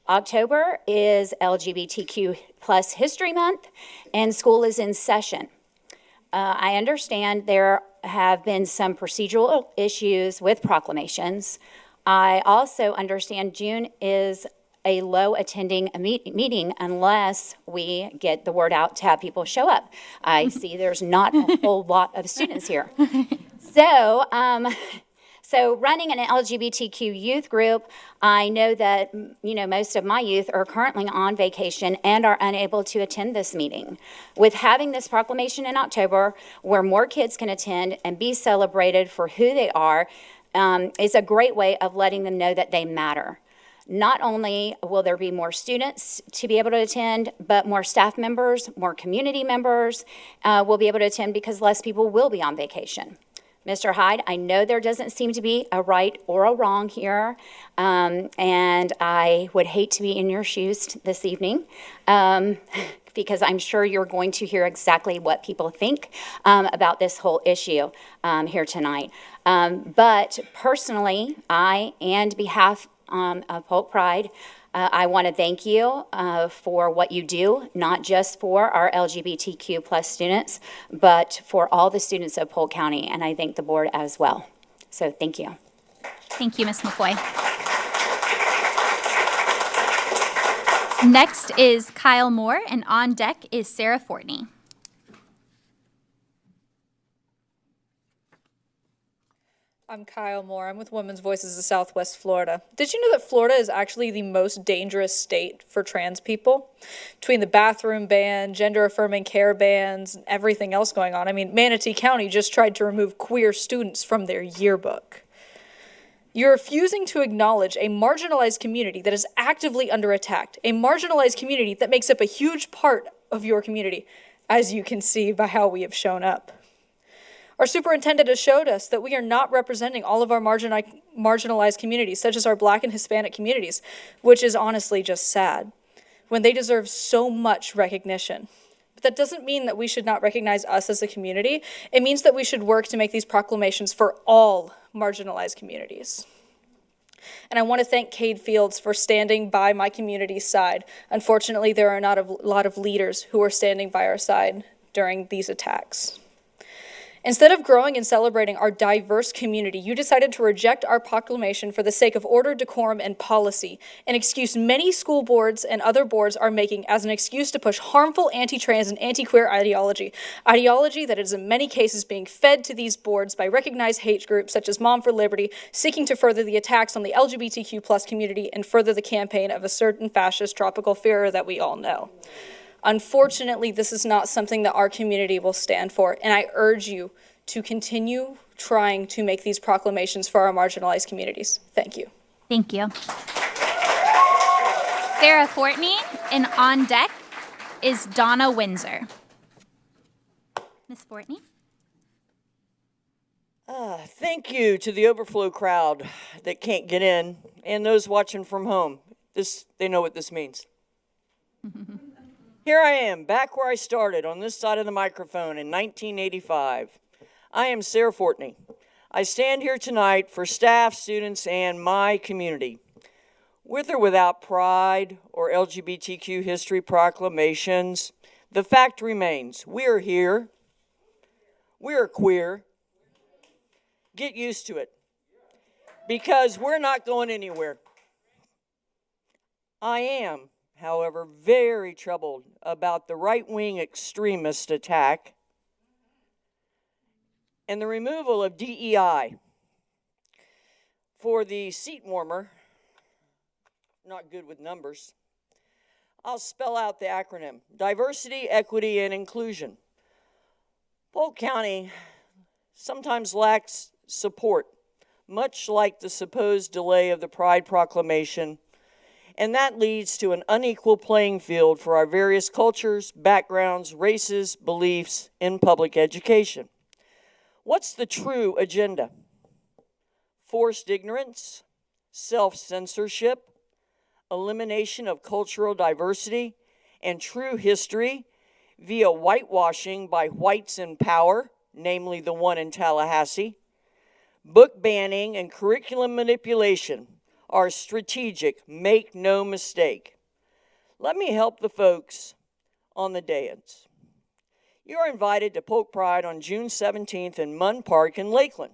October is LGBTQ+ History Month, and school is in session. I understand there have been some procedural issues with proclamations. I also understand June is a low attending meeting unless we get the word out to have people show up. I see there's not a whole lot of students here. So running an LGBTQ youth group, I know that most of my youth are currently on vacation and are unable to attend this meeting. With having this proclamation in October, where more kids can attend and be celebrated for who they are, is a great way of letting them know that they matter. Not only will there be more students to be able to attend, but more staff members, more community members will be able to attend because less people will be on vacation. Mr. Hyde, I know there doesn't seem to be a right or a wrong here, and I would hate to be in your shoes this evening because I'm sure you're going to hear exactly what people think about this whole issue here tonight. But personally, and behalf of Polk Pride, I want to thank you for what you do, not just for our LGBTQ+ students, but for all the students of Polk County, and I thank the board as well. So thank you. Thank you, Ms. McCoy. Next is Kyle Moore, and on deck is Sarah Fortney. I'm Kyle Moore. I'm with Women's Voices of Southwest Florida. Did you know that Florida is actually the most dangerous state for trans people? Between the bathroom ban, gender-affirming care bans, and everything else going on. I mean, Manatee County just tried to remove queer students from their yearbook. You're refusing to acknowledge a marginalized community that is actively under attack, a marginalized community that makes up a huge part of your community, as you can see by how we have shown up. Our superintendent has showed us that we are not representing all of our marginalized communities, such as our Black and Hispanic communities, which is honestly just sad, when they deserve so much recognition. But that doesn't mean that we should not recognize us as a community. It means that we should work to make these proclamations for all marginalized communities. And I want to thank Cade Fields for standing by my community's side. Unfortunately, there are not a lot of leaders who are standing by our side during these attacks. Instead of growing and celebrating our diverse community, you decided to reject our proclamation for the sake of order, decorum, and policy, an excuse many school boards and other boards are making as an excuse to push harmful anti-trans and anti-queer ideology that is in many cases being fed to these boards by recognized hate groups such as Mom for Liberty, seeking to further the attacks on the LGBTQ+ community and further the campaign of a certain fascist tropical Führer that we all know. Unfortunately, this is not something that our community will stand for, and I urge you to continue trying to make these proclamations for our marginalized communities. Thank you. Thank you. Sarah Fortney, and on deck is Donna Windsor. Ms. Fortney? Thank you to the overflow crowd that can't get in and those watching from home. They know what this means. Here I am, back where I started, on this side of the microphone in 1985. I am Sarah Fortney. I stand here tonight for staff, students, and my community. With or without pride or LGBTQ history proclamations, the fact remains, we are here. We are queer. Get used to it, because we're not going anywhere. I am, however, very troubled about the right-wing extremist attack and the removal of DEI. For the seat warmer, not good with numbers, I'll spell out the acronym: diversity, equity, and inclusion. Polk County sometimes lacks support, much like the supposed delay of the Pride Proclamation, and that leads to an unequal playing field for our various cultures, backgrounds, races, beliefs in public education. What's the true agenda? Forced ignorance, self-censorship, elimination of cultural diversity and true history via whitewashing by whites in power, namely the one in Tallahassee. Book banning and curriculum manipulation are strategic, make no mistake. Let me help the folks on the dais. You are invited to Polk Pride on June 17th in Munn Park in Lakeland.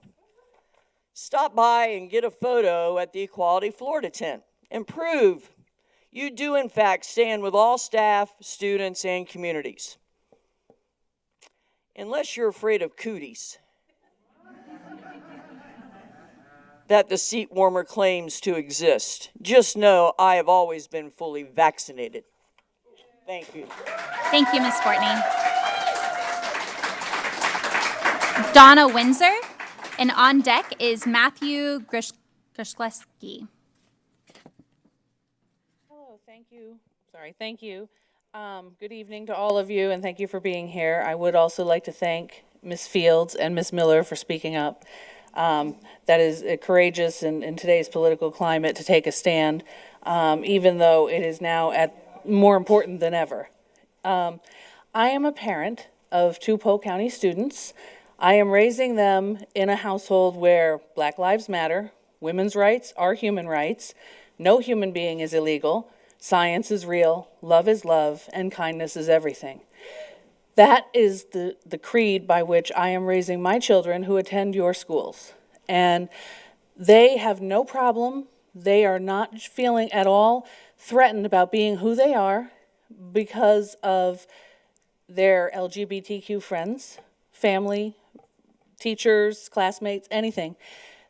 Stop by and get a photo at the Equality Florida tent and prove you do in fact stand with all staff, students, and communities. Unless you're afraid of cooties that the seat warmer claims to exist, just know I have always been fully vaccinated. Thank you. Thank you, Ms. Fortney. Donna Windsor, and on deck is Matthew Grishleski. Hello, thank you. Thank you. Good evening to all of you, and thank you for being here. I would also like to thank Ms. Fields and Ms. Miller for speaking up. That is courageous in today's political climate to take a stand, even though it is now more important than ever. I am a parent of 2 Polk County students. I am raising them in a household where Black Lives Matter, women's rights are human rights, no human being is illegal, science is real, love is love, and kindness is everything. That is the creed by which I am raising my children who attend your schools. And they have no problem. They are not feeling at all threatened about being who they are because of their LGBTQ friends, family, teachers, classmates, anything.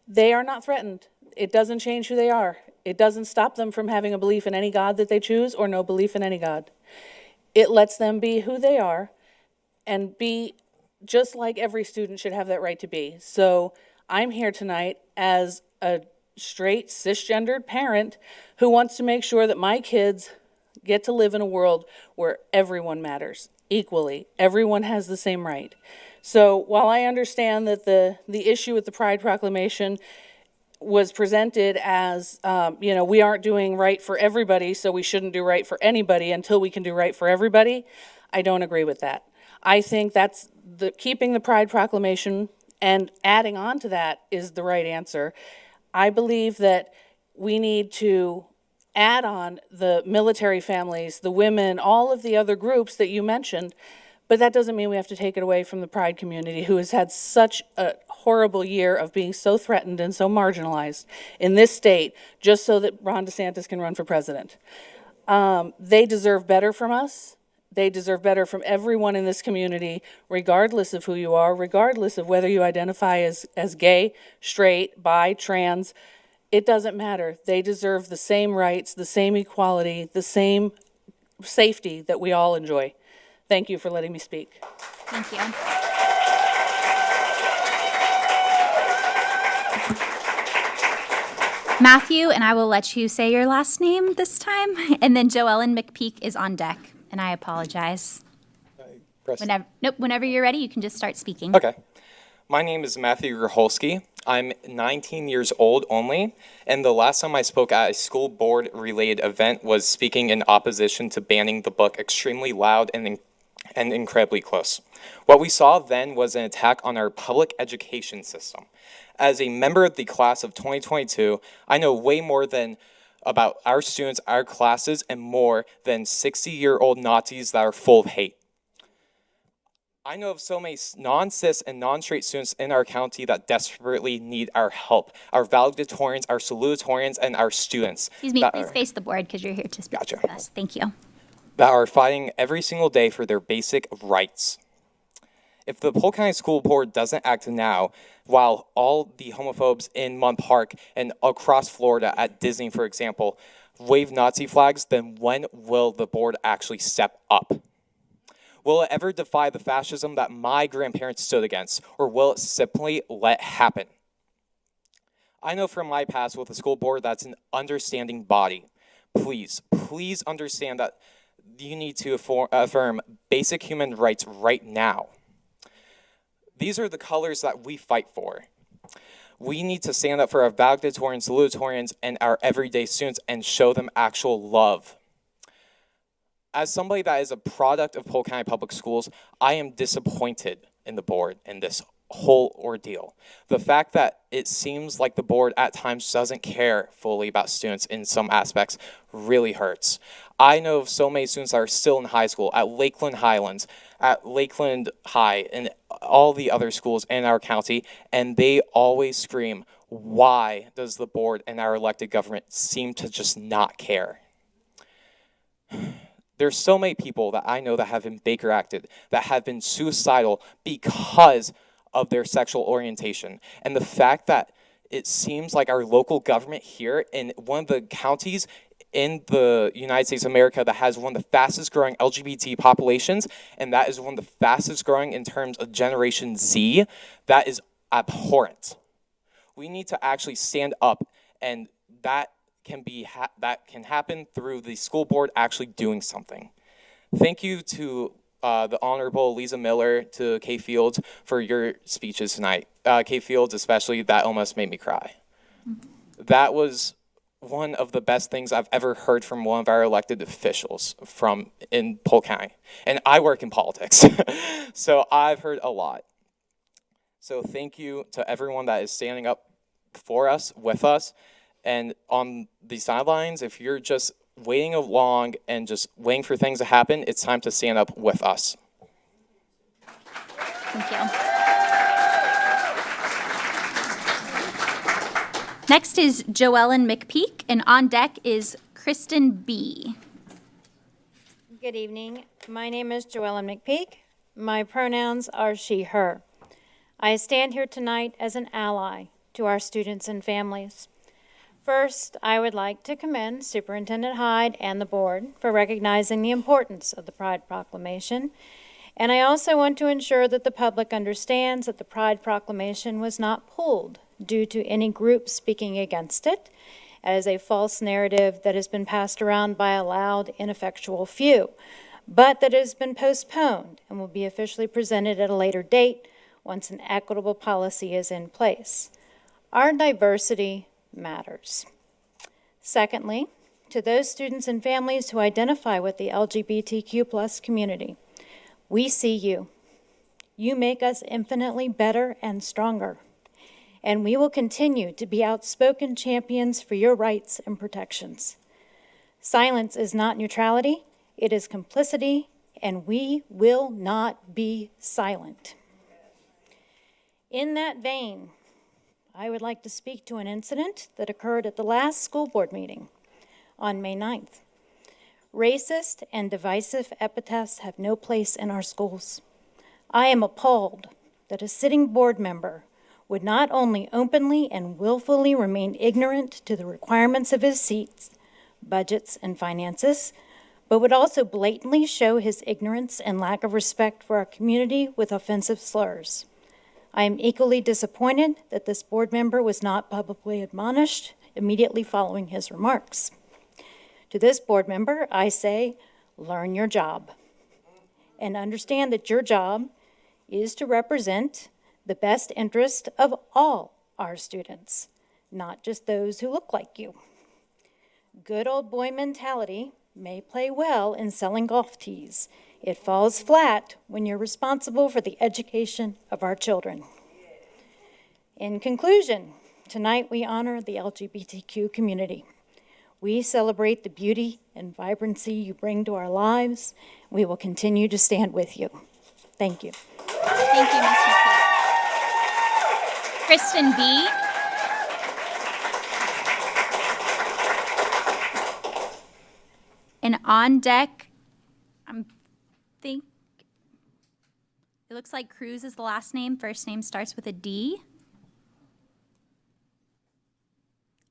They are not threatened. It doesn't change who they are. It doesn't stop them from having a belief in any God that they choose or no belief in any God. It lets them be who they are and be just like every student should have that right to be. So I'm here tonight as a straight cisgendered parent who wants to make sure that my kids get to live in a world where everyone matters equally. Everyone has the same right. So while I understand that the issue with the Pride Proclamation was presented as, we aren't doing right for everybody, so we shouldn't do right for anybody until we can do right for everybody, I don't agree with that. I think that's keeping the Pride Proclamation and adding on to that is the right answer. I believe that we need to add on the military families, the women, all of the other groups that you mentioned, but that doesn't mean we have to take it away from the Pride community, who has had such a horrible year of being so threatened and so marginalized in this state, just so that Ron DeSantis can run for president. They deserve better from us. They deserve better from everyone in this community, regardless of who you are, regardless of whether you identify as gay, straight, bi, trans. It doesn't matter. They deserve the same rights, the same equality, the same safety that we all enjoy. Thank you for letting me speak. Thank you. Matthew, and I will let you say your last name this time, and then Joellen McPeak is on deck, and I apologize. Whenever you're ready, you can just start speaking. Okay. My name is Matthew Grholski. I'm 19 years old only, and the last time I spoke at a school board related event was speaking in opposition to banning the book Extremely Loud and Incredibly Close. What we saw then was an attack on our public education system. As a member of the class of 2022, I know way more about our students, our classes, and more than 60-year-old Nazis that are full of hate. I know of so many non-cis and non-straight students in our county that desperately need our help. Our valedictorians, our salutatorians, and our students. Excuse me, please face the board because you're here to speak with us. Thank you. That are fighting every single day for their basic rights. If the Polk County School Board doesn't act now, while all the homophobes in Munn Park and across Florida at Disney, for example, wave Nazi flags, then when will the board actually step up? Will it ever defy the fascism that my grandparents stood against, or will it simply let happen? I know from my past with the school board that's an understanding body. Please understand that you need to affirm basic human rights right now. These are the colors that we fight for. We need to stand up for our valedictorians, salutatorians, and our everyday students and show them actual love. As somebody that is a product of Polk County Public Schools, I am disappointed in the board in this whole ordeal. The fact that it seems like the board at times doesn't care fully about students in some aspects really hurts. I know of so many students that are still in high school, at Lakeland Highlands, at Lakeland High, and all the other schools in our county, and they always scream, why does the board and our elected government seem to just not care? There's so many people that I know that have been Baker acted, that have been suicidal because of their sexual orientation. And the fact that it seems like our local government here in one of the counties in the United States of America that has one of the fastest growing LGBT populations, and that is one of the fastest growing in terms of Generation Z, that is abhorrent. We need to actually stand up, and that can happen through the school board actually doing something. Thank you to the Honorable Lisa Miller, to Kay Fields for your speeches tonight. Kay Fields especially, that almost made me cry. That was one of the best things I've ever heard from one of our elected officials in Polk County. And I work in politics, so I've heard a lot. So thank you to everyone that is standing up for us, with us. And on the sidelines, if you're just waiting along and just waiting for things to happen, it's time to stand up with us. Thank you. Next is Joellen McPeak, and on deck is Kristen B. Good evening. My name is Joellen McPeak. My pronouns are she, her. I stand here tonight as an ally to our students and families. First, I would like to commend Superintendent Hyde and the board for recognizing the importance of the Pride Proclamation. And I also want to ensure that the public understands that the Pride Proclamation was not pulled due to any group speaking against it, as a false narrative that has been passed around by a loud, ineffectual few, but that has been postponed and will be officially presented at a later date once an equitable policy is in place. Our diversity matters. Secondly, to those students and families who identify with the LGBTQ+ community, we see you. You make us infinitely better and stronger. And we will continue to be outspoken champions for your rights and protections. Silence is not neutrality, it is complicity, and we will not be silent. In that vein, I would like to speak to an incident that occurred at the last school board meeting on May 9th. Racist and divisive epithets have no place in our schools. I am appalled that a sitting board member would not only openly and willfully remain ignorant to the requirements of his seats, budgets, and finances, but would also blatantly show his ignorance and lack of respect for our community with offensive slurs. I am equally disappointed that this board member was not publicly admonished immediately following his remarks. To this board member, I say, learn your job and understand that your job is to represent the best interest of all our students, not just those who look like you. Good old boy mentality may play well in selling golf tees. It falls flat when you're responsible for the education of our children. In conclusion, tonight we honor the LGBTQ community. We celebrate the beauty and vibrancy you bring to our lives. We will continue to stand with you. Thank you. Thank you, Ms. McPeak. Kristen B. And on deck, it looks like Cruz is the last name. First name starts with a D.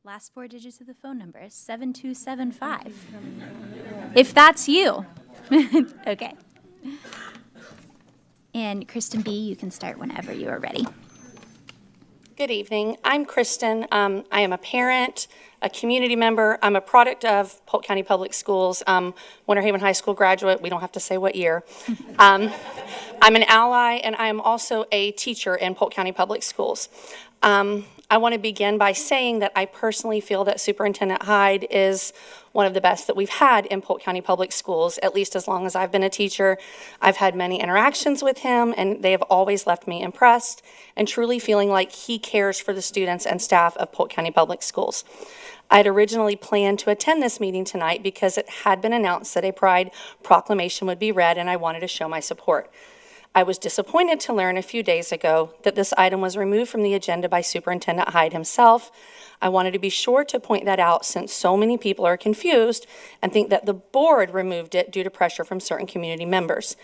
Last four digits of the phone number is 7275. If that's you. Okay. And Kristen B., you can start whenever you are ready. Good evening. I'm Kristen. I am a parent, a community member. I'm a product of Polk County Public Schools, Winter Haven High School graduate. We don't have to say what year. I'm an ally, and I am also a teacher in Polk County Public Schools. I want to begin by saying that I personally feel that Superintendent Hyde is one of the best that we've had in Polk County Public Schools, at least as long as I've been a teacher. I've had many interactions with him, and they have always left me impressed and truly feeling like he cares for the students and staff of Polk County Public Schools. I had originally planned to attend this meeting tonight because it had been announced that a Pride Proclamation would be read, and I wanted to show my support. I was disappointed to learn a few days ago that this item was removed from the agenda by Superintendent Hyde himself. I wanted to be sure to point that out since so many people are confused and think that the board removed it due to pressure from certain community members.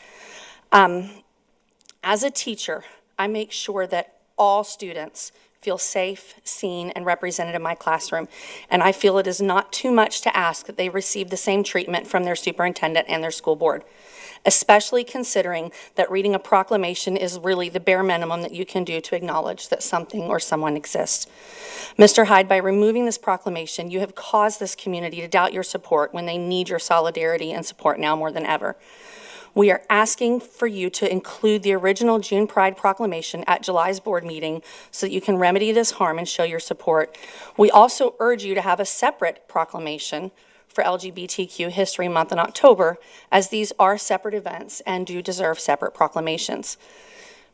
As a teacher, I make sure that all students feel safe, seen, and represented in my classroom, and I feel it is not too much to ask that they receive the same treatment from their superintendent and their school board, especially considering that reading a proclamation is really the bare minimum that you can do to acknowledge that something or someone exists. Mr. Hyde, by removing this proclamation, you have caused this community to doubt your support when they need your solidarity and support now more than ever. We are asking for you to include the original June Pride Proclamation at July's board meeting so that you can remedy this harm and show your support. We also urge you to have a separate proclamation for LGBTQ History Month in October, as these are separate events and do deserve separate proclamations.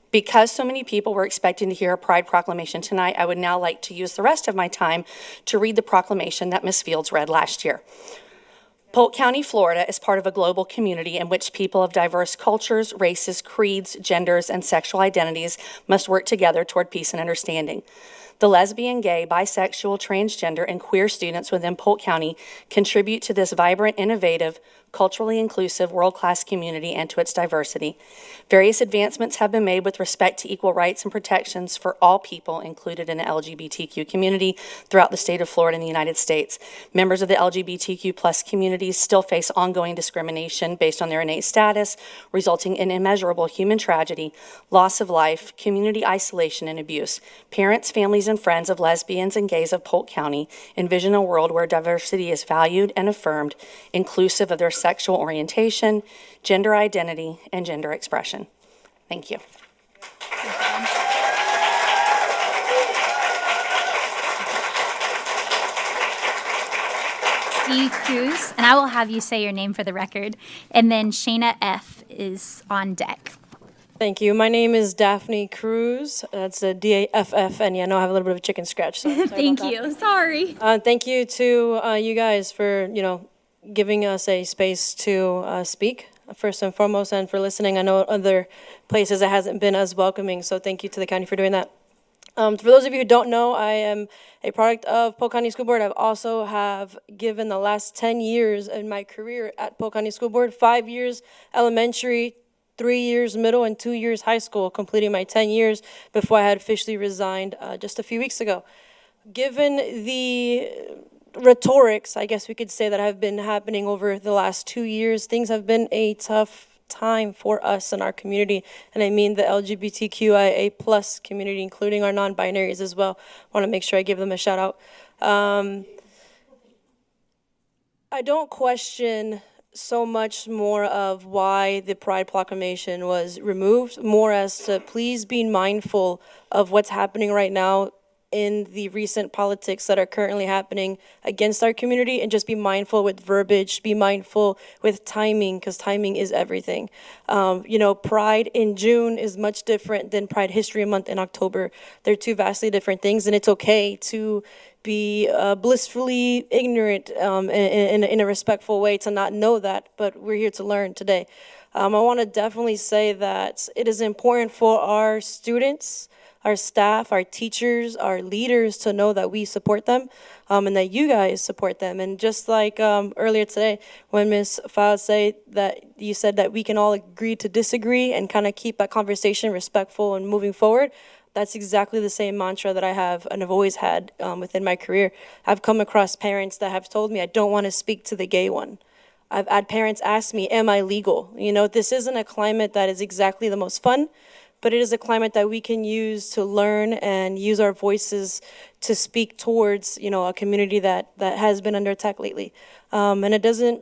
Because so many people were expecting to hear a Pride Proclamation tonight, I would now like to use the rest of my time to read the proclamation that Ms. Fields read last year. Polk County, Florida is part of a global community in which people of diverse cultures, races, creeds, genders, and sexual identities must work together toward peace and understanding. The lesbian, gay, bisexual, transgender, and queer students within Polk County contribute to this vibrant, innovative, culturally inclusive, world-class community and to its diversity. Various advancements have been made with respect to equal rights and protections for all people included in the LGBTQ community throughout the state of Florida and the United States. Members of the LGBTQ plus communities still face ongoing discrimination based on their innate status, resulting in immeasurable human tragedy, loss of life, community isolation, and abuse. Parents, families, and friends of lesbians and gays of Polk County envision a world where diversity is valued and affirmed, inclusive of their sexual orientation, gender identity, and gender expression. Thank you. D. Cruz, and I will have you say your name for the record. And then Shayna F. is on deck. Thank you. My name is Daphne Cruz. That's a D-A-F-F, and yeah, I know I have a little bit of a chicken scratch. So Thank you. Sorry. Thank you to you guys for, giving us a space to speak, first and foremost, and for listening. I know other places it hasn't been as welcoming, so thank you to the county for doing that. For those of you who don't know, I am a product of Polk County School Board. I've also have given the last 10 years in my career at Polk County School Board, 5 years elementary, 3 years middle, and 2 years high school, completing my 10 years before I had officially resigned just a few weeks ago. Given the rhetorics, I guess we could say, that have been happening over the last 2 years, things have been a tough time for us in our community, and I mean the LGBTQIA plus community, including our non-binaries as well. I want to make sure I give them a shout out. I don't question so much more of why the Pride Proclamation was removed, more as to please be mindful of what's happening right now in the recent politics that are currently happening against our community, and just be mindful with verbiage, be mindful with timing, because timing is everything. Pride in June is much different than Pride History Month in October. They're two vastly different things, and it's okay to be blissfully ignorant in a respectful way, to not know that, but we're here to learn today. I want to definitely say that it is important for our students, our staff, our teachers, our leaders to know that we support them, and that you guys support them. And just like earlier today, when Ms. Fowles said that we can all agree to disagree and kind of keep that conversation respectful and moving forward, that's exactly the same mantra that I have and have always had within my career. I've come across parents that have told me, I don't want to speak to the gay one. I've had parents ask me, am I legal? This isn't a climate that is exactly the most fun, but it is a climate that we can use to learn and use our voices to speak towards, a community that has been under attack lately. And it doesn't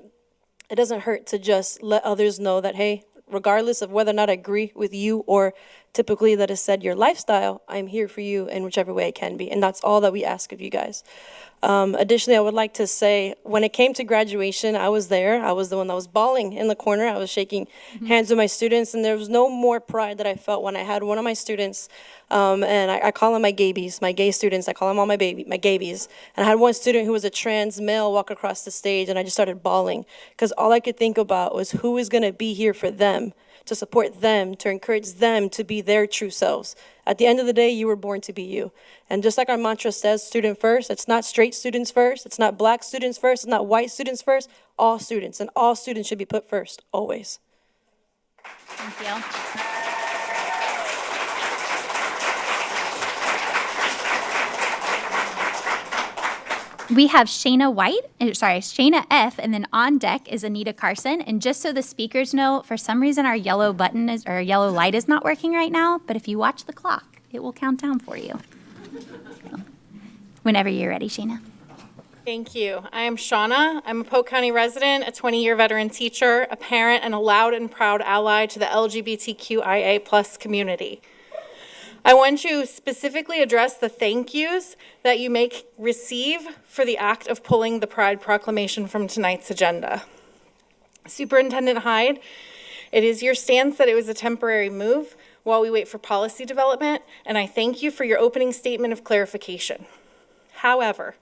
hurt to just let others know that, hey, regardless of whether or not I agree with you or typically that is said your lifestyle, I'm here for you in whichever way it can be. And that's all that we ask of you guys. Additionally, I would like to say, when it came to graduation, I was there. I was the one that was bawling in the corner. I was shaking hands with my students, and there was no more pride that I felt when I had one of my students, and I call them my gaybies, my gay students. I call them all my gaybies. And I had one student who was a trans male walk across the stage, and I just started bawling, because all I could think about was who is going to be here for them, to support them, to encourage them to be their true selves. At the end of the day, you were born to be you. And just like our mantra says, student first, it's not straight students first, it's not black students first, it's not white students first, all students. And all students should be put first, always. Thank you. We have Shayna F, and then on deck is Anita Carson. And just so the speakers know, for some reason our yellow light is not working right now, but if you watch the clock, it will count down for you. Whenever you're ready, Shayna. Thank you. I am Shauna. I'm a Polk County resident, a 20-year veteran teacher, a parent, and a loud and proud ally to the LGBTQIA plus community. I want to specifically address the thank yous that you may receive for the act of pulling the Pride Proclamation from tonight's agenda. Superintendent Hyde, it is your stance that it was a temporary move while we wait for policy development, and I thank you for your opening statement of clarification. However,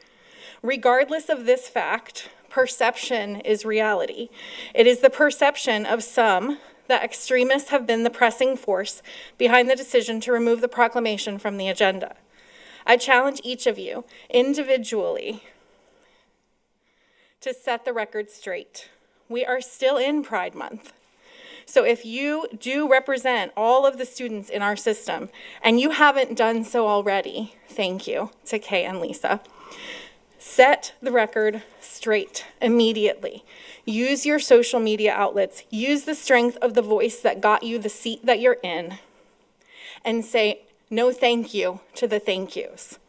regardless of this fact, perception is reality. It is the perception of some that extremists have been the pressing force behind the decision to remove the proclamation from the agenda. I challenge each of you individually to set the record straight. we are still in Pride Month. So if you do represent all of the students in our system and you haven't done so already, thank you to Kay and Lisa. Set the record straight immediately. Use your social media outlets. Use the strength of the voice that got you the seat that you're in and say no thank you to the thank yous.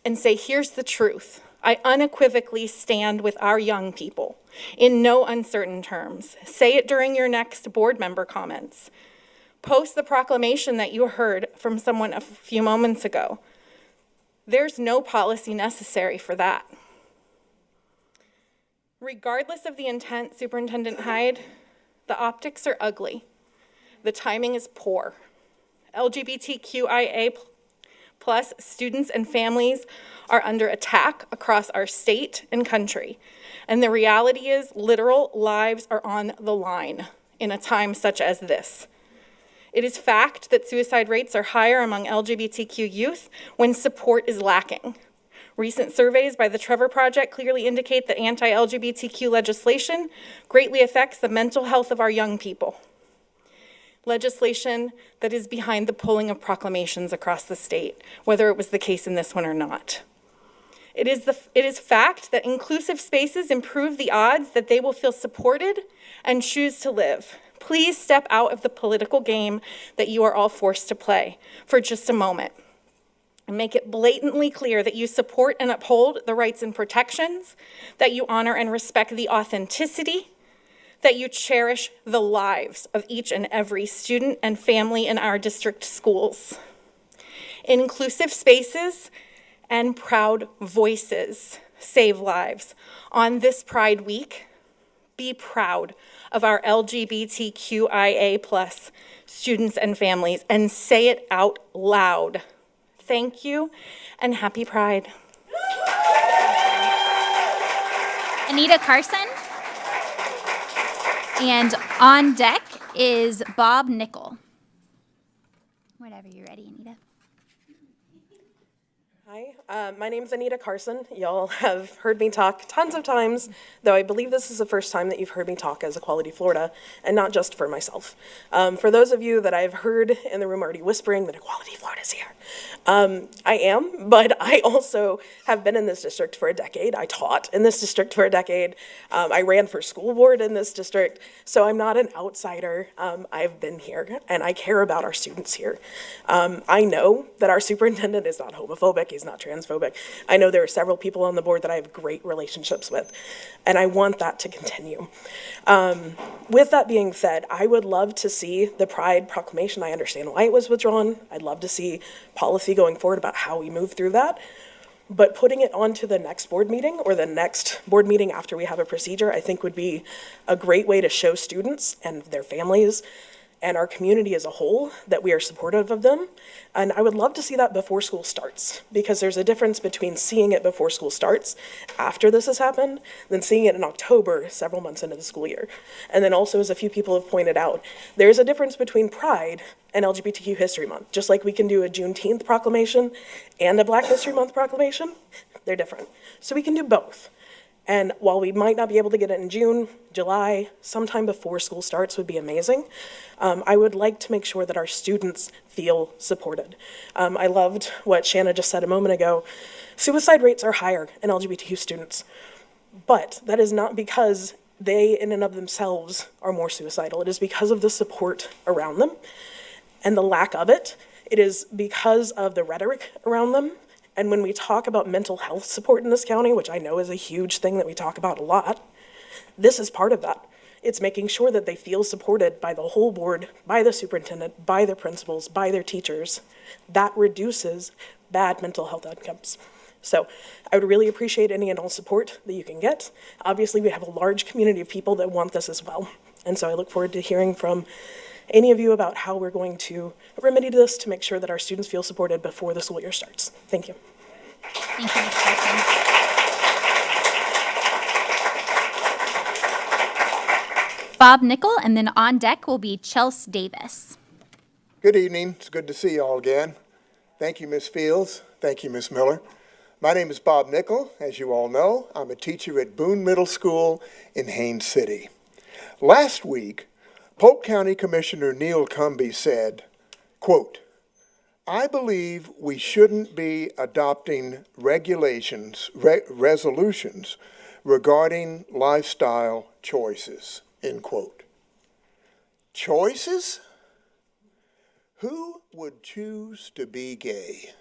And say, here's the truth. I unequivocally stand with our young people in no uncertain terms. Say it during your next board member comments. Post the proclamation that you heard from someone a few moments ago. There's no policy necessary for that. Regardless of the intent, Superintendent Hyde, the optics are ugly. The timing is poor. LGBTQIA+ students and families are under attack across our state and country. And the reality is literal lives are on the line in a time such as this. It is fact that suicide rates are higher among LGBTQ youth when support is lacking. Recent surveys by the Trevor Project clearly indicate that anti-LGBTQ legislation greatly affects the mental health of our young people. Legislation that is behind the pulling of proclamations across the state, whether it was the case in this one or not. It is fact that inclusive spaces improve the odds that they will feel supported and choose to live. Please step out of the political game that you are all forced to play for just a moment. And make it blatantly clear that you support and uphold the rights and protections, that you honor and respect the authenticity, that you cherish the lives of each and every student and family in our district schools. Inclusive spaces and proud voices save lives. On this Pride Week, be proud of our LGBTQIA+ students and families and say it out loud. Thank you and happy Pride. Anita Carson. And on deck is Bob Nickel. Whenever you're ready, Anita. Hi, my name is Anita Carson. Y'all have heard me talk tons of times, though I believe this is the first time that you've heard me talk as Equality Florida, and not just for myself. For those of you that I've heard in the room already whispering that Equality Florida's here, I am, but I also have been in this district for a decade. I taught in this district for a decade. I ran for school board in this district, so I'm not an outsider. I've been here, and I care about our students here. I know that our superintendent is not homophobic. He's not transphobic. I know there are several people on the board that I have great relationships with, and I want that to continue. With that being said, I would love to see the Pride Proclamation. I understand why it was withdrawn. I'd love to see policy going forward about how we move through that. But putting it onto the next board meeting or the next board meeting after we have a procedure, I think would be a great way to show students and their families and our community as a whole that we are supportive of them. And I would love to see that before school starts, because there's a difference between seeing it before school starts, after this has happened, than seeing it in October, several months into the school year. And then also, as a few people have pointed out, there's a difference between Pride and LGBTQ History Month. Just like we can do a Juneteenth proclamation and a Black History Month proclamation, they're different. So we can do both. And while we might not be able to get it in June, July, sometime before school starts would be amazing. I would like to make sure that our students feel supported. I loved what Shanna just said a moment ago. Suicide rates are higher in LGBTQ students, but that is not because they in and of themselves are more suicidal. It is because of the support around them and the lack of it. It is because of the rhetoric around them. And when we talk about mental health support in this county, which I know is a huge thing that we talk about a lot, this is part of that. It's making sure that they feel supported by the whole board, by the superintendent, by their principals, by their teachers. That reduces bad mental health outcomes. So I would really appreciate any and all support that you can get. Obviously, we have a large community of people that want this as well. And so I look forward to hearing from any of you about how we're going to remedy this to make sure that our students feel supported before the school year starts. Thank you. Thank you, Ms. Carson. Bob Nickel, and then on deck will be Chelsea Davis. Good evening. It's good to see you all again. Thank you, Ms. Fields. Thank you, Ms. Miller. My name is Bob Nickel. As you all know, I'm a teacher at Boone Middle School in Haines City. Last week, Polk County Commissioner Neil Cumby said, quote, "I believe we shouldn't be adopting resolutions regarding lifestyle choices," end quote. Choices? Who would choose to be gay?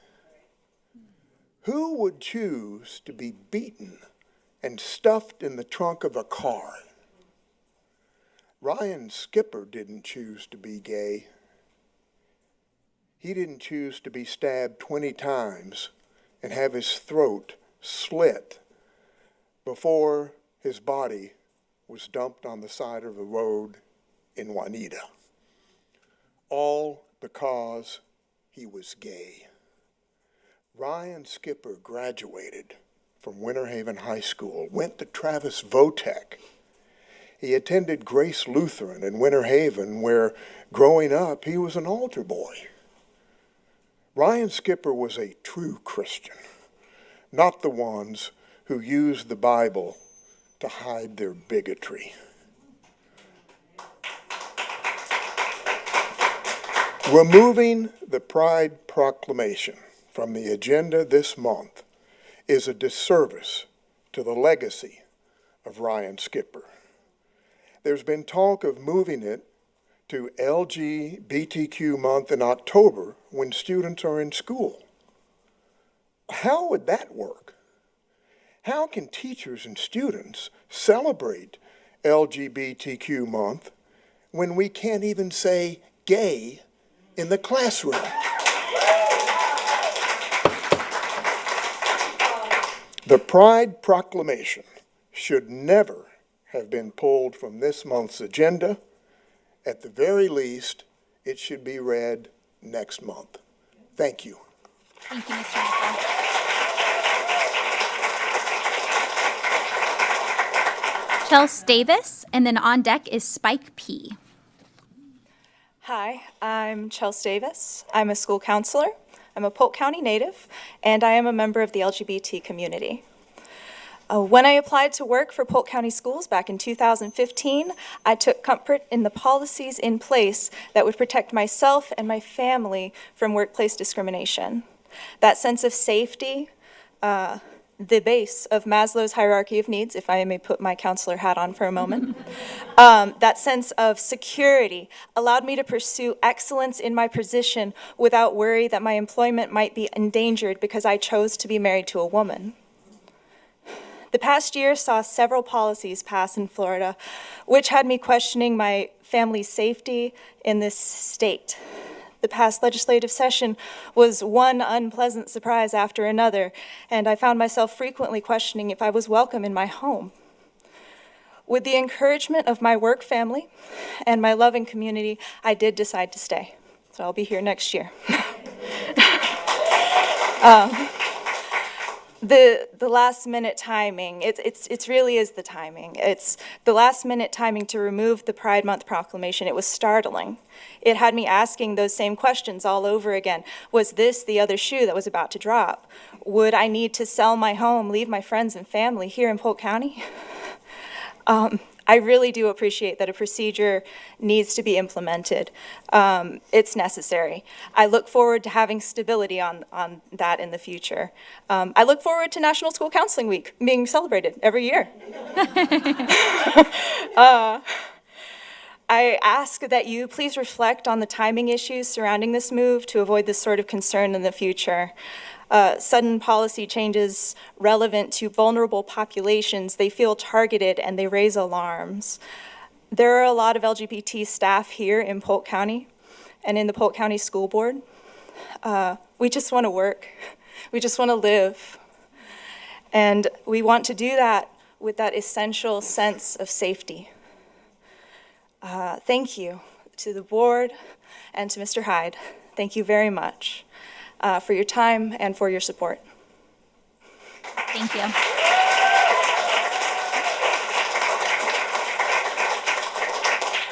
Who would choose to be beaten and stuffed in the trunk of a car? Ryan Skipper didn't choose to be gay. He didn't choose to be stabbed 20 times and have his throat slit before his body was dumped on the side of the road in Juanita. All because he was gay. Ryan Skipper graduated from Winter Haven High School, went to Travis Votech. He attended Grace Lutheran in Winter Haven, where growing up he was an altar boy. Ryan Skipper was a true Christian, not the ones who use the Bible to hide their bigotry. Removing the Pride Proclamation from the agenda this month is a disservice to the legacy of Ryan Skipper. There's been talk of moving it to LGBTQ month in October when students are in school. How would that work? How can teachers and students celebrate LGBTQ month when we can't even say gay in the classroom? The Pride Proclamation should never have been pulled from this month's agenda. At the very least, it should be read next month. Thank you. Thank you, Mr. Nickel. Chelsea Davis, and then on deck is Spike P. Hi, I'm Chelsea Davis. I'm a school counselor. I'm a Polk County native, and I am a member of the LGBT community. When I applied to work for Polk County Schools back in 2015, I took comfort in the policies in place that would protect myself and my family from workplace discrimination. That sense of safety, the base of Maslow's hierarchy of needs, if I may put my counselor hat on for a moment, that sense of security allowed me to pursue excellence in my position without worry that my employment might be endangered because I chose to be married to a woman. The past year saw several policies pass in Florida, which had me questioning my family's safety in this state. The past legislative session was one unpleasant surprise after another, and I found myself frequently questioning if I was welcome in my home. With the encouragement of my work family and my loving community, I did decide to stay. So I'll be here next year. The last minute timing, it's really is the timing. It's the last minute timing to remove the Pride Month proclamation. It was startling. It had me asking those same questions all over again. Was this the other shoe that was about to drop? Would I need to sell my home, leave my friends and family here in Polk County? I really do appreciate that a procedure needs to be implemented. It's necessary. I look forward to having stability on that in the future. I look forward to National School Counseling Week being celebrated every year. I ask that you please reflect on the timing issues surrounding this move to avoid this sort of concern in the future. Sudden policy changes relevant to vulnerable populations, they feel targeted and they raise alarms. There are a lot of LGBT staff here in Polk County and in the Polk County School Board. We just want to work. We just want to live. And we want to do that with that essential sense of safety. Thank you to the board and to Mr. Hyde. Thank you very much. For your time and for your support. Thank you.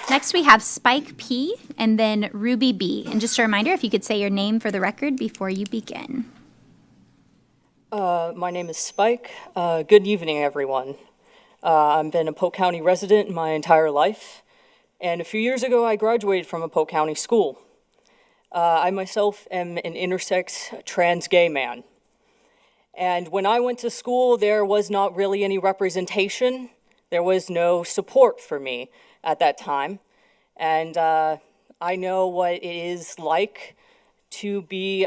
Next, we have Spike P. and then Ruby B. And just a reminder, if you could say your name for the record before you begin. My name is Spike. Good evening, everyone. I've been a Polk County resident my entire life, and a few years ago I graduated from a Polk County school. I myself am an intersex trans gay man. And when I went to school, there was not really any representation. There was no support for me at that time. And I know what it is like to be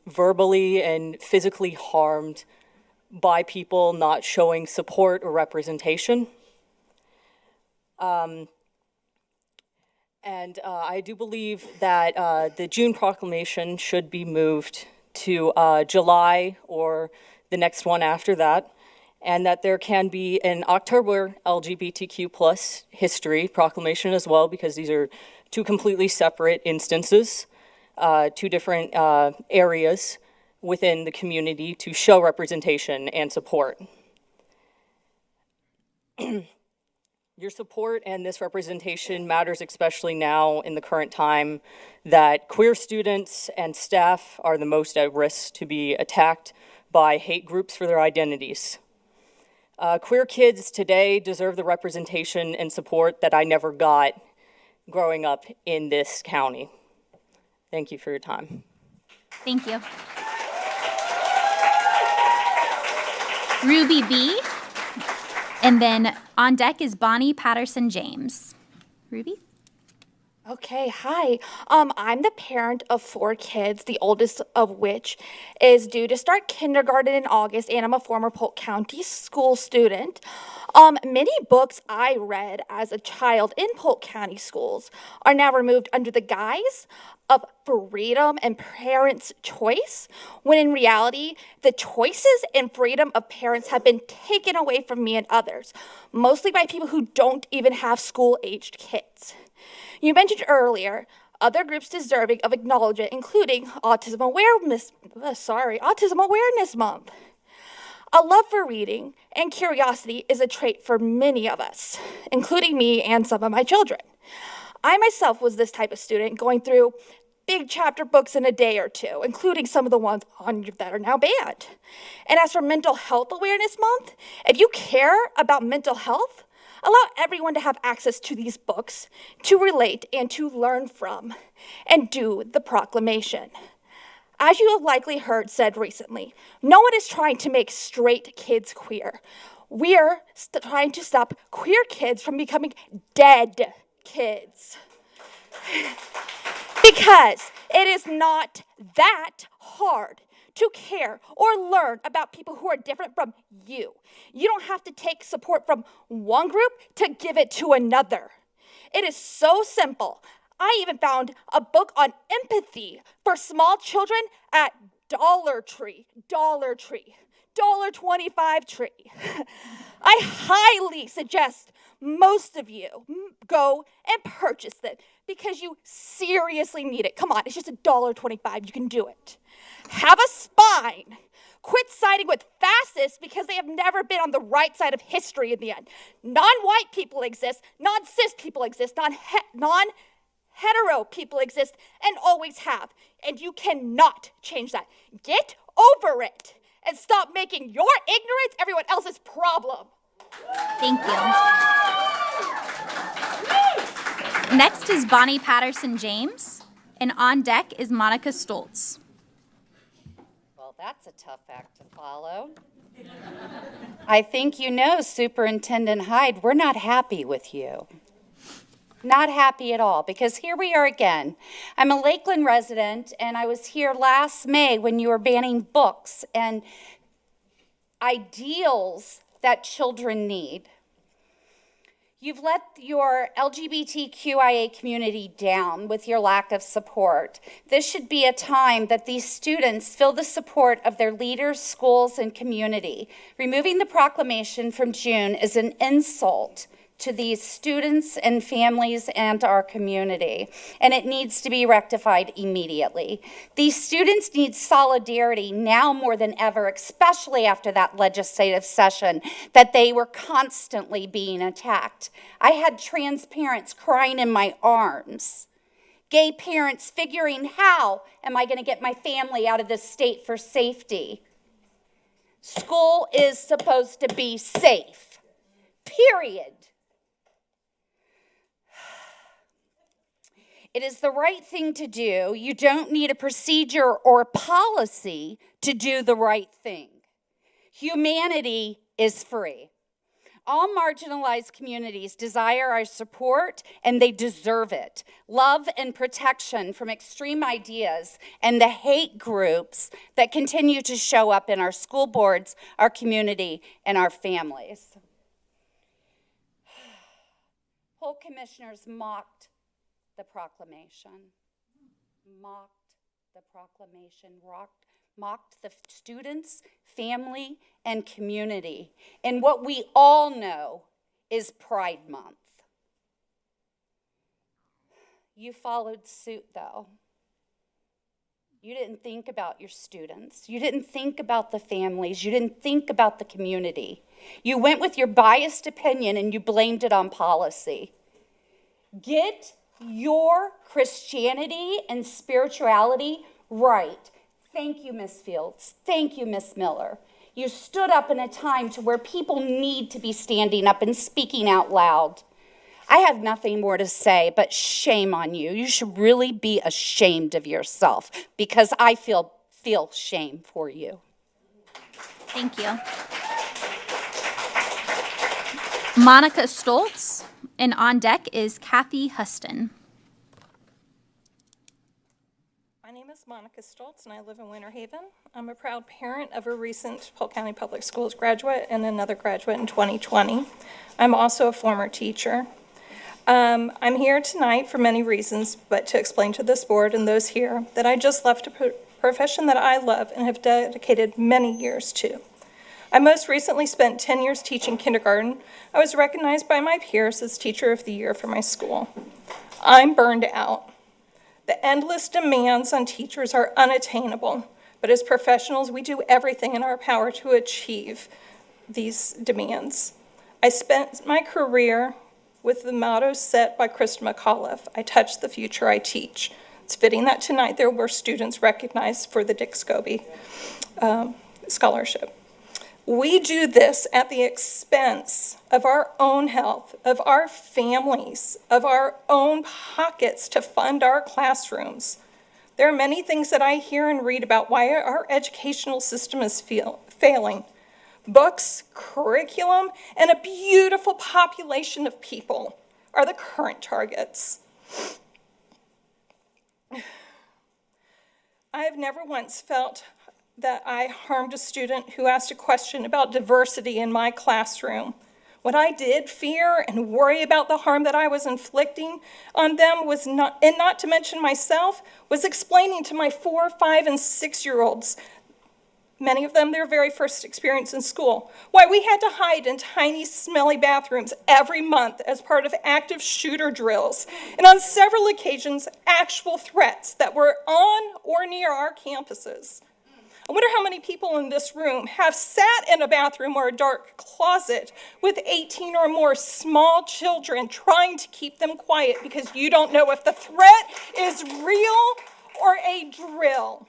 verbally and physically harmed by people not showing support or representation. And I do believe that the June proclamation should be moved to July or the next one after that, and that there can be an October LGBTQ plus history proclamation as well, because these are two completely separate instances, two different areas within the community to show representation and support. Your support and this representation matters especially now in the current time that queer students and staff are the most at risk to be attacked by hate groups for their identities. Queer kids today deserve the representation and support that I never got growing up in this county. Thank you for your time. Thank you. Ruby B. And then on deck is Bonnie Patterson James. Ruby? Okay, hi. I'm the parent of 4 kids, the oldest of which is due to start kindergarten in August, and I'm a former Polk County school student. Many books I read as a child in Polk County schools are now removed under the guise of freedom and parents' choice, when in reality, the choices and freedom of parents have been taken away from me and others, mostly by people who don't even have school-aged kids. You mentioned earlier other groups deserving of acknowledgement, including Autism Awareness Month. A love for reading and curiosity is a trait for many of us, including me and some of my children. I myself was this type of student, going through big chapter books in a day or two, including some of the ones that are now banned. And as for Mental Health Awareness Month, if you care about mental health, allow everyone to have access to these books to relate and to learn from, and do the proclamation. As you have likely heard said recently, no one is trying to make straight kids queer. We're trying to stop queer kids from becoming dead kids. Because it is not that hard to care or learn about people who are different from you. You don't have to take support from one group to give it to another. It is so simple. I even found a book on empathy for small children at Dollar Tree, $1.25 tree. I highly suggest most of you go and purchase them because you seriously need it. Come on, it's just $1.25. You can do it. Have a spine. Quit siding with fascists because they have never been on the right side of history in the end. Non-white people exist, non-cis people exist, non-hetero people exist, and always have. And you cannot change that. Get over it and stop making your ignorance everyone else's problem. Thank you. Next is Bonnie Patterson James, and on deck is Monica Stoltz. Well, that's a tough act to follow. I think you know, Superintendent Hyde, we're not happy with you. Not happy at all, because here we are again. I'm a Lakeland resident, and I was here last May when you were banning books and ideals that children need. You've let your LGBTQIA community down with your lack of support. This should be a time that these students feel the support of their leaders, schools, and community. Removing the proclamation from June is an insult to these students and families and our community, and it needs to be rectified immediately. These students need solidarity now more than ever, especially after that legislative session that they were constantly being attacked. I had trans parents crying in my arms, gay parents figuring, how am I going to get my family out of this state for safety? School is supposed to be safe. period. It is the right thing to do. You don't need a procedure or policy to do the right thing. Humanity is free. All marginalized communities desire our support, and they deserve it. Love and protection from extreme ideas and the hate groups that continue to show up in our school boards, our community, and our families. Polk commissioners mocked the proclamation, mocked the students, family, and community. And what we all know is Pride Month. You followed suit, though. You didn't think about your students. You didn't think about the families. You didn't think about the community. You went with your biased opinion and you blamed it on policy. Get your Christianity and spirituality right. Thank you, Ms. Fields. Thank you, Ms. Miller. You stood up in a time to where people need to be standing up and speaking out loud. I have nothing more to say, but shame on you. You should really be ashamed of yourself, because I feel shame for you. Thank you. Monica Stoltz, and on deck is Kathy Huston. My name is Monica Stoltz, and I live in Winter Haven. I'm a proud parent of a recent Polk County Public Schools graduate and another graduate in 2020. I'm also a former teacher. I'm here tonight for many reasons, but to explain to this board and those here that I just left a profession that I love and have dedicated many years to. I most recently spent 10 years teaching kindergarten. I was recognized by my peers as Teacher of the Year for my school. I'm burned out. The endless demands on teachers are unattainable, but as professionals, we do everything in our power to achieve these demands. I spent my career with the motto set by Krista McAuliffe, I touch the future I teach. It's fitting that tonight there were students recognized for the Dick Scobie scholarship. We do this at the expense of our own health, of our families, of our own pockets to fund our classrooms. There are many things that I hear and read about why our educational system is failing. Books, curriculum, and a beautiful population of people are the current targets. I have never once felt that I harmed a student who asked a question about diversity in my classroom. What I did fear and worry about the harm that I was inflicting on them was not, and not to mention myself, was explaining to my 4-, 5-, and 6-year-olds, many of them their very first experience in school, why we had to hide in tiny, smelly bathrooms every month as part of active shooter drills, and on several occasions, actual threats that were on or near our campuses. I wonder how many people in this room have sat in a bathroom or a dark closet with 18 or more small children trying to keep them quiet because you don't know if the threat is real or a drill.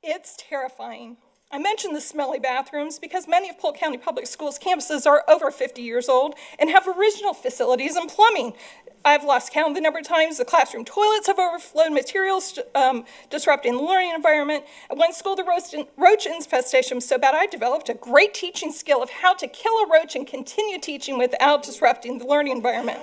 It's terrifying. I mention the smelly bathrooms because many of Polk County Public Schools campuses are over 50 years old and have original facilities and plumbing. I've lost count of the number of times the classroom toilets have overflowed materials, disrupting the learning environment. At one school, the roach infestation was so bad I developed a great teaching skill of how to kill a roach and continue teaching without disrupting the learning environment.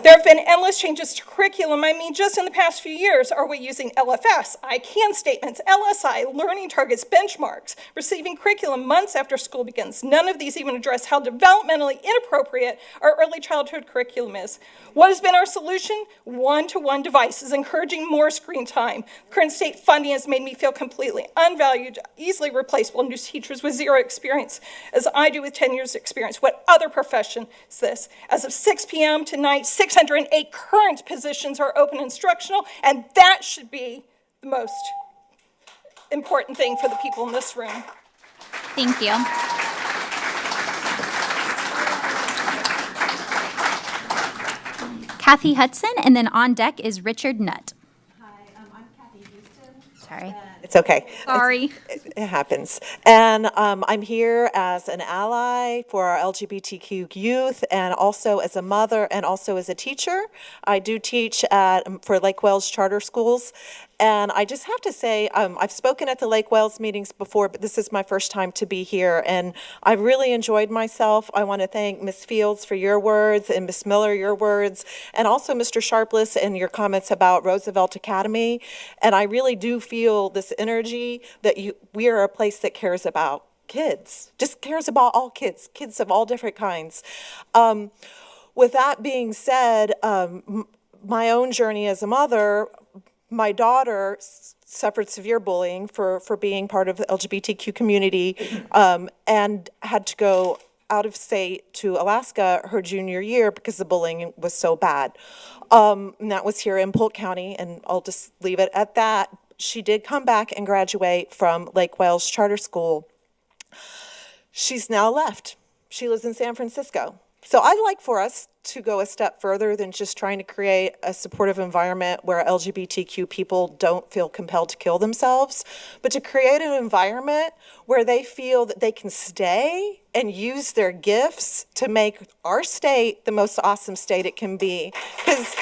There have been endless changes to curriculum. I mean, just in the past few years, are we using LFS, I can statements, LSI, learning targets, benchmarks, receiving curriculum months after school begins? None of these even address how developmentally inappropriate our early childhood curriculum is. What has been our solution? One-to-one devices, encouraging more screen time. Current state funding has made me feel completely unvalued, easily replaceable new teachers with zero experience, as I do with 10 years experience. What other profession is this? As of 6 p.m. tonight, 608 current positions are open instructional, and that should be the most important thing for the people in this room. Thank you. Kathy Hudson, and then on deck is Richard Nutt. Hi, I'm Kathy Houston. Sorry. It's okay. Sorry. It happens. And I'm here as an ally for our LGBTQ youth, and also as a mother, and also as a teacher. I do teach for Lake Wales Charter Schools. And I just have to say, I've spoken at the Lake Wales meetings before, but this is my first time to be here, and I really enjoyed myself. I want to thank Ms. Fields for your words, and Ms. Miller, your words, and also Mr. Sharpless and your comments about Roosevelt Academy. And I really do feel this energy that we are a place that cares about kids, just cares about all kids, kids of all different kinds. With that being said, my own journey as a mother, my daughter suffered severe bullying for being part of the LGBTQ community, and had to go out of state to Alaska her junior year because the bullying was so bad. And that was here in Polk County, and I'll just leave it at that. She did come back and graduate from Lake Wales Charter School. She's now left. She lives in San Francisco. So I'd like for us to go a step further than just trying to create a supportive environment where LGBTQ people don't feel compelled to kill themselves, but to create an environment where they feel that they can stay and use their gifts to make our state the most awesome state it can be. Because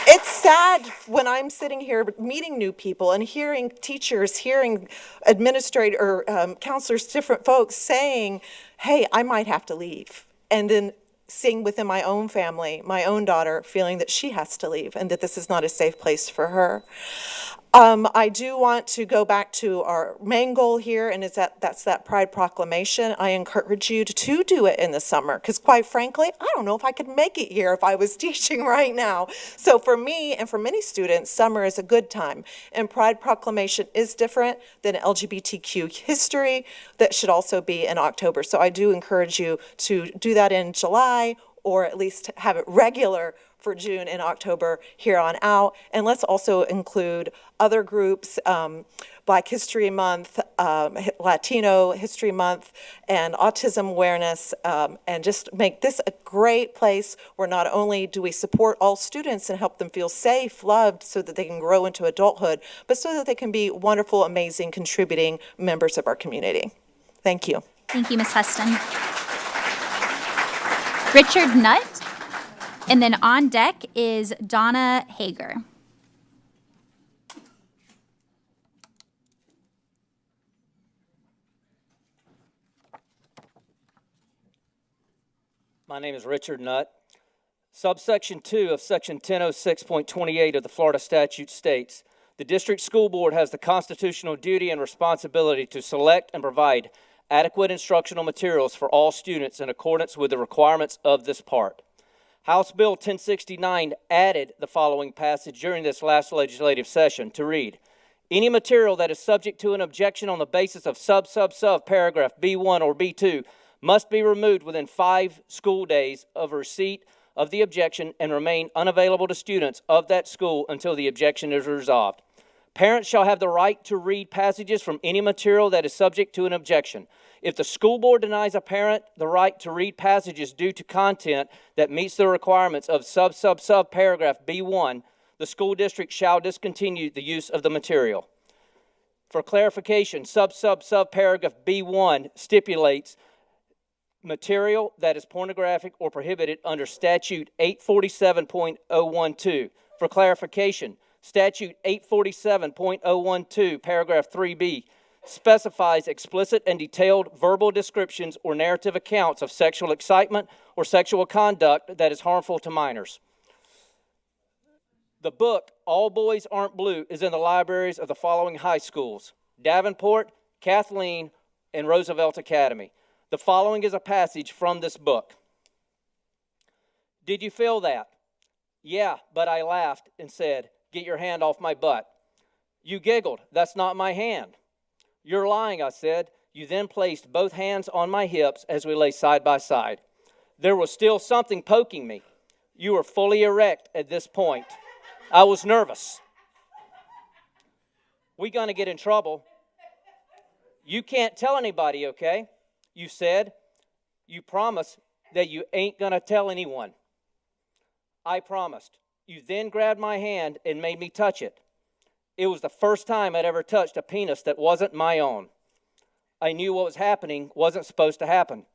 it's sad when I'm sitting here meeting new people and hearing teachers, hearing administrators, counselors, different folks saying, hey, I might have to leave. And then seeing within my own family, my own daughter feeling that she has to leave and that this is not a safe place for her. I do want to go back to our main goal here, and that's that Pride Proclamation. I encourage you to do it in the summer, because quite frankly, I don't know if I could make it here if I was teaching right now. So for me and for many students, summer is a good time, and Pride Proclamation is different than LGBTQ history that should also be in October. So I do encourage you to do that in July, or at least have it regular for June and October here on out. And let's also include other groups, Black History Month, Latino History Month, and autism awareness, and just make this a great place where not only do we support all students and help them feel safe, loved, so that they can grow into adulthood, but so that they can be wonderful, amazing, contributing members of our community. Thank you. Thank you, Ms. Huston. Richard Nutt, and then on deck is Donna Hager. My name is Richard Nutt. Subsection 2 of Section 1006.28 of the Florida statute states, the district school board has the constitutional duty and responsibility to select and provide adequate instructional materials for all students in accordance with the requirements of this part. House Bill 1069 added the following passage during this last legislative session to read, any material that is subject to an objection on the basis of sub paragraph B1 or B2 must be removed within 5 school days of receipt of the objection and remain unavailable to students of that school until the objection is resolved. Parents shall have the right to read passages from any material that is subject to an objection. If the school board denies a parent the right to read passages due to content that meets the requirements of sub paragraph B1, the school district shall discontinue the use of the material. For clarification, sub paragraph B1 stipulates material that is pornographic or prohibited under statute 847.012. For clarification, statute 847.012, paragraph 3B, specifies explicit and detailed verbal descriptions or narrative accounts of sexual excitement or sexual conduct that is harmful to minors. The book, All Boys Aren't Blue, is in the libraries of the following high schools: Davenport, Kathleen, and Roosevelt Academy. The following is a passage from this book. Did you feel that? Yeah, but I laughed and said, get your hand off my butt. You giggled, that's not my hand. You're lying, I said. You then placed both hands on my hips as we lay side by side. There was still something poking me. You were fully erect at this point. I was nervous. We gonna get in trouble. You can't tell anybody, okay? You said. You promised that you ain't gonna tell anyone. I promised. You then grabbed my hand and made me touch it. It was the first time I'd ever touched a penis that wasn't my own. I knew what was happening wasn't supposed to happen.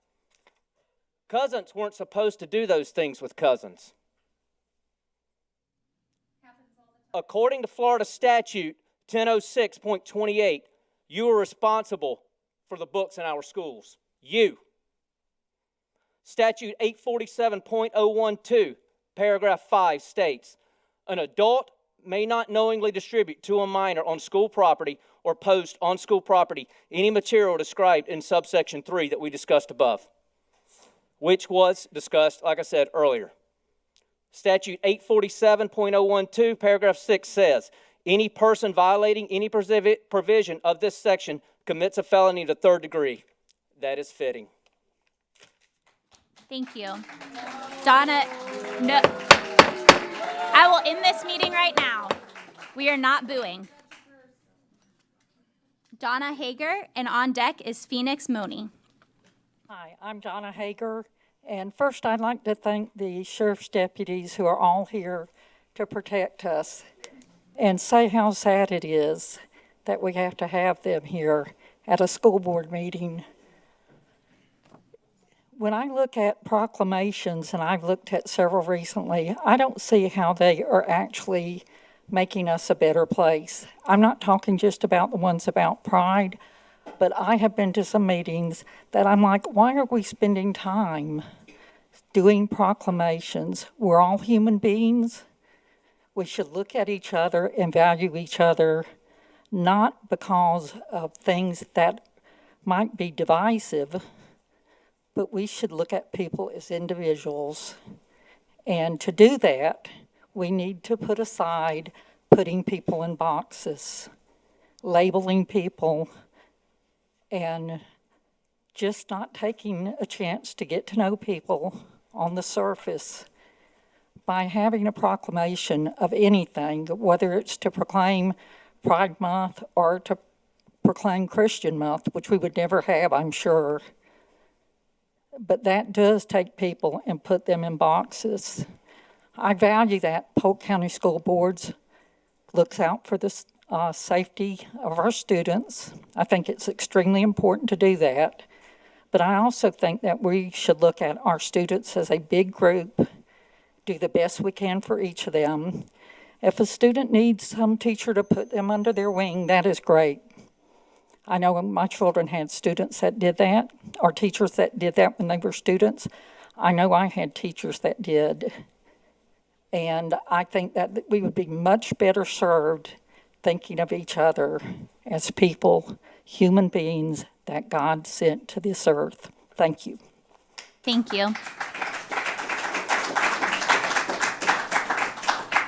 Cousins weren't supposed to do those things with cousins. According to Florida statute 1006.28, you are responsible for the books in our schools. You. Statute 847.012, paragraph 5 states, an adult may not knowingly distribute to a minor on school property or post on school property any material described in subsection 3 that we discussed above, which was discussed, like I said, earlier. Statute 847.012, paragraph 6 says, any person violating any provision of this section commits a felony to 3rd degree. That is fitting. Thank you. Donna, no. I will end this meeting right now. We are not booing. Donna Hager, and on deck is Phoenix Money. Hi, I'm Donna Hager, and first I'd like to thank the sheriff's deputies who are all here to protect us and say how sad it is that we have to have them here at a school board meeting. When I look at proclamations, and I've looked at several recently, I don't see how they are actually making us a better place. I'm not talking just about the ones about pride, but I have been to some meetings that I'm like, why are we spending time doing proclamations? We're all human beings. We should look at each other and value each other, not because of things that might be divisive, but we should look at people as individuals. And to do that, we need to put aside putting people in boxes, labeling people, and just not taking a chance to get to know people on the surface. By having a proclamation of anything, whether it's to proclaim Pride Month or to proclaim Christian Month, which we would never have, I'm sure. But that does take people and put them in boxes. I value that Polk County School Boards looks out for the safety of our students. I think it's extremely important to do that. But I also think that we should look at our students as a big group, do the best we can for each of them. If a student needs some teacher to put them under their wing, that is great. I know my children had students that did that, or teachers that did that when they were students. I know I had teachers that did. And I think that we would be much better served thinking of each other as people, human beings that God sent to this earth. Thank you. Thank you.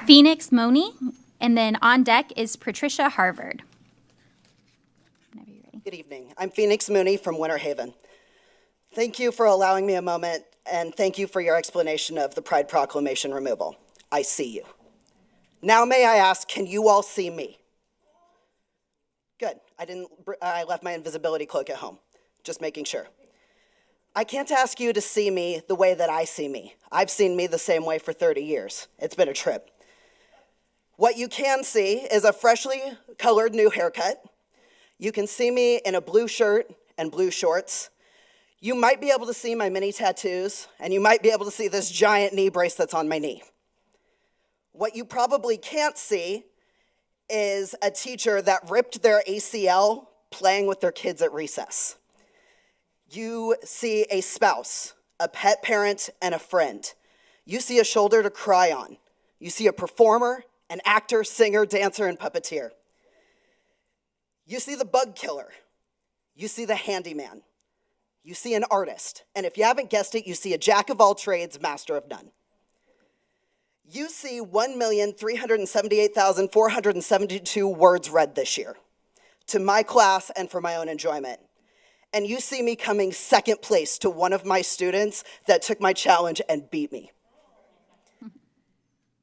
Phoenix Money, and then on deck is Patricia Harvard. Good evening. I'm Phoenix Mooney from Winter Haven. Thank you for allowing me a moment, and thank you for your explanation of the Pride Proclamation removal. I see you. Now may I ask, can you all see me? Good. I left my invisibility cloak at home. Just making sure. I can't ask you to see me the way that I see me. I've seen me the same way for 30 years. It's been a trip. What you can see is a freshly colored new haircut. You can see me in a blue shirt and blue shorts. You might be able to see my mini tattoos, and you might be able to see this giant knee brace that's on my knee. What you probably can't see is a teacher that ripped their ACL playing with their kids at recess. You see a spouse, a pet parent, and a friend. You see a shoulder to cry on. You see a performer, an actor, singer, dancer, and puppeteer. You see the bug killer. You see the handyman. You see an artist. And if you haven't guessed it, you see a jack of all trades, master of none. You see 1,378,472 words read this year to my class and for my own enjoyment. And you see me coming second place to one of my students that took my challenge and beat me.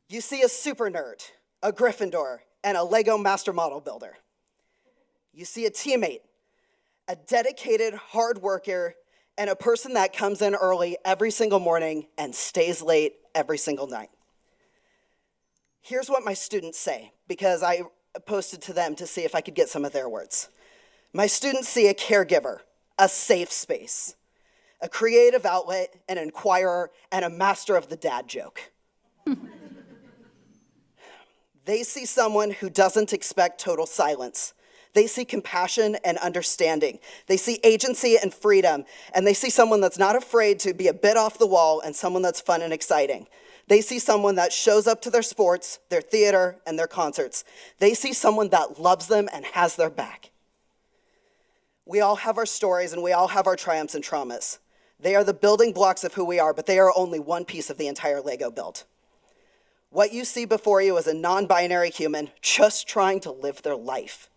You see a super nerd, a Gryffindor, and a Lego master model builder. You see a teammate, a dedicated hard worker, and a person that comes in early every single morning and stays late every single night. Here's what my students say, because I posted to them to see if I could get some of their words. My students see a caregiver, a safe space, a creative outlet, an inquirer, and a master of the dad joke. They see someone who doesn't expect total silence. They see compassion and understanding. They see agency and freedom, and they see someone that's not afraid to be a bit off the wall and someone that's fun and exciting. They see someone that shows up to their sports, their theater, and their concerts. They see someone that loves them and has their back. We all have our stories and we all have our triumphs and traumas. They are the building blocks of who we are, but they are only one piece of the entire Lego build. What you see before you is a non-binary human just trying to live their life.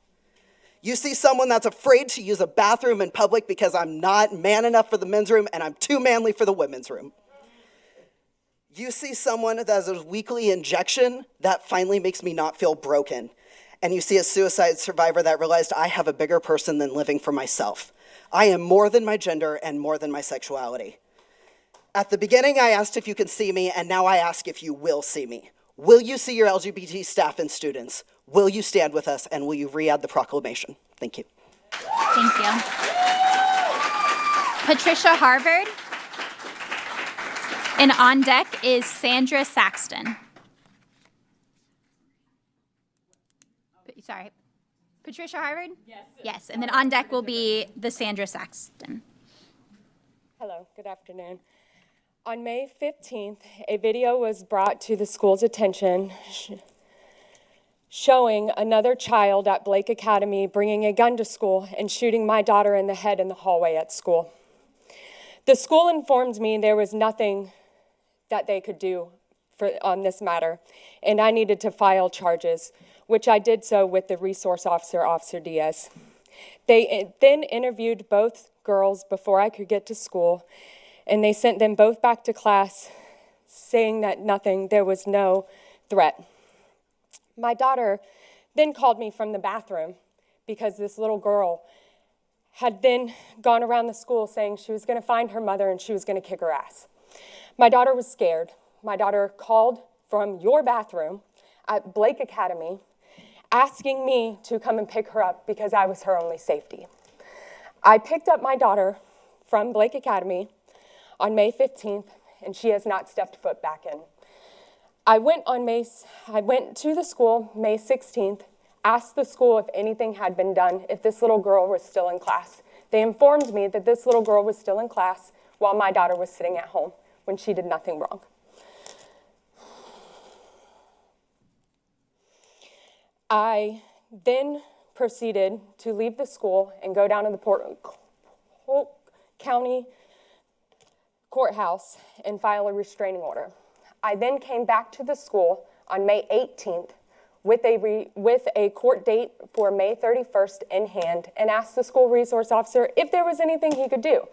You see someone that's afraid to use a bathroom in public because I'm not man enough for the men's room and I'm too manly for the women's room. You see someone that has a weekly injection that finally makes me not feel broken. And you see a suicide survivor that realized I have a bigger person than living for myself. I am more than my gender and more than my sexuality. At the beginning, I asked if you can see me, and now I ask if you will see me. Will you see your LGBT staff and students? Will you stand with us, and will you re-add the proclamation? Thank you. Thank you. Patricia Harvard. And on deck is Sandra Saxton. Sorry. Patricia Harvard? Yes. Yes, and then on deck will be the Sandra Saxton. Hello, good afternoon. On May 15th, a video was brought to the school's attention showing another child at Blake Academy bringing a gun to school and shooting my daughter in the head in the hallway at school. The school informed me there was nothing that they could do on this matter, and I needed to file charges, which I did so with the resource officer, Officer Diaz. They then interviewed both girls before I could get to school, and they sent them both back to class saying that there was no threat. My daughter then called me from the bathroom because this little girl had then gone around the school saying she was going to find her mother and she was going to kick her ass. My daughter was scared. My daughter called from your bathroom at Blake Academy asking me to come and pick her up because I was her only safety. I picked up my daughter from Blake Academy on May 15th, and she has not stepped foot back in. I went to the school May 16th, asked the school if anything had been done, if this little girl was still in class. They informed me that this little girl was still in class while my daughter was sitting at home when she did nothing wrong. I then proceeded to leave the school and go down to the Polk County courthouse and file a restraining order. I then came back to the school on May 18th with a court date for May 31st in hand and asked the school resource officer if there was anything he could do.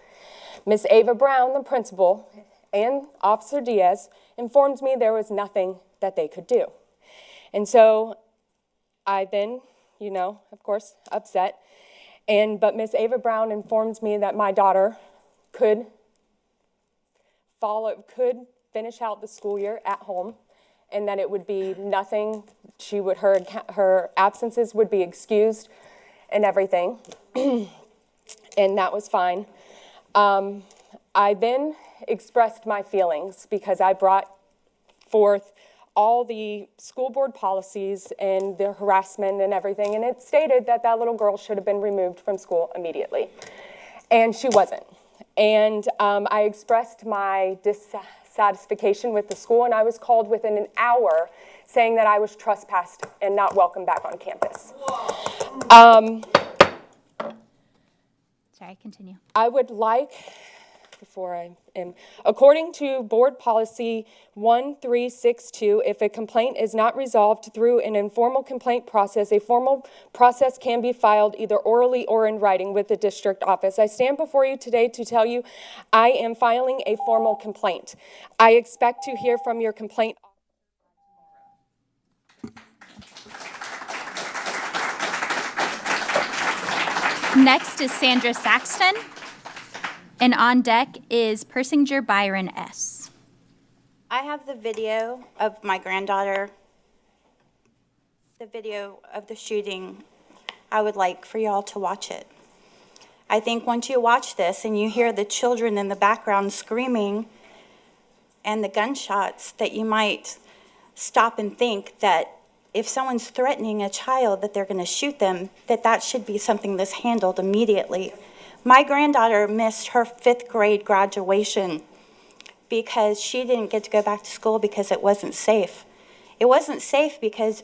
Ms. Ava Brown, the principal, and Officer Diaz informed me there was nothing that they could do. And so I then, of course, upset. But Ms. Ava Brown informed me that my daughter could finish out the school year at home, and that it would be nothing. Her absences would be excused and everything, and that was fine. I then expressed my feelings because I brought forth all the school board policies and the harassment and everything, and it stated that that little girl should have been removed from school immediately, and she wasn't. And I expressed my dissatisfaction with the school, and I was called within an hour saying that I was trespassed and not welcome back on campus. Sorry, continue. I would like, according to board policy 1362, if a complaint is not resolved through an informal complaint process, a formal process can be filed either orally or in writing with the district office. I stand before you today to tell you I am filing a formal complaint. I expect to hear from your complaint. Next is Sandra Saxton. And on deck is Persinger Byron S. I have the video of my granddaughter the video of the shooting, I would like for y'all to watch it. I think once you watch this and you hear the children in the background screaming and the gunshots, that you might stop and think that if someone's threatening a child that they're going to shoot them, that should be something that's handled immediately. My granddaughter missed her 5th grade graduation because she didn't get to go back to school because it wasn't safe. It wasn't safe because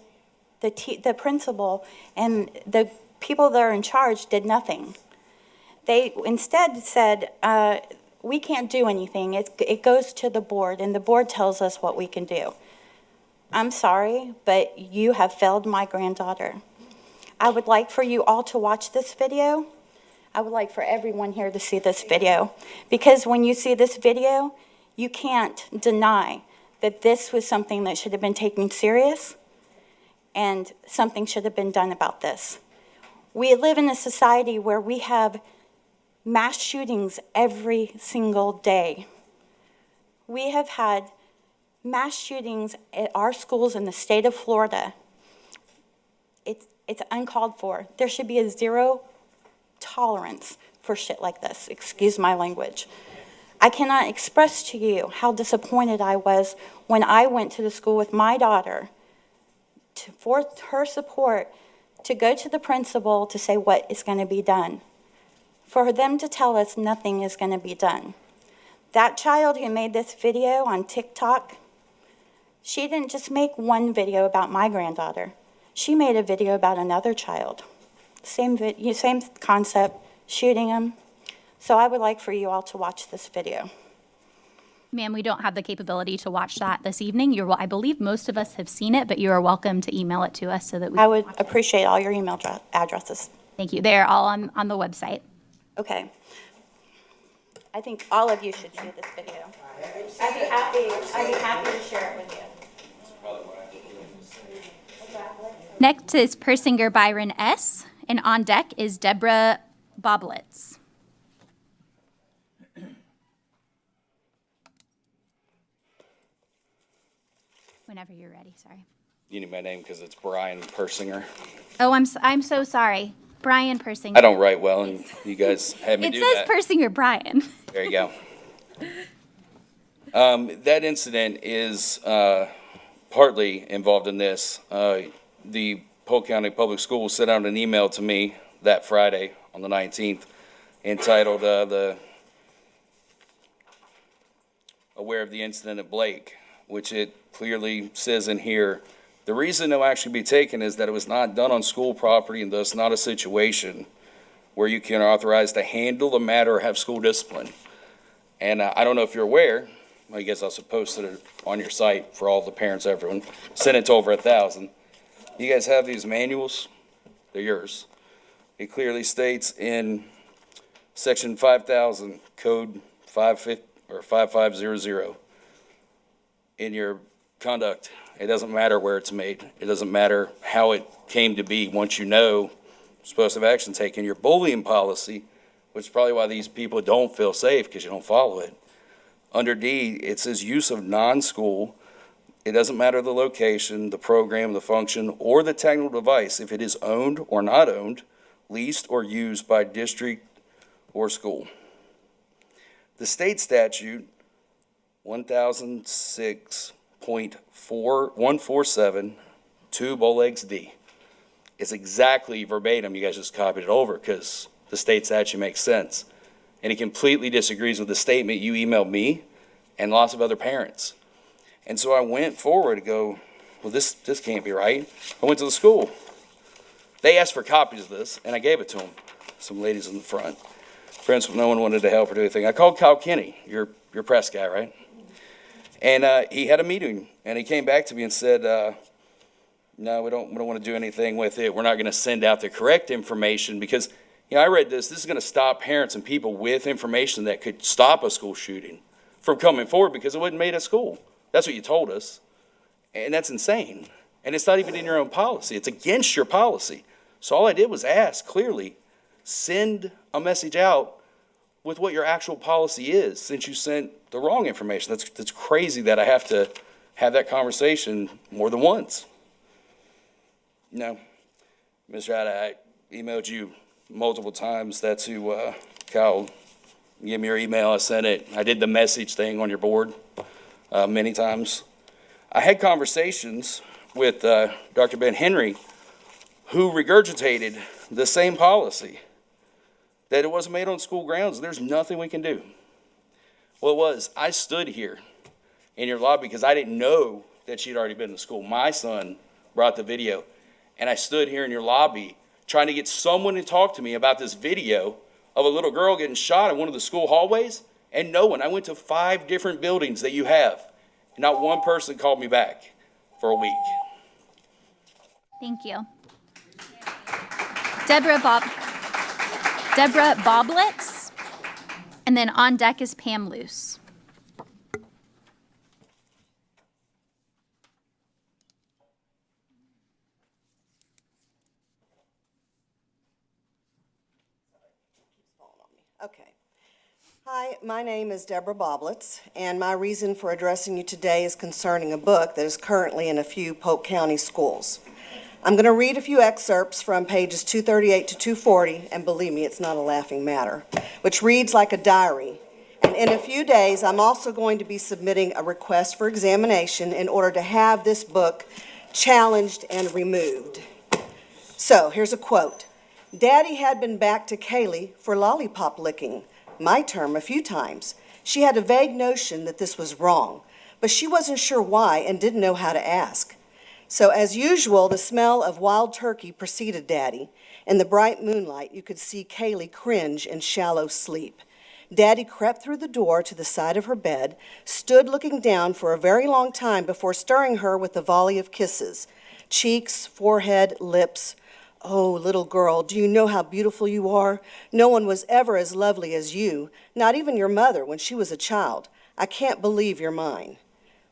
the principal and the people that are in charge did nothing. They instead said, we can't do anything. It goes to the board, and the board tells us what we can do. I'm sorry, but you have failed my granddaughter. I would like for you all to watch this video. I would like for everyone here to see this video, because when you see this video, you can't deny that this was something that should have been taken serious and something should have been done about this. We live in a society where we have mass shootings every single day. We have had mass shootings at our schools in the state of Florida. It's uncalled for. There should be a zero tolerance for shit like this. Excuse my language. I cannot express to you how disappointed I was when I went to the school with my daughter for her support, to go to the principal to say what is going to be done. For them to tell us nothing is going to be done. That child who made this video on TikTok, she didn't just make one video about my granddaughter. She made a video about another child. Same concept, shooting him. So I would like for you all to watch this video. Ma'am, we don't have the capability to watch that this evening. I believe most of us have seen it, but you are welcome to email it to us so that we I would appreciate all your email addresses. Thank you. They're all on the website. Okay. I think all of you should see this video. I'd be happy to share it with you. Next is Persinger Byron S., and on deck is Deborah Boblitz. Whenever you're ready, sorry. You need my name because it's Brian Persinger. Oh, I'm so sorry. Brian Persinger. I don't write well, and you guys had me do that. It says Persinger Brian. There you go. That incident is partly involved in this. The Polk County Public Schools sent out an email to me that Friday on the 19th entitled Aware of the Incident at Blake, which it clearly says in here, the reason it'll actually be taken is that it was not done on school property and thus not a situation where you can authorize to handle the matter or have school discipline. And I don't know if you're aware, I guess I'll post it on your site for all the parents, everyone. Sent it to over 1,000. You guys have these manuals, they're yours. It clearly states in section 5,000, code 5500, in your conduct, it doesn't matter where it's made. It doesn't matter how it came to be. Once you know, supposed to have action taken. Your bullying policy, which is probably why these people don't feel safe because you don't follow it. Under D, it says use of non-school. It doesn't matter the location, the program, the function, or the technical device, if it is owned or not owned, leased or used by district or school. The state statute 1006.4147, 2 Bolegs D. It's exactly verbatim. You guys just copied it over because the state statute makes sense. And he completely disagrees with the statement you emailed me and lots of other parents. And so I went forward to go, well, this can't be right. I went to the school. They asked for copies of this, and I gave it to them. Some ladies in the front. Principal, no one wanted to help or do anything. I called Kyle Kinney, your press guy, right? And he had a meeting, and he came back to me and said, no, we don't want to do anything with it. We're not going to send out the correct information because, I read this. This is going to stop parents and people with information that could stop a school shooting from coming forward because it wasn't made at school. That's what you told us. And that's insane. And it's not even in your own policy. It's against your policy. So all I did was ask clearly, send a message out with what your actual policy is, since you sent the wrong information. That's crazy that I have to have that conversation more than once. No. Mr. I emailed you multiple times. That's who, Kyle, give me your email. I sent it. I did the message thing on your board many times. I had conversations with Dr. Ben Henry, who regurgitated the same policy, that it wasn't made on school grounds. There's nothing we can do. Well, it was. I stood here in your lobby because I didn't know that she'd already been to school. My son brought the video, and I stood here in your lobby trying to get someone to talk to me about this video of a little girl getting shot in one of the school hallways, and no one. I went to 5 different buildings that you have, and not one person called me back for a week. Thank you. Deborah Boblitz, and then on deck is Pam Luce. Okay. Hi, my name is Deborah Boblitz, and my reason for addressing you today is concerning a book that is currently in a few Polk County schools. I'm going to read a few excerpts from pages 238 to 240, and believe me, it's not a laughing matter, which reads like a diary. And in a few days, I'm also going to be submitting a request for examination in order to have this book challenged and removed. So, here's a quote. Daddy had been back to Kaylee for lollipop licking, my term, a few times. She had a vague notion that this was wrong, but she wasn't sure why and didn't know how to ask. So as usual, the smell of wild turkey preceded Daddy. In the bright moonlight, you could see Kaylee cringe in shallow sleep. Daddy crept through the door to the side of her bed, stood looking down for a very long time before stirring her with a volley of kisses. Cheeks, forehead, lips. Oh, little girl, do you know how beautiful you are? No one was ever as lovely as you, not even your mother when she was a child. I can't believe you're mine.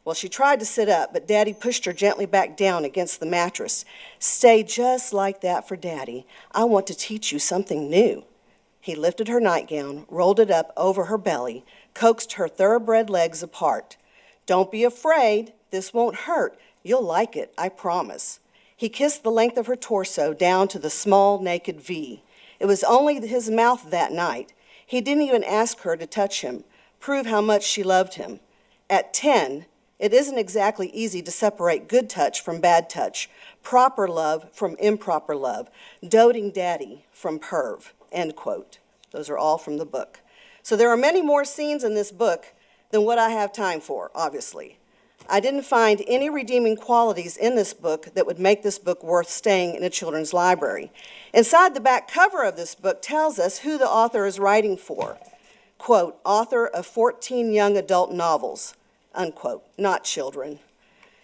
Well, she tried to sit up, but Daddy pushed her gently back down against the mattress. Stay just like that for Daddy. I want to teach you something new. He lifted her nightgown, rolled it up over her belly, coaxed her thoroughbred legs apart. Don't be afraid. This won't hurt. You'll like it, I promise. He kissed the length of her torso down to the small, naked V. It was only his mouth that night. He didn't even ask her to touch him, prove how much she loved him. At 10, it isn't exactly easy to separate good touch from bad touch, proper love from improper love, doting daddy from perv, end quote. Those are all from the book. So there are many more scenes in this book than what I have time for, obviously. I didn't find any redeeming qualities in this book that would make this book worth staying in a children's library. Inside the back cover of this book tells us who the author is writing for. Quote, author of 14 young adult novels, unquote, not children.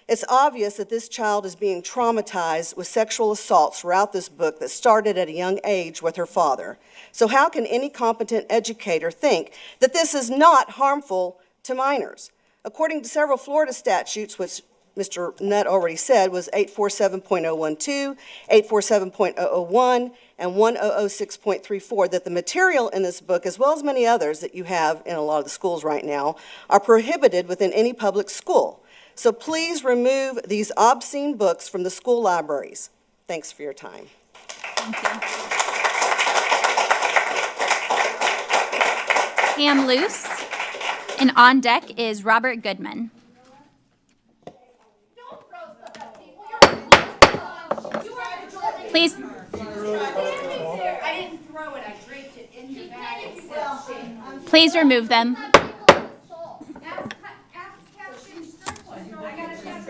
It's obvious that this child is being traumatized with sexual assaults throughout this book that started at a young age with her father. So how can any competent educator think that this is not harmful to minors? According to several Florida statutes, which Mr. Nutt already said was 847.012, 847.001, and 1006.34, that the material in this book, as well as many others that you have in a lot of the schools right now, are prohibited within any public school. So please remove these obscene books from the school libraries. Thanks for your time. Thank you. Pam Luce, and on deck is Robert Goodman. Please. I didn't throw it, I draped it in the bag. Please remove them.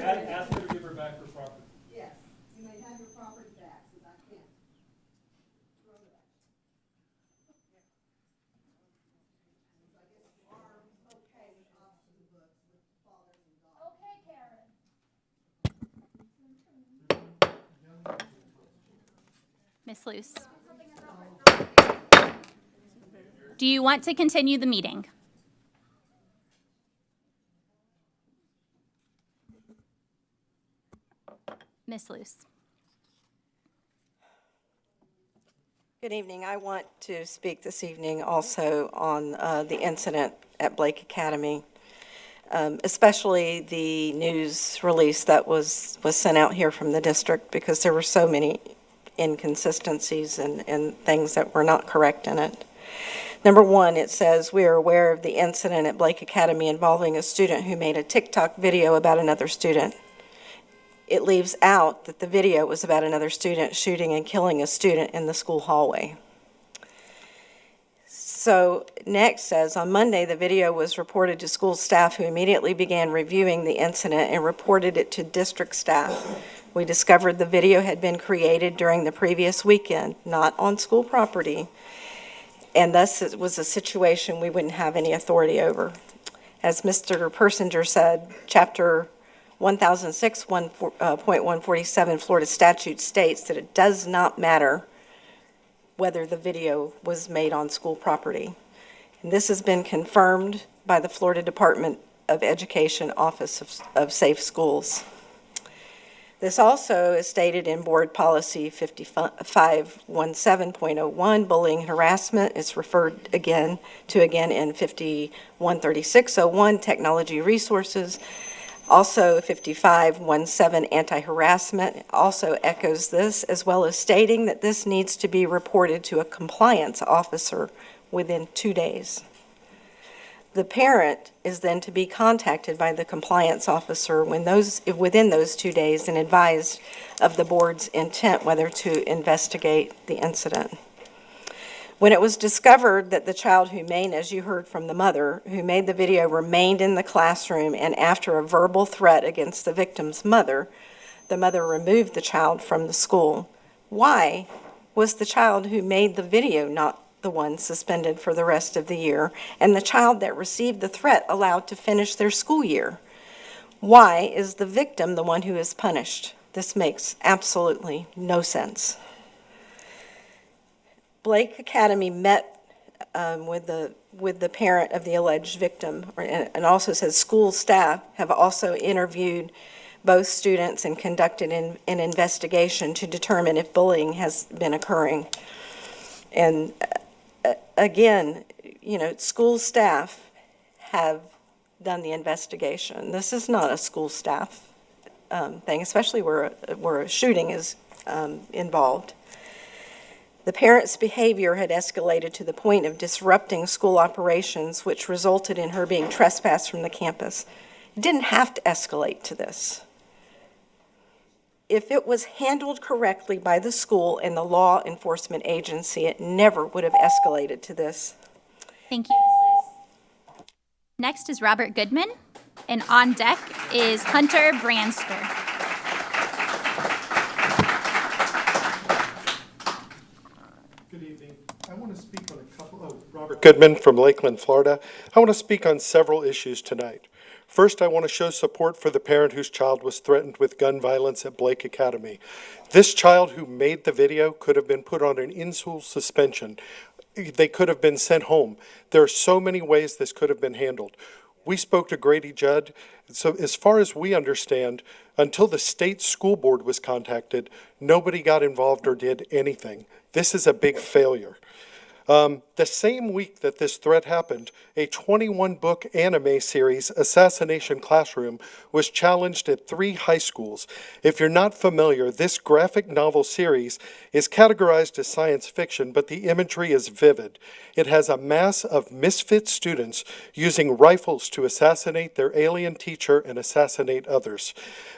Ask her to give her back her property. Yes, you may have your property back, because I can't throw it. Okay, Karen. Miss Luce. Do you want to continue the meeting? Miss Luce. Good evening. I want to speak this evening also on the incident at Blake Academy. especially the news release that was sent out here from the district, because there were so many inconsistencies and things that were not correct in it. Number one, it says, "We are aware of the incident at Blake Academy involving a student who made a TikTok video about another student." It leaves out that the video was about another student shooting and killing a student in the school hallway. So next says, on Monday, the video was reported to school staff, who immediately began reviewing the incident and reported it to district staff. We discovered the video had been created during the previous weekend, not on school property, and thus it was a situation we wouldn't have any authority over. As Mr. Persinger said, Chapter 1006.147 Florida statute states that it does not matter whether the video was made on school property. And this has been confirmed by the Florida Department of Education Office of Safe Schools. This also is stated in Board Policy 5517.01, bullying and harassment. It's referred again in 5136.01, technology resources. Also, 5517 anti-harassment also echoes this, as well as stating that this needs to be reported to a compliance officer within 2 days. The parent is then to be contacted by the compliance officer within those 2 days and advised of the board's intent whether to investigate the incident. When it was discovered that the child who made, as you heard from the mother, who made the video remained in the classroom, and after a verbal threat against the victim's mother, the mother removed the child from the school. Why was the child who made the video not the one suspended for the rest of the year, and the child that received the threat allowed to finish their school year? Why is the victim the one who is punished? This makes absolutely no sense. Blake Academy met with the parent of the alleged victim, and also says school staff have also interviewed both students and conducted an investigation to determine if bullying has been occurring. And again, school staff have done the investigation. This is not a school staff thing, especially where a shooting is involved. The parent's behavior had escalated to the point of disrupting school operations, which resulted in her being trespassed from the campus. It didn't have to escalate to this. If it was handled correctly by the school and the law enforcement agency, it never would have escalated to this. Thank you, Ms. Luce. Next is Robert Goodman, and on deck is Hunter Branster. Good evening. I want to speak on Robert Goodman from Lakeland, Florida. I want to speak on several issues tonight. First, I want to show support for the parent whose child was threatened with gun violence at Blake Academy. This child who made the video could have been put on an in-school suspension. They could have been sent home. There are so many ways this could have been handled. We spoke to Grady Judd. So as far as we understand, until the state school board was contacted, nobody got involved or did anything. This is a big failure. The same week that this threat happened, a 21-book anime series, Assassination Classroom, was challenged at 3 high schools. If you're not familiar, this graphic novel series is categorized as science fiction, but the imagery is vivid. It has a mass of misfit students using rifles to assassinate their alien teacher and assassinate others.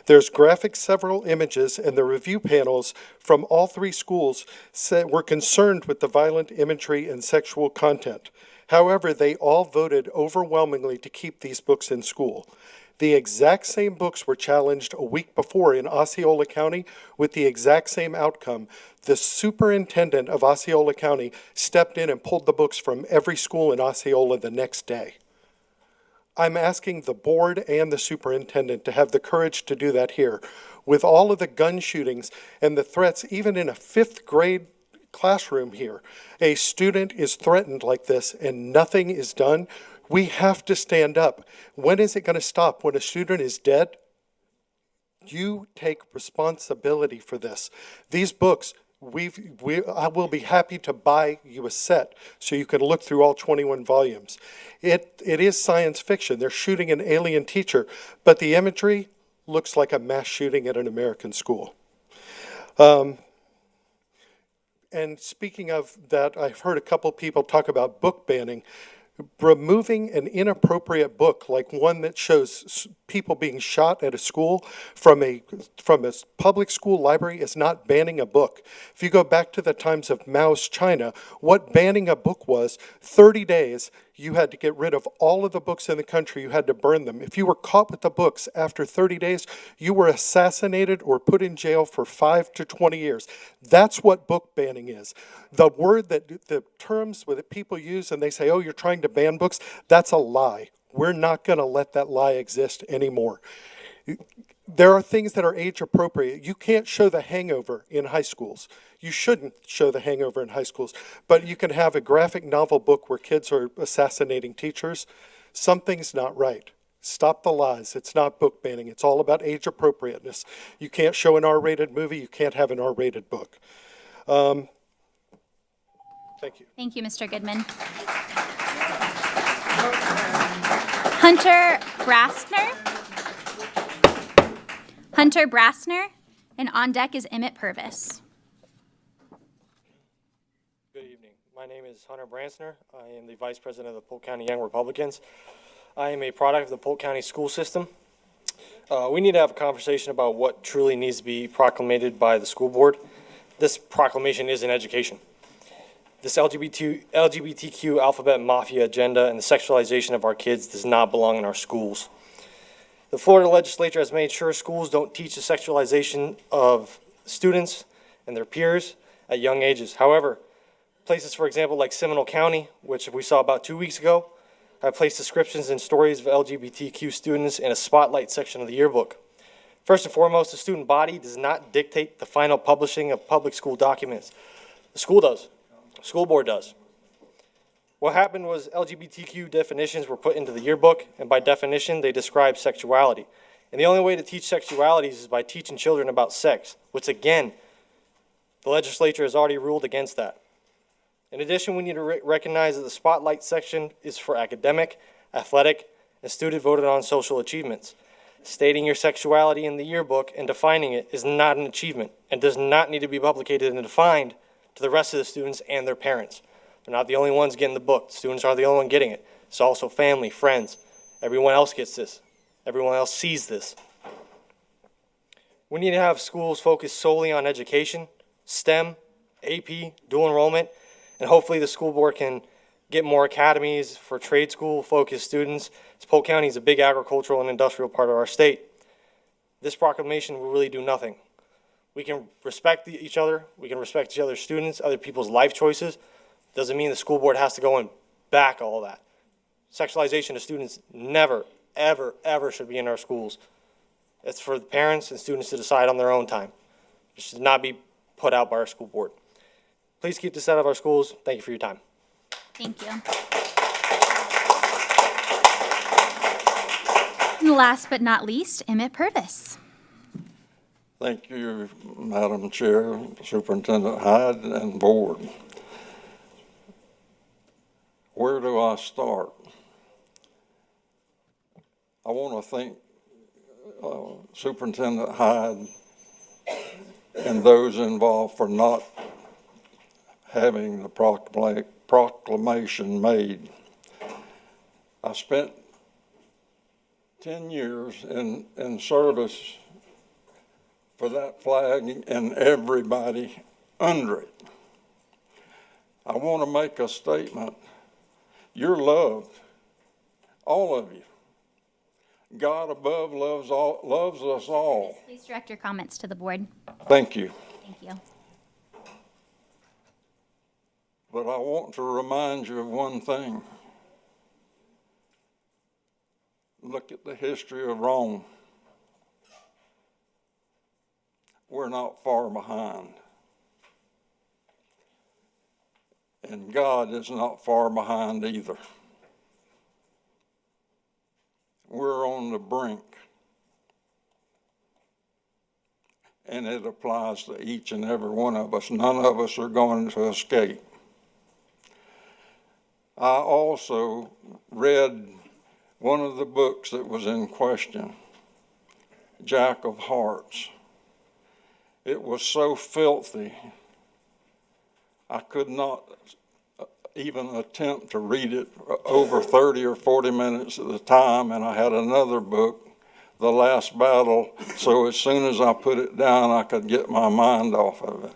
There's graphic several images, and the review panels from all 3 schools were concerned with the violent imagery and sexual content. However, they all voted overwhelmingly to keep these books in school. The exact same books were challenged a week before in Osceola County with the exact same outcome. The superintendent of Osceola County stepped in and pulled the books from every school in Osceola the next day. I'm asking the board and the superintendent to have the courage to do that here. With all of the gun shootings and the threats, even in a 5th grade classroom here, a student is threatened like this and nothing is done. We have to stand up. When is it going to stop? When a student is dead? You take responsibility for this. These books I will be happy to buy you a set so you can look through all 21 volumes. It is science fiction. They're shooting an alien teacher, but the imagery looks like a mass shooting at an American school. And speaking of that, I've heard a couple people talk about book banning. Removing an inappropriate book, like one that shows people being shot at a school from a public school library, is not banning a book. If you go back to the times of Mao's China, what banning a book was, 30 days, you had to get rid of all of the books in the country. You had to burn them. If you were caught with the books after 30 days, you were assassinated or put in jail for 5 to 20 years. That's what book banning is. The word the terms that people use and they say, oh, you're trying to ban books, that's a lie. We're not going to let that lie exist anymore. There are things that are age appropriate. You can't show The Hangover in high schools. You shouldn't show The Hangover in high schools, but you can have a graphic novel book where kids are assassinating teachers. Something's not right. Stop the lies. It's not book banning. It's all about age appropriateness. You can't show an R-rated movie. You can't have an R-rated book. Thank you. Thank you, Mr. Goodman. Hunter Brasner, and on deck is Emmett Purvis. Good evening. My name is Hunter Bransner. I am the Vice President of the Polk County Young Republicans. I am a product of the Polk County school system. We need to have a conversation about what truly needs to be proclamated by the school board. This proclamation is an education. This LGBTQ alphabet mafia agenda and the sexualization of our kids does not belong in our schools. The Florida legislature has made sure schools don't teach the sexualization of students and their peers at young ages. However, places, for example, like Seminole County, which we saw about 2 weeks ago, have placed descriptions and stories of LGBTQ students in a spotlight section of the yearbook. First and foremost, the student body does not dictate the final publishing of public school documents. The school does. The school board does. What happened was LGBTQ definitions were put into the yearbook, and by definition, they describe sexuality. And the only way to teach sexualities is by teaching children about sex, which again, the legislature has already ruled against that. In addition, we need to recognize that the spotlight section is for academic, athletic, and student voted on social achievements. Stating your sexuality in the yearbook and defining it is not an achievement and does not need to be publicated and defined to the rest of the students and their parents. They're not the only ones getting the book. The students aren't the only one getting it. It's also family, friends. Everyone else gets this. Everyone else sees this. We need to have schools focus solely on education, STEM, AP, dual enrollment, and hopefully the school board can get more academies for trade school-focused students. Polk County is a big agricultural and industrial part of our state. This proclamation will really do nothing. We can respect each other. We can respect each other's students, other people's life choices. Doesn't mean the school board has to go and back all that. Sexualization of students never, ever, ever should be in our schools. It's for the parents and students to decide on their own time. It should not be put out by our school board. Please keep this out of our schools. Thank you for your time. Thank you. And last but not least, Emmett Purvis. Thank you, Madam Chair, Superintendent Hyde, and Board. Where do I start? I want to thank Superintendent Hyde and those involved for not having the proclamation made. I spent 10 years in service for that flag and everybody under it. I want to make a statement. You're loved, all of you. God above loves us all. Please direct your comments to the board. Thank you. Thank you. But I want to remind you of one thing. Look at the history of Rome. We're not far behind. And God is not far behind either. We're on the brink. and it applies to each and every one of us. None of us are going to escape. I also read one of the books that was in question, Jack of Hearts. It was so filthy, I could not even attempt to read it over 30 or 40 minutes at a time, and I had another book, The Last Battle, so as soon as I put it down, I could get my mind off of it.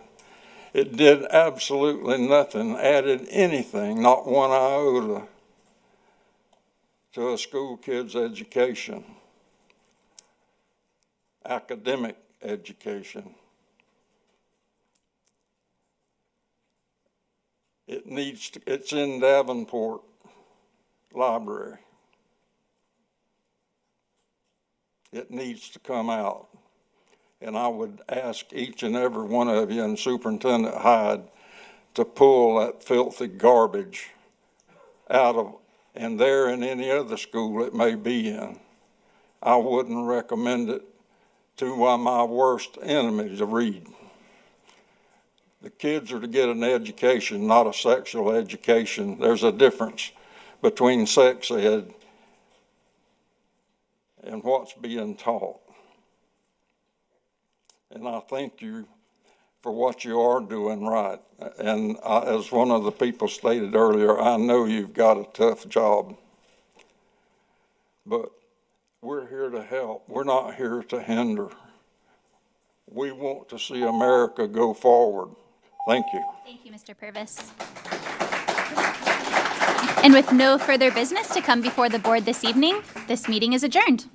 It did absolutely nothing, added anything, not one iota, to a school kid's education, academic education. It's in Davenport Library. It needs to come out. And I would ask each and every one of you and Superintendent Hyde to pull that filthy garbage out of, and there in any other school it may be in. I wouldn't recommend it to my worst enemy to read. The kids are to get an education, not a sexual education. There's a difference between sex ed and what's being taught. And I thank you for what you are doing right. And as one of the people stated earlier, I know you've got a tough job. But we're here to help. We're not here to hinder. We want to see America go forward. Thank you. Thank you, Mr. Purvis. And with no further business to come before the board this evening, this meeting is adjourned.